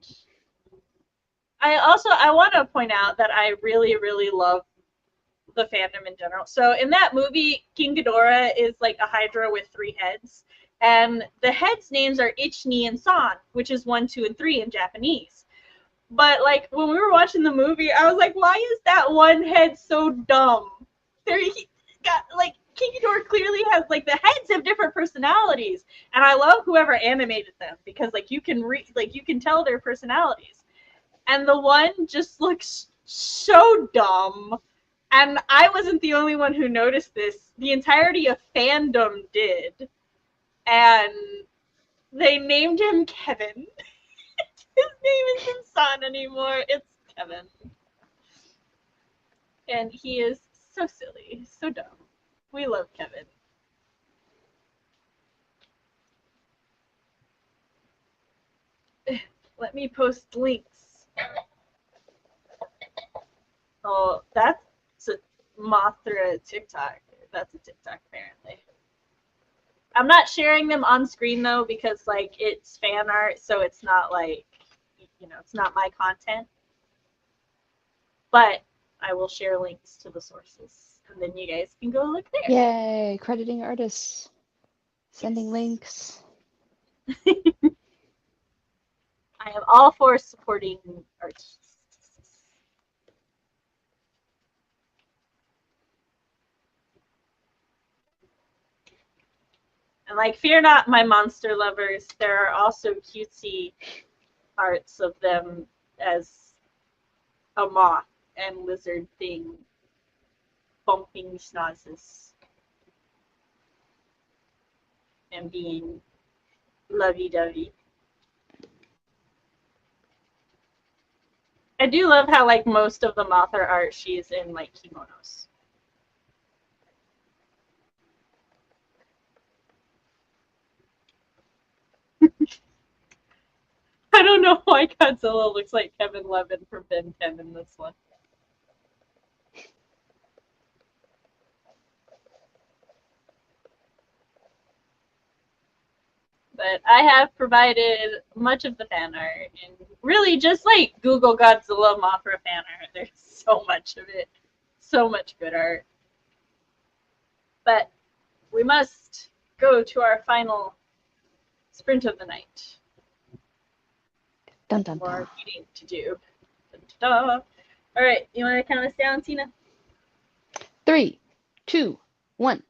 I want to point out that I really, really love the fandom in general. So in that movie, King Ghidorah is like a Hydra with 3 heads, and the heads' names are Ichni and San, which is 1, 2, and 3 in Japanese. But like when we were watching the movie, I was like, why is that one head so dumb? He got like King Ghidorah clearly has like the heads have different personalities, and I love whoever animated them because like you can tell their personalities, and the one just looks so dumb. And I wasn't the only one who noticed this. The entirety of fandom did. And they named him Kevin. His name isn't Son anymore. It's Kevin. And he is so silly, so dumb. We love Kevin. Let me post links. Oh, that's a Mothra TikTok. That's a TikTok, apparently. I'm not sharing them on screen though because like it's fan art, so it's not like it's not my content. But I will share links to the sources, and then you guys can go look there. Yay, crediting artists. Sending links. I am all for supporting artists. And like, fear not, my monster lovers. There are also cutesy arts of them as a moth and lizard thing bumping schnozzes and being lovey-dovey. I do love how like most of the Mothra art she's in like kimonos. I don't know why Godzilla looks like Kevin Levin from Ben 10 in this one. But I have provided much of the fan art, and really just like Google Godzilla Mothra fan art. There's so much of it, so much good art. But we must go to our final sprint of the night. Dun dun More dun. reading to do. All right, you want to count us down, Tina? 3, 2, 1.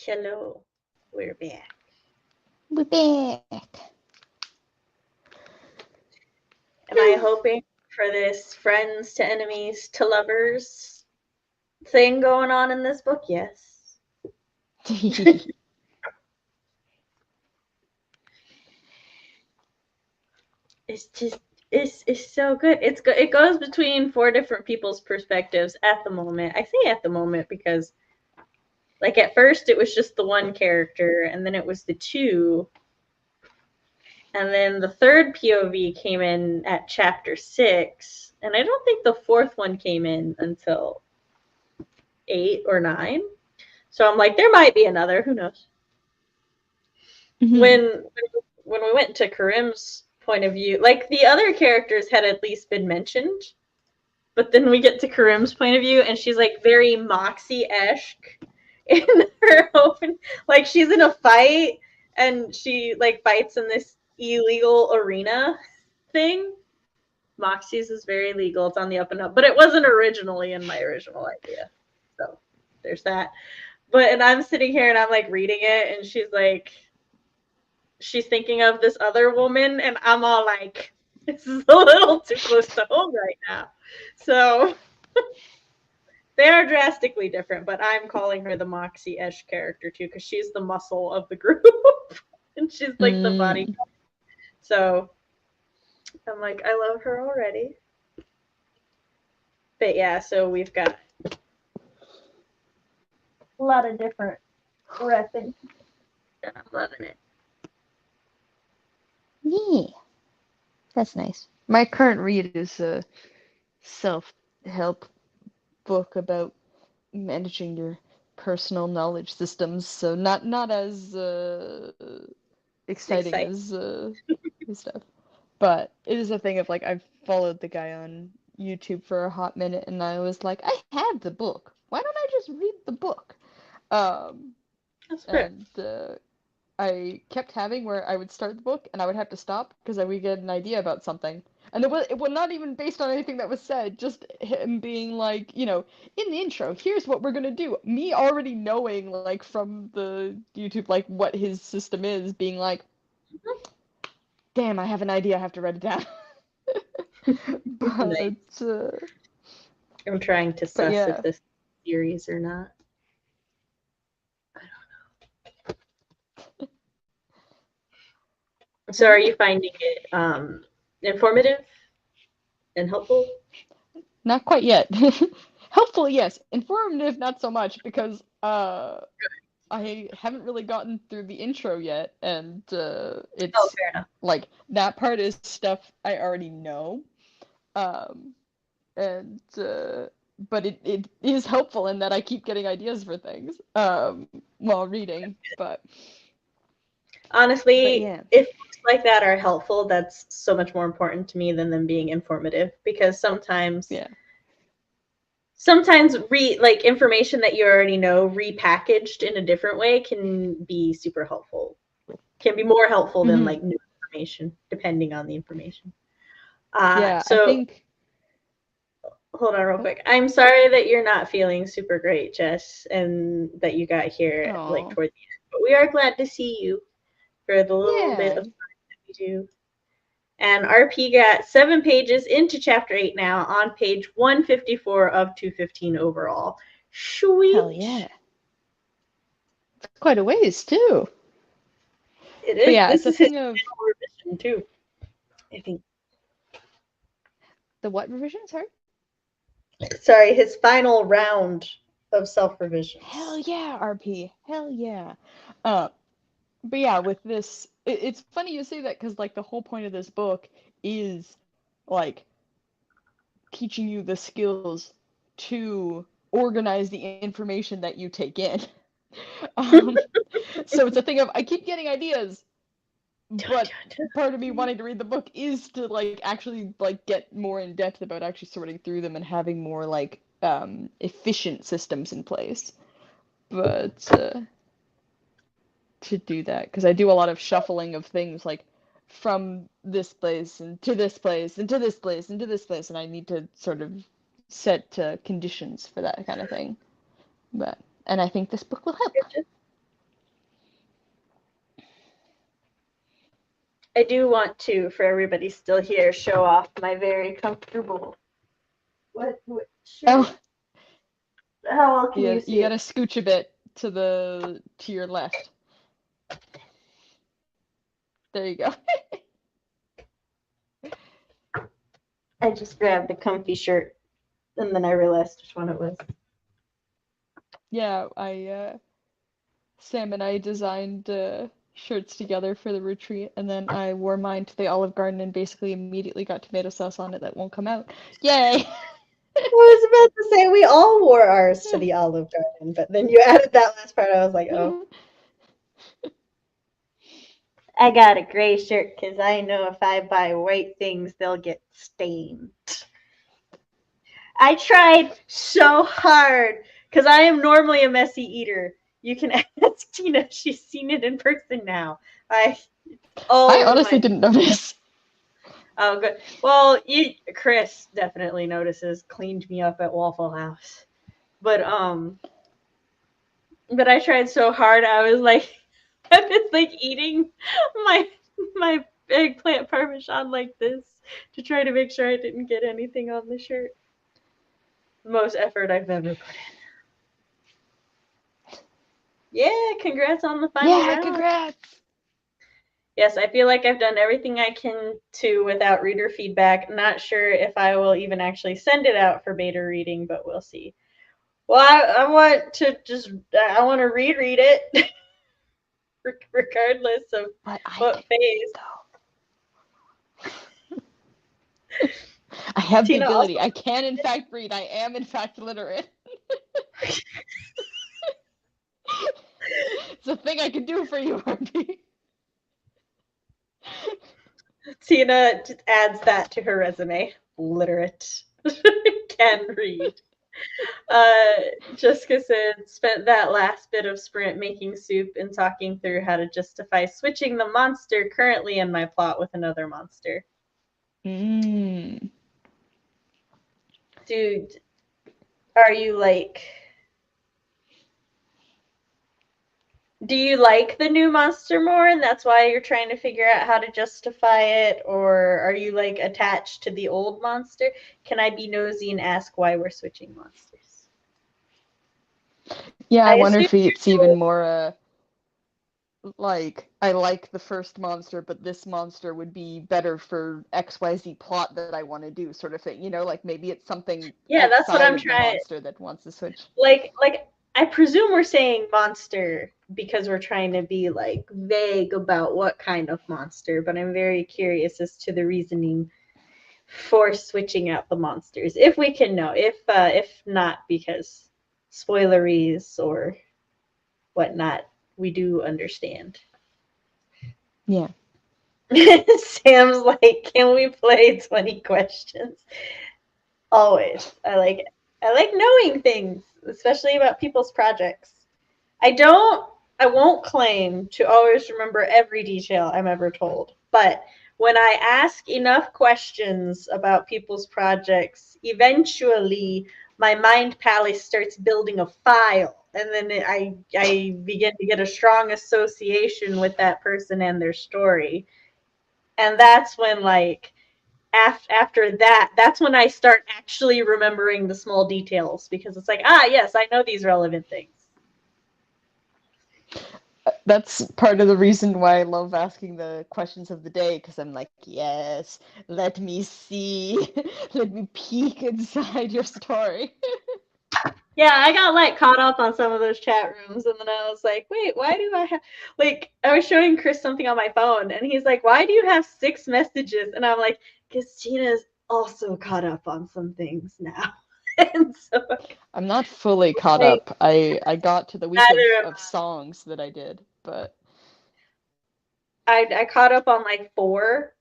Hello, we're back. We're back. Am I hoping for this friends to enemies to lovers thing going on in this book? Yes. It's just it's so good. It goes between 4 different people's perspectives at the moment. I say at the moment because like at first it was just the one character and then it was the two. And then the third POV came in at chapter 6, and I don't think the fourth one came in until 8 or 9. So I'm like, there might be another. Who knows? Mhm. When we went to Karim's point of view, like the other characters had at least been mentioned, but then we get to Karim's point of view, and she's like very Moxie-esque in her open, like she's in a fight, and she like fights in this illegal arena thing. Moxie's is very legal. It's on the up and up, but it wasn't originally in my original idea. So there's that. And I'm sitting here and I'm like reading it, and she's like, she's thinking of this other woman, and I'm all like, this is a little too close to home right now. So they are drastically different, but I'm calling her the Moxie-esque character too, because she's the muscle of the group, and she's like the body. So I'm like, I love her already. But yeah, so we've got a lot of different repping. And I'm loving it. Yeah. That's nice. My current read is a self-help book about managing your personal knowledge systems, so not as exciting as his stuff. But it is a thing of like I've followed the guy on YouTube for a hot minute, and I was like, I have the book. Why don't I just read the book? That's fair. And I kept having where I would start the book and I would have to stop because I would get an idea about something. And it was not even based on anything that was said, just him being like, in the intro, here's what we're gonna do. Me already knowing, like, from the YouTube, like, what his system is, being like, damn, I have an idea, I have to write it down. But, Nice. I'm trying to suss yeah. if this is a series or not. I don't know. So are you finding it informative and helpful? Not quite yet. Helpful, yes. Informative, not so much, because I haven't really gotten through the intro yet, and it's fair enough. like that part is stuff I already know, and but it is helpful in that I keep getting ideas for things while reading. But honestly, yeah. if books like that are helpful, that's so much more important to me than them being informative, because sometimes like information that you already know repackaged in a different way can be super helpful. Can be more helpful than like new information, depending on the information. Yeah, So I think. hold on real quick. I'm sorry that you're not feeling super great, Jess, and that you got here like toward the end. But we are glad to see you for the little bit of time that we do. And RP got 7 pages into chapter 8 now, on page 154 of 215 overall. Sweet. Hell yeah. It's quite a ways too. It is. But yeah, This it's a is his thing of revision too, I think. the what revision? Sorry, his final round of self-revisions. Hell yeah, RP. Hell yeah. But yeah, with this, it's funny you say that because like the whole point of this book is like teaching you the skills to organize the information that you take in. So it's a thing of I keep getting ideas, but part of me wanting to read the book is to like actually like get more in depth about actually sorting through them and having more like efficient systems in place. But to do that because I do a lot of shuffling of things like from this place and to this place and to this place and to this place, and I need to sort of set conditions for that kind of thing. And I think this book will help. I do want to, for everybody still here, show off my very comfortable. What shirt? Oh, How well can you see you it? gotta scooch a bit to your left. There you go. I just grabbed a comfy shirt, and then I realized which one it was. Yeah, Sam and I designed shirts together for the retreat, and then I wore mine to the Olive Garden and basically immediately got tomato sauce on it that won't come out. Yay! I was about to say we all wore ours to the Olive Garden, but then you added that last part. I was like, oh. I got a gray shirt because I know if I buy white things, they'll get stained. I tried so hard because I am normally a messy eater. You can ask Tina; she's seen it in person now. I I honestly didn't notice. Oh, good. Well, Chris definitely notices. Cleaned me up at Waffle House, but I tried so hard. I was like, I was like eating my my eggplant parmesan like this to try to make sure I didn't get anything on the shirt. The most effort I've ever put in. Yeah, congrats on the final Yeah, round. congrats! Yes, I feel like I've done everything I can to without reader feedback. Not sure if I will even actually send it out for beta reading, but we'll see. Well, I want to I want to reread it, regardless of what phase. I have the Tina ability. also I can, in fact, read. I am, in fact, literate. It's a thing I can do for you, Harvey. Tina just adds that to her resume. Literate. Can read. Jessica said, spent that last bit of sprint making soup and talking through how to justify switching the monster currently in my plot with another monster. Mm. Dude, are you like... Do you like the new monster more and that's why you're trying to figure out how to justify it? Or are you like attached to the old monster? Can I be nosy and ask why we're switching monsters? Yeah, I wonder assume if it's even more like I like the first monster, but this monster would be better for XYZ plot that I want to do, sort of thing. You know, like maybe it's something Yeah, that's what outside I'm of the trying. monster that wants to switch. Like I presume we're saying monster because we're trying to be like vague about what kind of monster, but I'm very curious as to the reasoning for switching out the monsters. If we can know. If not because spoileries or whatnot, we do understand. Yeah. Sam's like, can we play 20 questions? Always. I like knowing things, especially about people's projects. I won't claim to always remember every detail I'm ever told, but when I ask enough questions about people's projects, eventually my mind palace starts building a file, and then I begin to get a strong association with that person and their story. And that's when like after that, that's when I start actually remembering the small details because it's like, yes, I know these relevant things. That's part of the reason why I love asking the questions of the day, because I'm like, yes, let me see, let me peek inside your story. Yeah, I got like caught up on some of those chat rooms, and then I was like, wait, why do I have like I was showing Chris something on my phone, and he's like, why do you have 6 messages? And I'm like, because Gina's also caught up on some things now. And so I'm not fully caught up. I got to the week of songs that I did, but I caught up on like 4,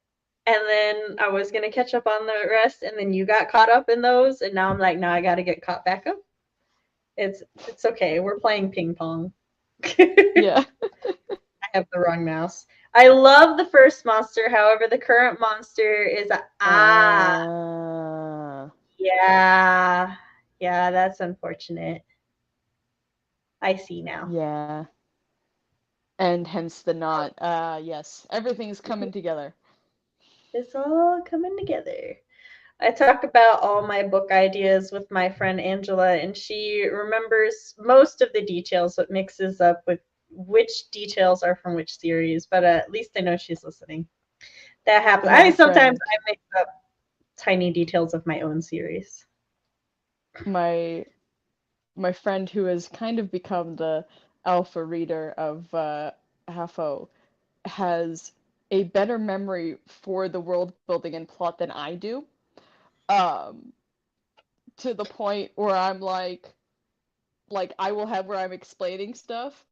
and then I was gonna catch up on the rest, and then you got caught up in those, and now I'm like, no, I gotta get caught back up. It's okay. We're playing ping pong. yeah. I have the wrong mouse. I love the first monster, however, the current monster is yeah. Yeah, that's unfortunate. I see now. Yeah. And hence the knot. Yes, everything's coming together. It's all coming together. I talk about all my book ideas with my friend Angela, and she remembers most of the details, but mixes up with which details are from which series. But at least I know she's listening. That happens. I My mean, sometimes friend, I mix up tiny details of my own series. my my friend who has kind of become the alpha reader of Half-O has a better memory for the world building and plot than I do. Um, to the point where I'm like I will have where I'm explaining stuff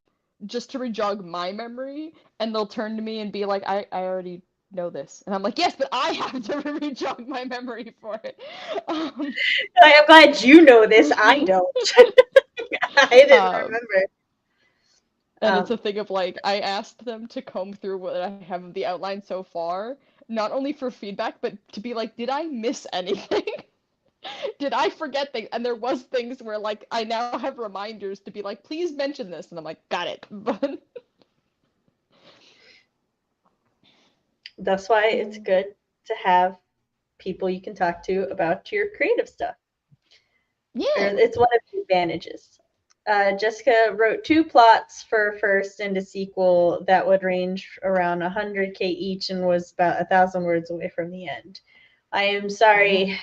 just to rejog my memory, and they'll turn to me and be like, I already know this. And I'm like, yes, but I have to rejog my memory for it. I'm glad you know this. I don't. I didn't Um, remember. and it's a thing of like, I asked them to comb through what I have of the outline so far, not only for feedback, but to be like, did I miss anything? Did I forget things? And there was things where like I now have reminders to be like, please mention this, and I'm like, got it. But That's why it's good to have people you can talk to about your creative stuff. yeah. It's one of the advantages. Jessica wrote 2 plots for first and a sequel that would range around 100K each and was about 1,000 words away from the end. I am sorry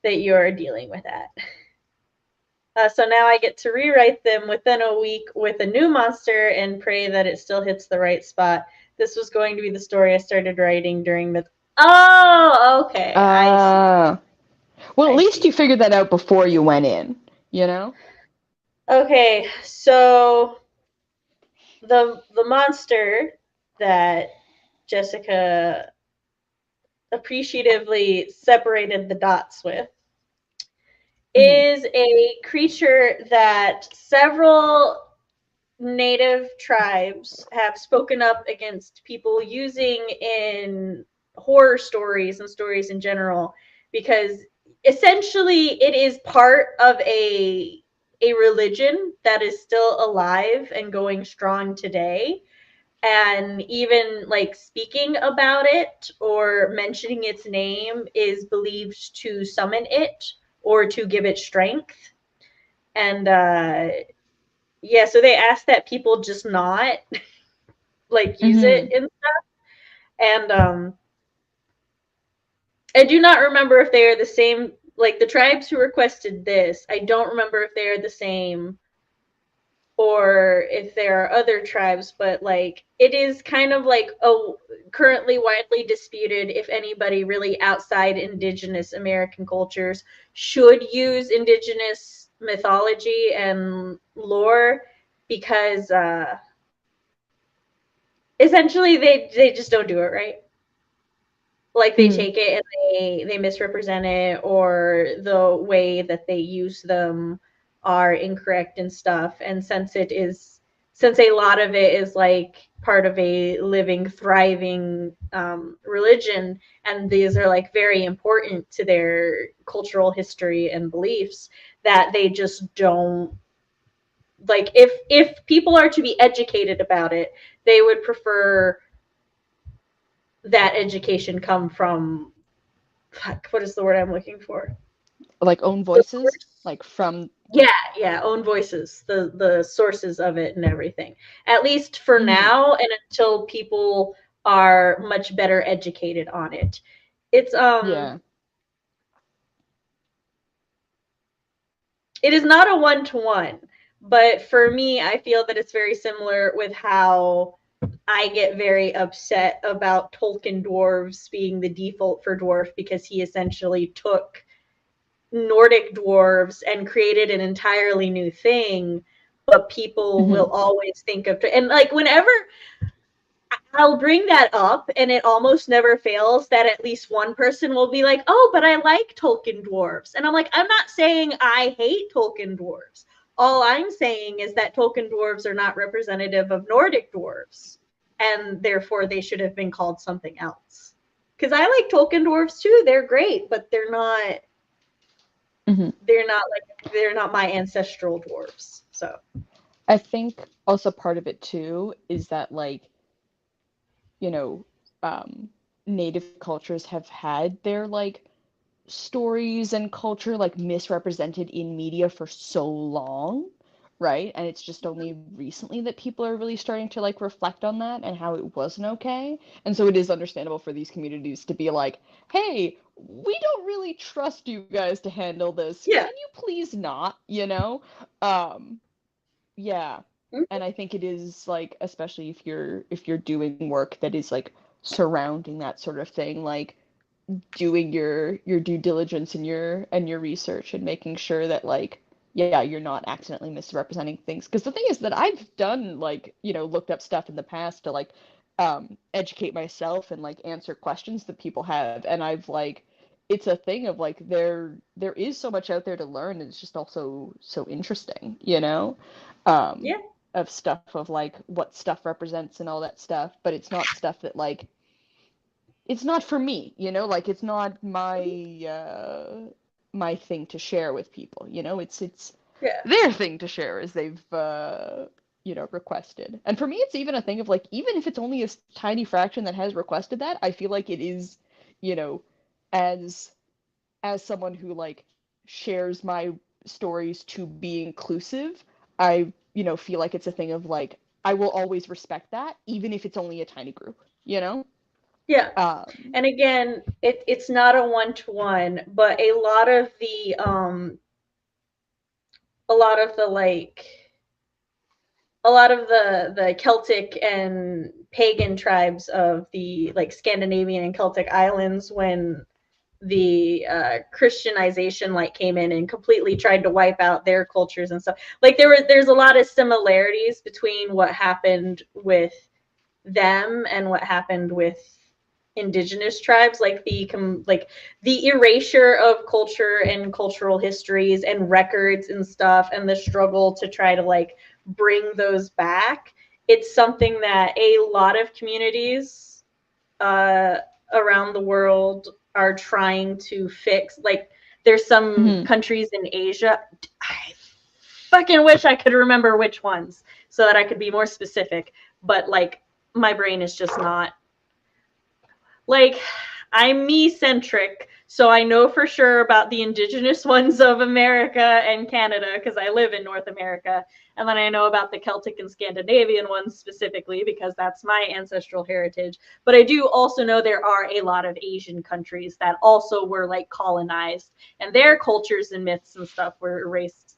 that you're dealing with that. So now I get to rewrite them within a week with a new monster and pray that it still hits the right spot. This was going to be the story I started writing during the. Oh, okay. I see. Well, at I least see. you figured that out before you went in, you know? Okay, so the monster that Jessica appreciatively separated the dots with Mm-hmm. is a creature that several native tribes have spoken up against people using in horror stories and stories in general because essentially it is part of a religion that is still alive and going strong today, and even like speaking about it or mentioning its name is believed to summon it or to give it strength. And yeah, so they asked that people just not like use it Mm-hmm. and I do not remember if they are the same, like the tribes who requested this. I don't remember if they are the same or if there are other tribes, but like it is kind of like currently widely disputed if anybody really outside indigenous American cultures should use indigenous mythology and lore because essentially they just don't do it right. Like they Mm-hmm. take it and they misrepresent it, or the way that they use them are incorrect and stuff. And since a lot of it is like part of a living thriving religion, and these are like very important to their cultural history and beliefs, that they just don't like. If people are to be educated about it, they would prefer that education come from, what is the word I'm looking for? Like own The voices, source. like from. Yeah, own voices, the sources of it and everything. At least for Mm-hmm. now, and until people are much better educated on it. It's Yeah. it is not a one-to-one, but for me, I feel that it's very similar with how I get very upset about Tolkien dwarves being the default for dwarf because he essentially took Nordic dwarves and created an entirely new thing, but people Mm-hmm. will always think of, and like whenever I'll bring that up, and it almost never fails that at least one person will be like, "Oh, but I like Tolkien dwarves," and I'm like, "I'm not saying I hate Tolkien dwarves. All I'm saying is that Tolkien dwarves are not representative of Nordic dwarves, and therefore they should have been called something else." Because I like Tolkien dwarves too; they're great, but they're not Mm-hmm. they're not like they're not my ancestral dwarves. So I think also part of it too is that like, you know, native cultures have had their like stories and culture like misrepresented in media for so long, right? And it's just only recently that people are really starting to like reflect on that and how it wasn't okay. And so it is understandable for these communities to be like, hey, we don't really trust you guys to handle this. Yeah. Can you please not, you know? Um, yeah. Mhm. And I think it is like, especially if you're doing work that is like surrounding that sort of thing, like doing your due diligence and your research and making sure that like yeah you're not accidentally misrepresenting things because the thing is that I've done like looked up stuff in the past to like educate myself and like answer questions that people have and I've like it's a thing of like there is so much out there to learn and it's just also so interesting um Yeah. of stuff of like what stuff represents and all that stuff but it's not stuff that like it's not for me, like it's not my thing to share with people, it's Yeah. their thing to share as they've requested. And for me it's even a thing of like even if it's only a tiny fraction that has requested that, I feel like it is, you know, as someone who like shares my stories to be inclusive, I, feel like it's a thing of like I will always respect that even if it's only a tiny group, you know? Yeah. Um, And again, it's not a one-to-one, but a lot of the like a lot of the Celtic and pagan tribes of the like Scandinavian and Celtic islands when the Christianization like came in and completely tried to wipe out their cultures and stuff. Like there's a lot of similarities between what happened with them and what happened with indigenous tribes, like the erasure of culture and cultural histories and records and stuff and the struggle to try to like bring those back. It's something that a lot of communities uh, around the world are trying to fix. Like there's some mhm. countries in Asia, I fucking wish I could remember which ones so that I could be more specific, but like my brain is just not like I'm me centric, so I know for sure about the indigenous ones of America and Canada because I live in North America. And then I know about the Celtic and Scandinavian ones specifically because that's my ancestral heritage. But I do also know there are a lot of Asian countries that also were like colonized and their cultures and myths and stuff were erased.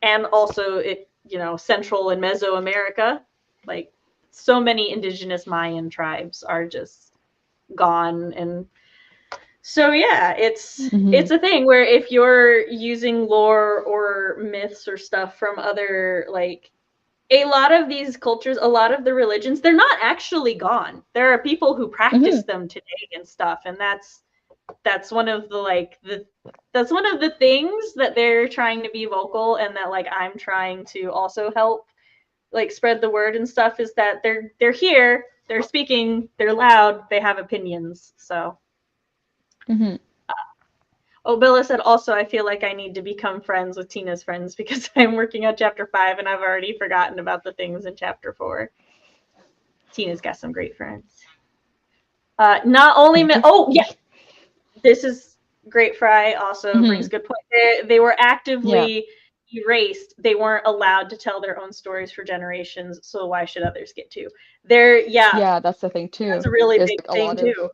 And also Central and Mesoamerica, like so many indigenous Mayan tribes are just gone. And so yeah, it's Mhm. a thing where if you're using lore or myths or stuff from other like a lot of these cultures, a lot of the religions, they're not actually gone. There are people who practice Mhm. them today and stuff, and that's one of that's one of the things that they're trying to be vocal and that like I'm trying to also help like spread the word and stuff is that they're here, they're speaking, they're loud, they have opinions. So Mhm. Obilla said also I feel like I need to become friends with Tina's friends because I'm working on chapter 5 and I've already forgotten about the things in chapter 4. Tina's got some great friends. Not only oh yeah, this is Great Fry also brings Mhm. good point. They were Yeah. actively erased. They weren't allowed to tell their own stories for generations, so why should others get to? Yeah, Yeah, that's the thing that's too. a really Is big like thing too.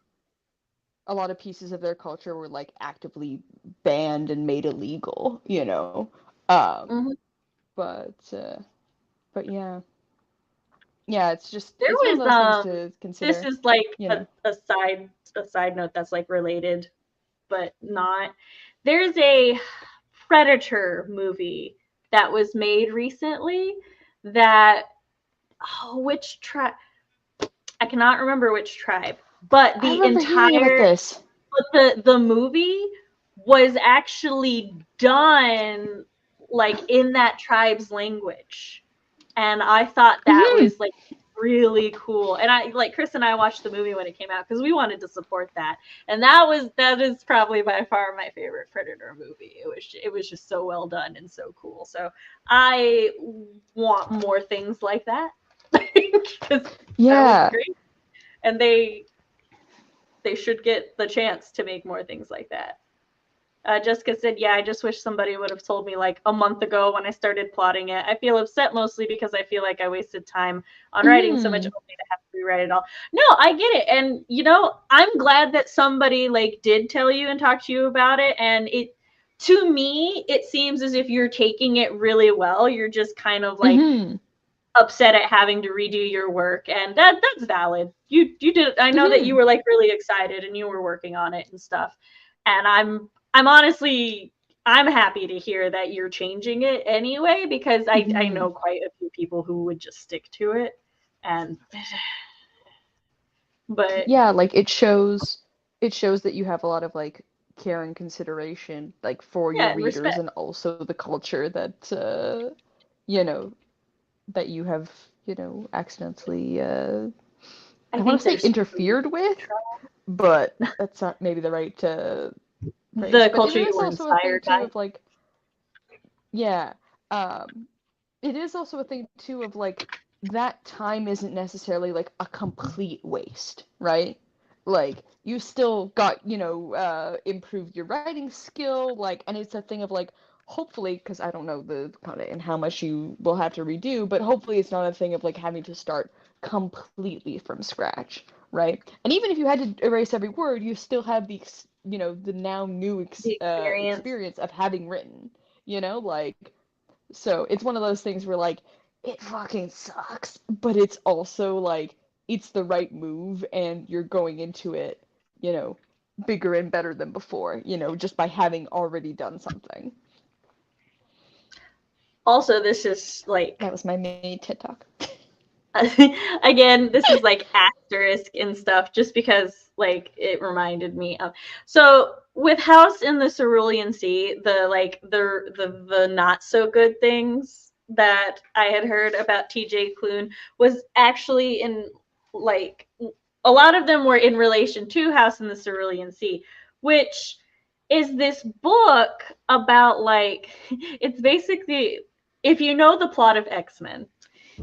a lot of pieces of their culture were like actively banned and made illegal, Um, Mhm. but yeah. Yeah, it's just There it's one of was those things to this consider, is like you know. a side note that's like related, but not. There's a Predator movie that was made recently that which tribe? I cannot remember which tribe, but I remember hearing about this. the movie was actually done like in that tribe's language. And I thought that Mhm. was like really cool. And I like Chris and I watched the movie when it came out because we wanted to support that. And that is probably by far my favorite Predator movie. It was just so well done and so cool. So I want more things like that. That was great. And they should get the chance to make more things like that. Jessica said, yeah, I just wish somebody would have told me like a month ago when I started plotting it. I feel upset mostly because I feel like I wasted time on writing so much only to have to rewrite it all. No, I get it. And, you know, I'm glad that somebody like did tell you and talk to you about it. And to me, it seems as if you're taking it really well. You're just kind of like upset at having to redo your work. And that's valid. You did. I know that you were like really excited and you were working on it and stuff. And I'm honestly, I'm happy to hear that you're changing it anyway, because I know quite a few people who would just stick to it. But yeah, like it shows that you have a lot of like care and consideration like for your and readers respect. and also the culture that you know that you have, accidentally I want to say interfered with, but that's not maybe the right phrase. The But culture it you is were also a thing inspired too by. of like, yeah, it is also a thing too of like that time isn't necessarily like a complete waste, right? Like you still got, improved your writing skill, like, and it's a thing of like, hopefully, because I don't know the kind of and how much you will have to redo, but hopefully it's not a thing of like having to start completely from scratch, right? And even if you had to erase every word, you still have the now new The experience. experience of having written, like, so it's one of those things where like it fucking sucks, but it's also like it's the right move and you're going into it, bigger and better than before, just by having already done something. Also, this is like That was my mini TED talk. again, this is like asterisk and stuff just because like it reminded me of. So with House in the Cerulean Sea, the not so good things that I had heard about TJ Klune was actually in like a lot of them were in relation to House in the Cerulean Sea, which is this book about like it's basically, if you know the plot of X-Men,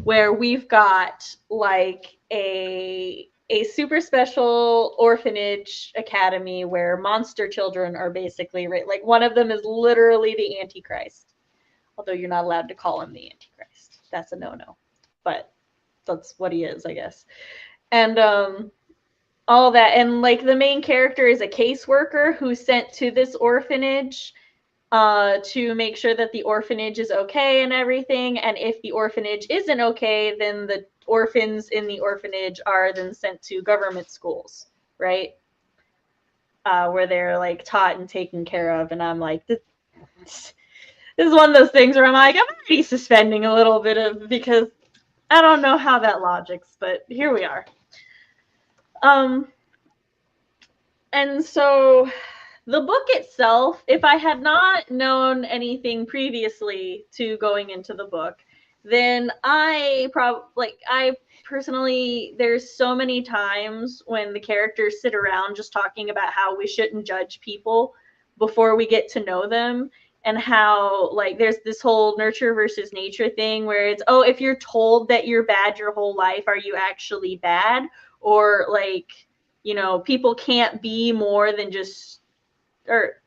where we've got like a super special orphanage academy where monster children are basically right. Like one of them is literally the Antichrist, although you're not allowed to call him the Antichrist. That's a no-no, but that's what he is, I guess. And all that, and like the main character is a caseworker who's sent to this orphanage to make sure that the orphanage is okay and everything. And if the orphanage isn't okay, then the orphans in the orphanage are then sent to government schools, right? Where they're like taught and taken care of. And I'm like, this is one of those things where I'm like, I'm already suspending a little bit of, because I don't know how that logics, but here we are. And so the book itself, if I had not known anything previously to going into the book, then I personally, there's so many times when the characters sit around just talking about how we shouldn't judge people before we get to know them, and how like there's this whole nurture versus nature thing where it's, oh, if you're told that you're bad your whole life, are you actually bad? Or like, people can't be more than just, or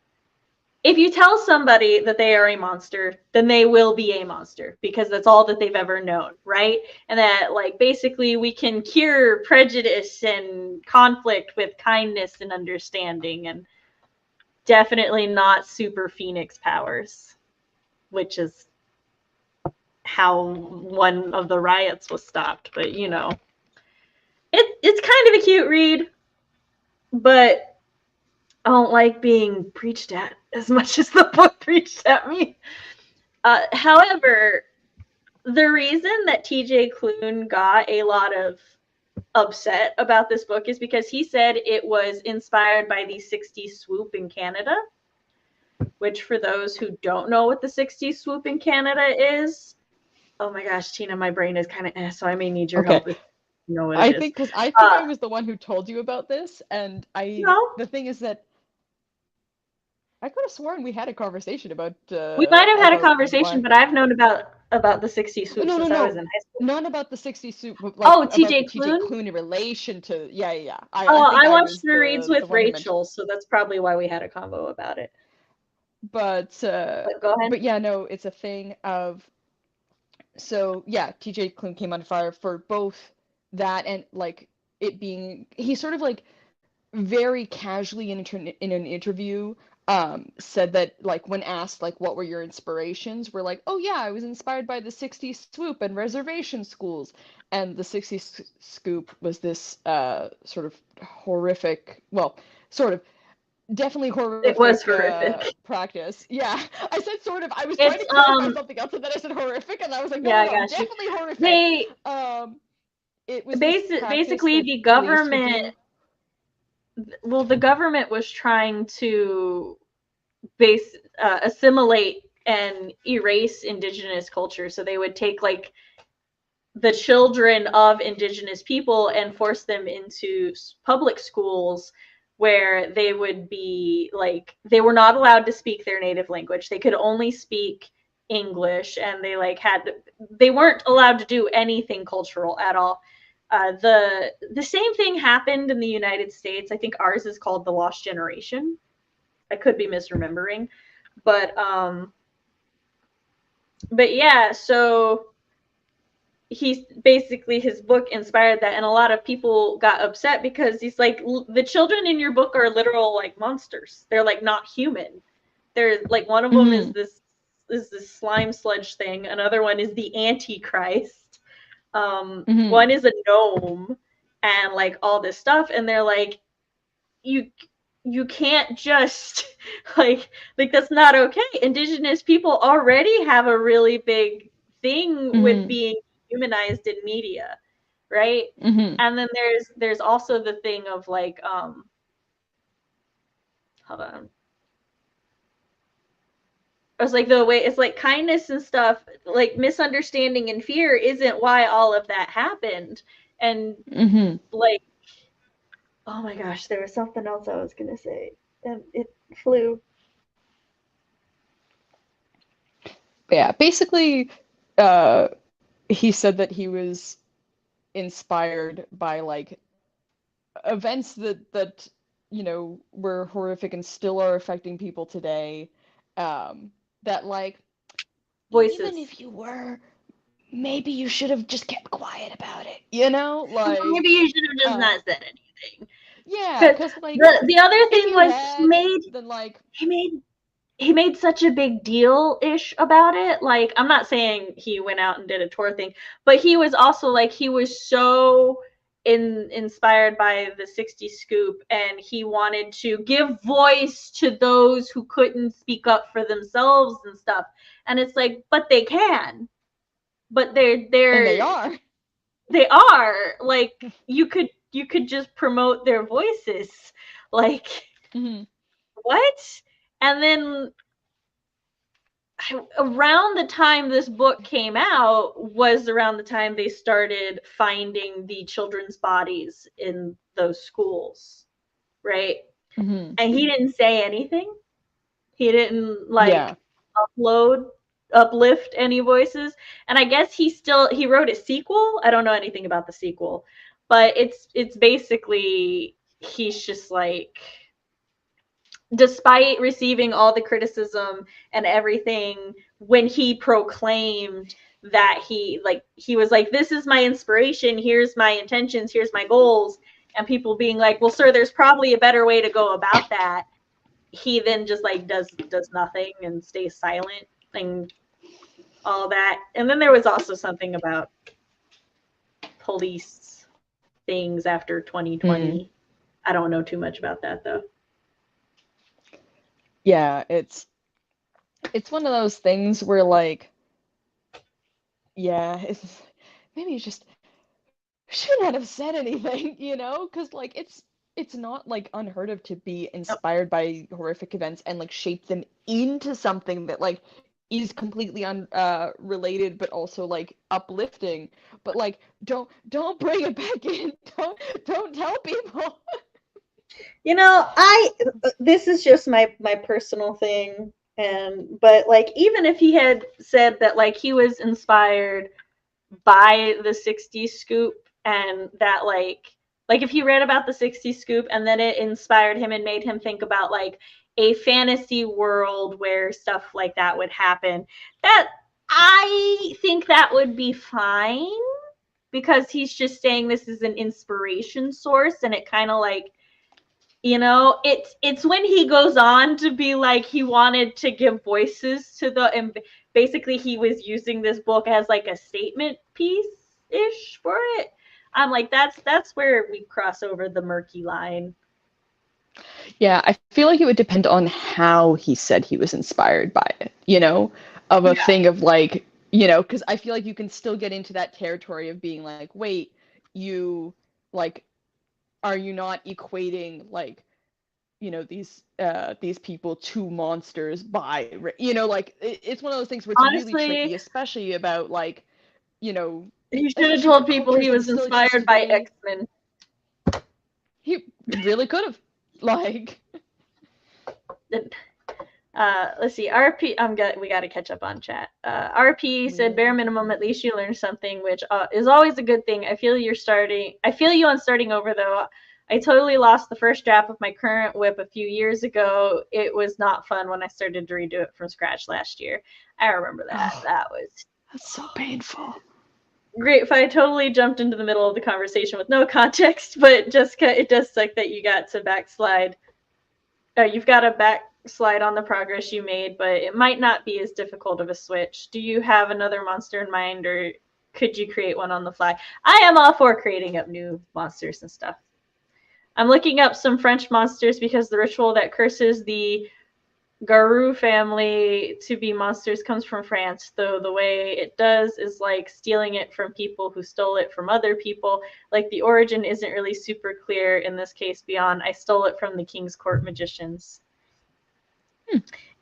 if you tell somebody that they are a monster, then they will be a monster because that's all that they've ever known, right? And that like basically we can cure prejudice and conflict with kindness and understanding, and definitely not super phoenix powers, which is how one of the riots was stopped. But it's kind of a cute read, but I don't like being preached at as much as the book preached at me. However, the reason that TJ Klune got a lot of upset about this book is because he said it was inspired by the 60s swoop in Canada, which for those who don't know what the 60s swoop in Canada is, oh my gosh, Tina, my brain is kind of so I may need your help. know what it I is. think because I think Uh, I was the one who told you about this, and no, the thing is that I could have sworn we had a conversation we might have had a about conversation, why. but I've known about the 60 swoop No, no, since I was no, in high school. not about the 60 suit, but like Oh, about the TJ TJ Klune? Klune in relation to. Yeah, yeah, yeah. I Oh, think I I watched was the reads the with one who mentioned. Rachel, so that's probably why we had a convo about it. But But go ahead. yeah, no, it's a thing of. So yeah, TJ Klune came on fire for both that and like it being he sort of like very casually in an interview said that like when asked like what were your inspirations were like, oh yeah, I was inspired by the 60s swoop and reservation schools. And the 60s scoop was this sort of horrific, well, sort of definitely It was horrific horrific. practice. Yeah, I said sort of. I was trying It's to clarify something else, and then I said horrific, and I was like, no, yeah, no, I no, got you. definitely horrific. They It was this practice basically that the police would government, do. well, the government was trying to assimilate and erase indigenous culture. So they would take like the children of indigenous people and force them into public schools where they would be like they were not allowed to speak their native language. They could only speak English, and they weren't allowed to do anything cultural at all. The same thing happened in the United States. I think ours is called the Lost Generation. I could be misremembering, but yeah. So he's basically his book inspired that, and a lot of people got upset because he's like, the children in your book are literal like monsters. They're like not human. They're like one of them Mm-hmm. is this slime sludge thing. Another one is the Antichrist. Mm-hmm. One is a gnome, and like all this stuff. And they're like, you can't just like that's not okay. Indigenous people already have a really big thing with Mm-hmm. being humanized in media, right? Mm-hmm. And then there's also the thing of like hold on, I was like, the way it's like kindness and stuff, like misunderstanding and fear isn't why all of that happened. And Mm-hmm. like, oh my gosh, there was something else I was gonna say and it flew. Yeah, basically, uh, he said that he was inspired by like events that were horrific and still are affecting people today. That like even Voices. if you were, maybe you should have just kept quiet about it. You know, Maybe like you should have just uh, not said anything. yeah, Because because like the other if thing you was had, then like he made he made such a big deal ish about it. Like, I'm not saying he went out and did a tour thing, but he was also like he was so inspired by the 60 scoop, and he wanted to give voice to those who couldn't speak up for themselves and stuff. And it's like, but they can. But and they are. they are like you could just promote their voices. Like, Mm-hmm. what? And then around the time this book came out was around the time they started finding the children's bodies in those schools, right? Mm-hmm. And he didn't say anything. He didn't Yeah. like upload uplift any voices. And I guess he wrote a sequel. I don't know anything about the sequel, but it's basically he's just like, despite receiving all the criticism and everything, when he proclaimed that he was like, this is my inspiration, here's my intentions, here's my goals, and people being like, well, sir, there's probably a better way to go about that, he then just like does nothing and stays silent and all that. And then there was also something about police things after Mm. 2020. I don't know too much about that though. Yeah, it's one of those things where like yeah, it's maybe you just should not have said anything, because like it's not like unheard of to be Oh, inspired by horrific events and like shape them into something that like is completely related, but also like uplifting. But like, don't bring it back in. Don't tell people. You know, this is just my personal thing, but like even if he had said that like he was inspired by the 60s scoop, and that like if he read about the 60s scoop and then it inspired him and made him think about like a fantasy world where stuff like that would happen, that I think that would be fine, because he's just saying this is an inspiration source, and it kind of like, you know, it's when he goes on to be like he wanted to give voices to the, and basically he was using this book as like a statement piece ish for it. I'm like, that's where we cross over the murky line. Yeah, I feel like it would depend on how he said he was inspired by it, of a thing of like, because I feel like you can still get into that territory of being like, wait, you like, are you not equating like, these people to monsters by, like it's one of those things where it's really Honestly, tricky, especially about like, he should have especially for told people cultures he that was still exist inspired by today. X-Men. He really could have, like. Let's see. RP, we got to catch up on chat. RP said, bare minimum, at least you learn something, which is always a good thing. I feel you on starting over though. I totally lost the first draft of my current whip a few years ago. It was not fun when I started to redo it from scratch last year. I remember that. Oh, that's so painful. Great. If I totally jumped into the middle of the conversation with no context, but Jessica, it does suck that you got to backslide. You've got to backslide on the progress you made, but it might not be as difficult of a switch. Do you have another monster in mind, or could you create one on the fly? I am all for creating up new monsters and stuff. I'm looking up some French monsters because the ritual that curses the Garou family to be monsters comes from France, though the way it does is like stealing it from people who stole it from other people. Like the origin isn't really super clear in this case beyond I stole it from the King's Court magicians.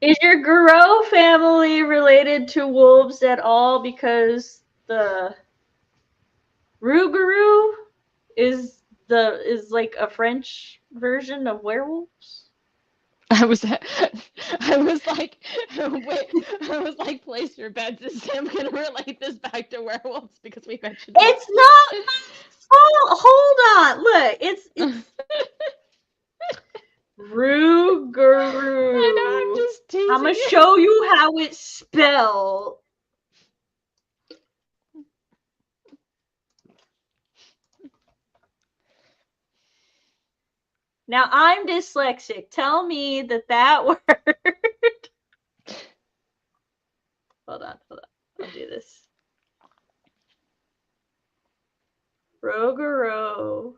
Is your Garou family related to wolves at all? Because the Rougarou is like a French version of werewolves. I was like, wait, I was like, place your bets. Is Sam gonna relate this back to werewolves because we mentioned it's not. Hold on, look, it's Rougarou. I know, I'm just teasing. I'm gonna show you how it's spelled. Now I'm dyslexic. Tell me that word. Hold on. I'll do this. Rougarou.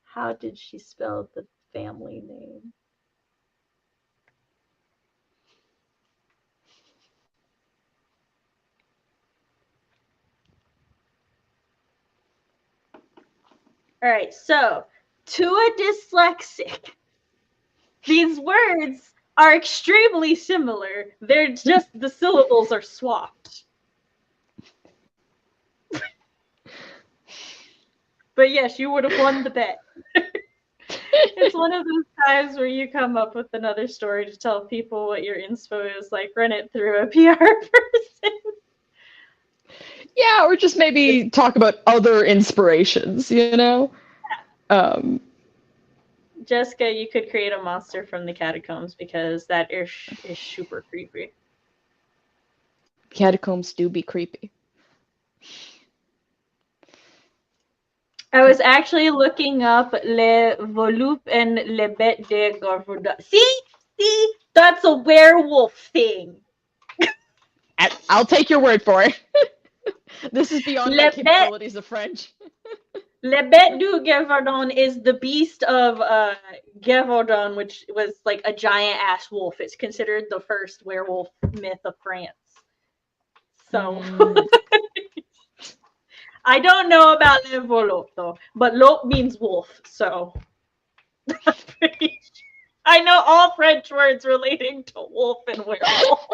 How did she spell the family name? All right, so to a dyslexic, these words are extremely similar. They're just the syllables are swapped. But yes, you would have won the bet. It's one of those times where you come up with another story to tell people what your inspo is, like run it through a PR person. Yeah, or just maybe talk about other inspirations, Jessica, you could create a monster from the catacombs because that is super creepy. Catacombs do be creepy. I was actually looking up Le Volpe and Le Bête de Gavroche. See, that's a werewolf thing. I'll take your word for it. This is beyond my capabilities of French. Le Bête du Gavroche is the beast of Gavroche, which was like a giant ass wolf. It's considered the first werewolf myth of France. So I don't know about Le Volpe though, but Lope means wolf, so I know all French words relating to wolf and werewolf.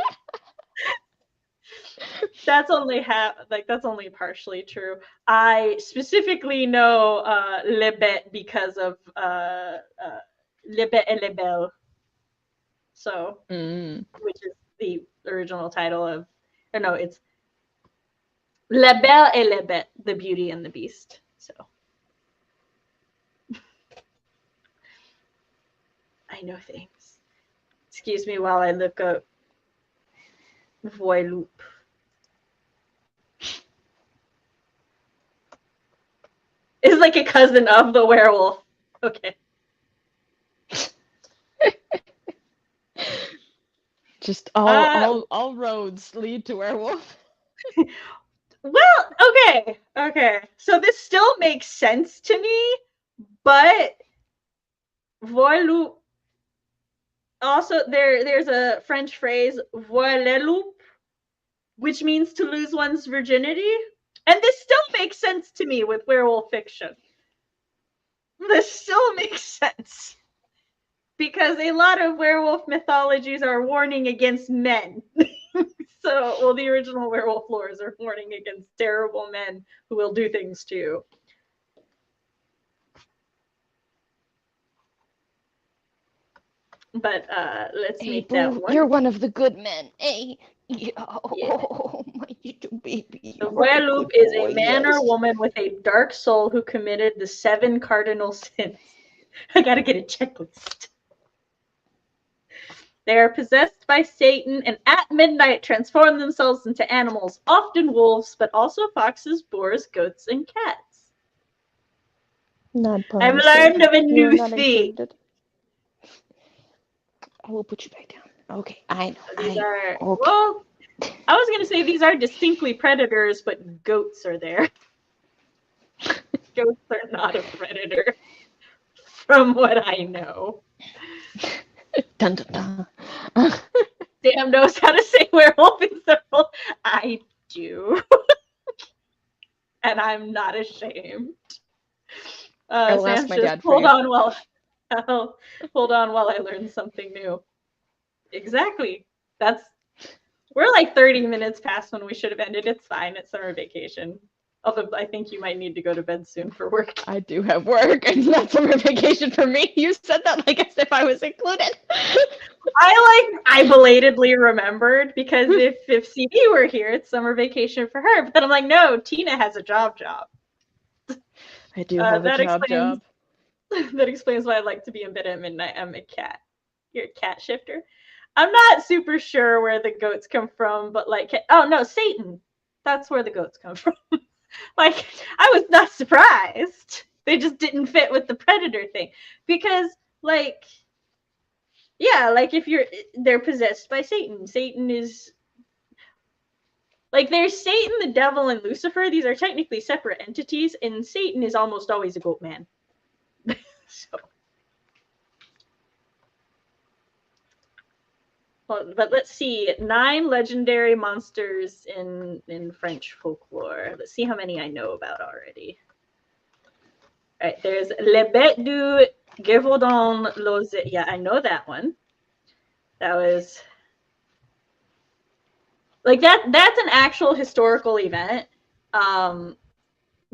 That's only that's only partially true. I specifically know Le Bête because of Le Bête et les Belles. So, which is the original title of, or no, it's La Belle et la Bête, The Beauty and the Beast. So, I know things. Excuse me while I look up Voiloup. It's like a cousin of the werewolf. Okay. Just all roads lead to werewolf. Well, okay. So this still makes sense to me, but Voiloup. Also, there's a French phrase voileloup, which means to lose one's virginity, and this still makes sense to me with werewolf fiction. This still makes sense because a lot of werewolf mythologies are warning against men. So, well, the original werewolf lores are warning against terrible men who will do things to you. But let's make that one. You're one of the good men. Hey, oh, my little baby. The Voiloup is a man or woman with a dark soul who committed the 7 cardinal sins. I gotta get a checklist. They are possessed by Satan and at midnight transform themselves into animals, often wolves, but also foxes, boars, goats, and cats. I've learned of a new thing. Included. I will put you back down. Okay, I know. Okay. Well, I was going to say these are distinctly predators, but goats are there. Goats are not a predator, from what I know. Dun, dun, dun. Sam knows how to say werewolf in several. I do. And I'm not ashamed. I'll Sam, ask my just dad for you. Hold on while I learn something new. Exactly. We're like 30 minutes past when we should have ended. It's fine. It's summer vacation. Although I think you might need to go to bed soon for work. I do have work. It's not summer vacation for me. You said that like as if I was included. I belatedly remembered because if CD were here, it's summer vacation for her. But I'm like, no, Tina has a job. I do have a job. That explains why I like to be in bed at midnight. I'm a cat. You're a cat shifter. I'm not super sure where the goats come from, but like, oh no, Satan. That's where the goats come from. Like, I was not surprised. They just didn't fit with the predator thing. Because, like, yeah, like they're possessed by Satan. Satan is, like, there's Satan, the devil, and Lucifer. These are technically separate entities, and Satan is almost always a goat man. So. Well, but let's see. 9 legendary monsters in French folklore. Let's see how many I know about already. All right, there's Les Bêtes du Gévaudan Lozé. Yeah, I know that one. That was like that's an actual historical event.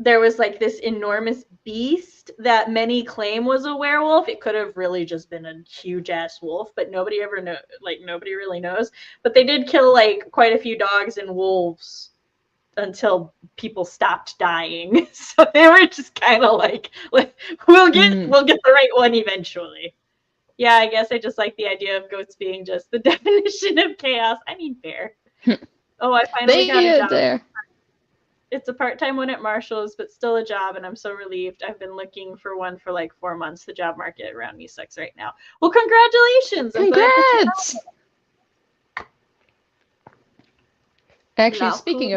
There was like this enormous beast that many claim was a werewolf. It could have really just been a huge ass wolf, but nobody really knows. But they did kill like quite a few dogs and wolves until people stopped dying. So they were just kind of like we'll get the right one eventually. Yeah, I guess I just like the idea of goats being just the definition of chaos. I mean, fair. Oh, I finally got a job. There. It's a part-time one at Marshall's, but still a job, and I'm so relieved. I've been looking for one for like 4 months. The job market around me sucks right now. Well, congratulations! Congrats! Actually, speaking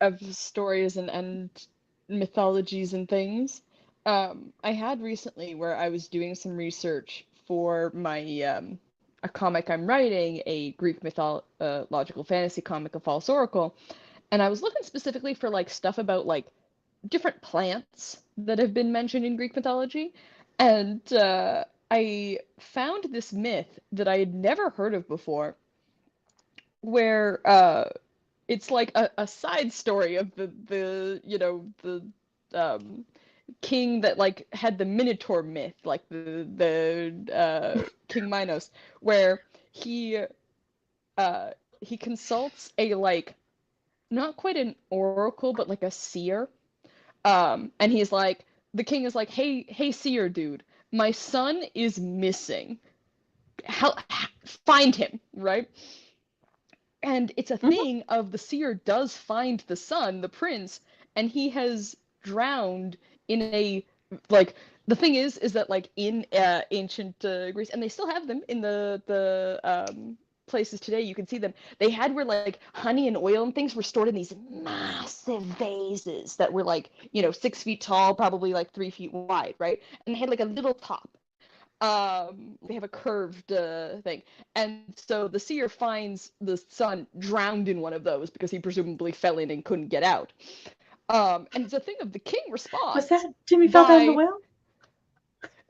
of stories and mythologies and things, I had recently where I was doing some research for my a comic I'm writing, a Greek mythological fantasy comic, A False Oracle, and I was looking specifically for like stuff about like different plants that have been mentioned in Greek mythology, and I found this myth that I had never heard of before, where it's like a side story of the king that like had the Minotaur myth, like the King Minos, where he consults a like not quite an oracle, but like a seer. And he's like, the king is like, hey, seer dude, my son is missing. Help, find him, right? And it's a Mhm. thing of the seer does find the son, the prince, and he has drowned in a like the thing is that like in ancient Greece, and they still have them in the places today. You can see them. They had where like honey and oil and things were stored in these massive vases that were like 6 feet tall, probably like 3 feet wide, right? And they had like a little top. They have a curved thing, and so the seer finds the son drowned in one of those because he presumably fell in and couldn't get out. And it's a thing of the king Was responds that Jimmy fell down the by well?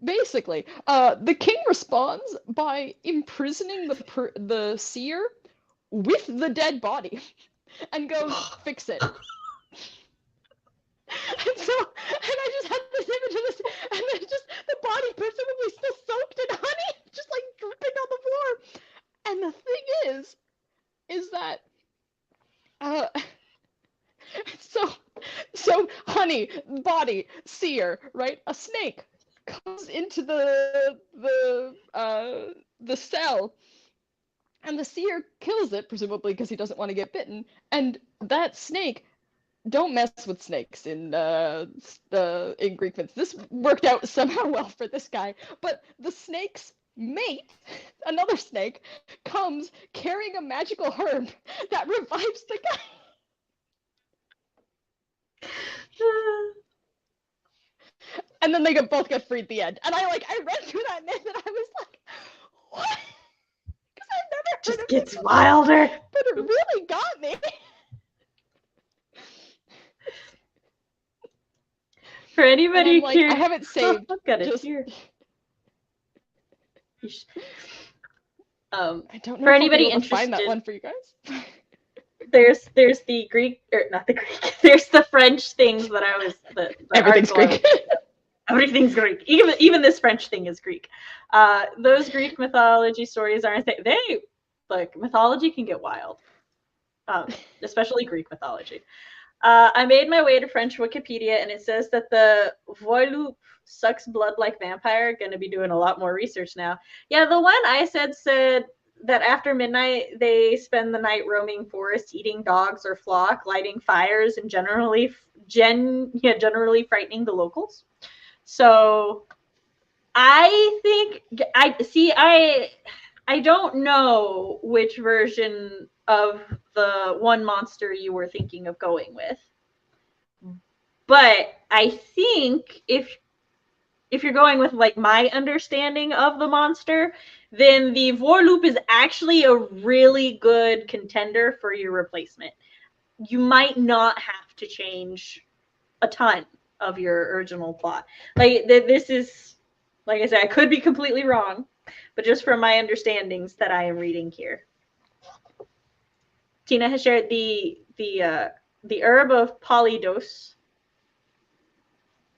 basically the king responds by imprisoning the seer with the dead body and goes fix it. And so, and I just had this image of this, and then just the body presumably still soaked in honey, just like dripping on the floor. And the thing is that, uh, so, so honey, body, seer, right? A snake comes into the cell, and the seer kills it, presumably because he doesn't want to get bitten. And that snake, don't mess with snakes in Greek myths. This worked out somehow well for this guy, but the snake's mate, another snake, comes carrying a magical herb that revives the guy. And then they both get freed at the end. And I read through that myth and I was like, what? Because I've never heard Just of gets it, wilder. but it really got me. For anybody And I'm like, curious, I haven't saved. I've got it Just here. I don't know For if I'll be anybody able to find that interested, one for you guys. there's the Greek, or not the Greek. There's the French things that I was the Everything's article I Greek. was Everything's Greek. Even this French thing is Greek. Those Greek mythology stories aren't they like mythology can get wild, especially Greek mythology. I made my way to French Wikipedia, and it says that the Voiloup sucks blood like vampire. Going to be doing a lot more research now. Yeah, the one I said that after midnight they spend the night roaming forests, eating dogs or flock, lighting fires, and generally frightening the locals. So I think I don't know which version of the one monster you were thinking of going with. But I think if you're going with like my understanding of the monster, then the Vorloop is actually a really good contender for your replacement. You might not have to change a ton of your original plot. Like this is, like I said, I could be completely wrong, but just from my understandings that I am reading here. Tina has shared the herb of Polydos.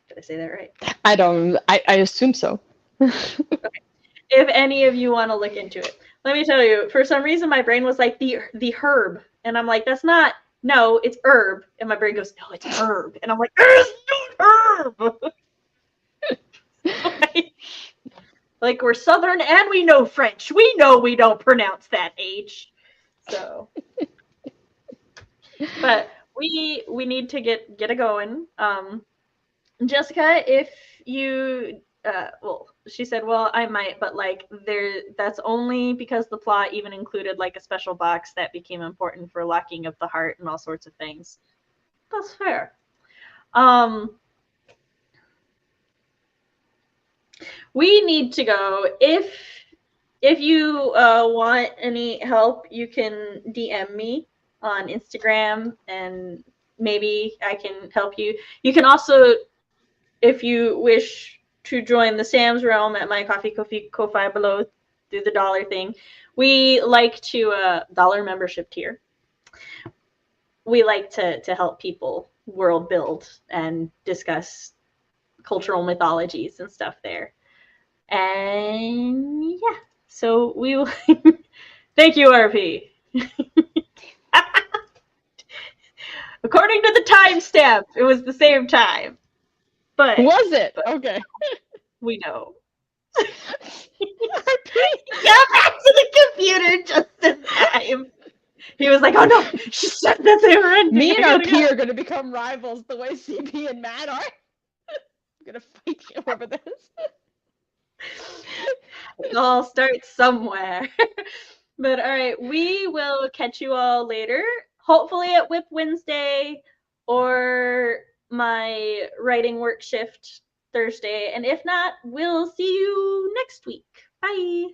Did I say that right? I assume so. Okay. If any of you want to look into it, let me tell you. For some reason, my brain was like the herb, and I'm like, that's not. No, it's herb, and my brain goes, no, it's herb, and I'm like, it's not herb. Like we're Southern and we know French. We know we don't pronounce that H. So, but we need to get it going. Jessica, if you well, she said, well, I might, but like that's only because the plot even included like a special box that became important for locking of the heart and all sorts of things. That's fair. We need to go. If you want any help, you can DM me on Instagram and maybe I can help you. You can also, if you wish to join the Sam's Realm at my Ko-fi below, do the dollar thing. We like to dollar membership tier. We like to help people world build and discuss cultural mythologies and stuff there. And yeah, so we will. Thank you, RP. According to the timestamp, it was the same time. But Was it? Okay. we know. RP. Got back to the computer just in time. He was like, "Oh no, she said that they were ending." Me and I gotta RP go. are gonna become rivals the way CP and Matt are. I'm gonna fight you over this. It all starts somewhere. But all right, we will catch you all later. Hopefully at Whip Wednesday or my writing work shift Thursday. And if not, we'll see you next week. Bye.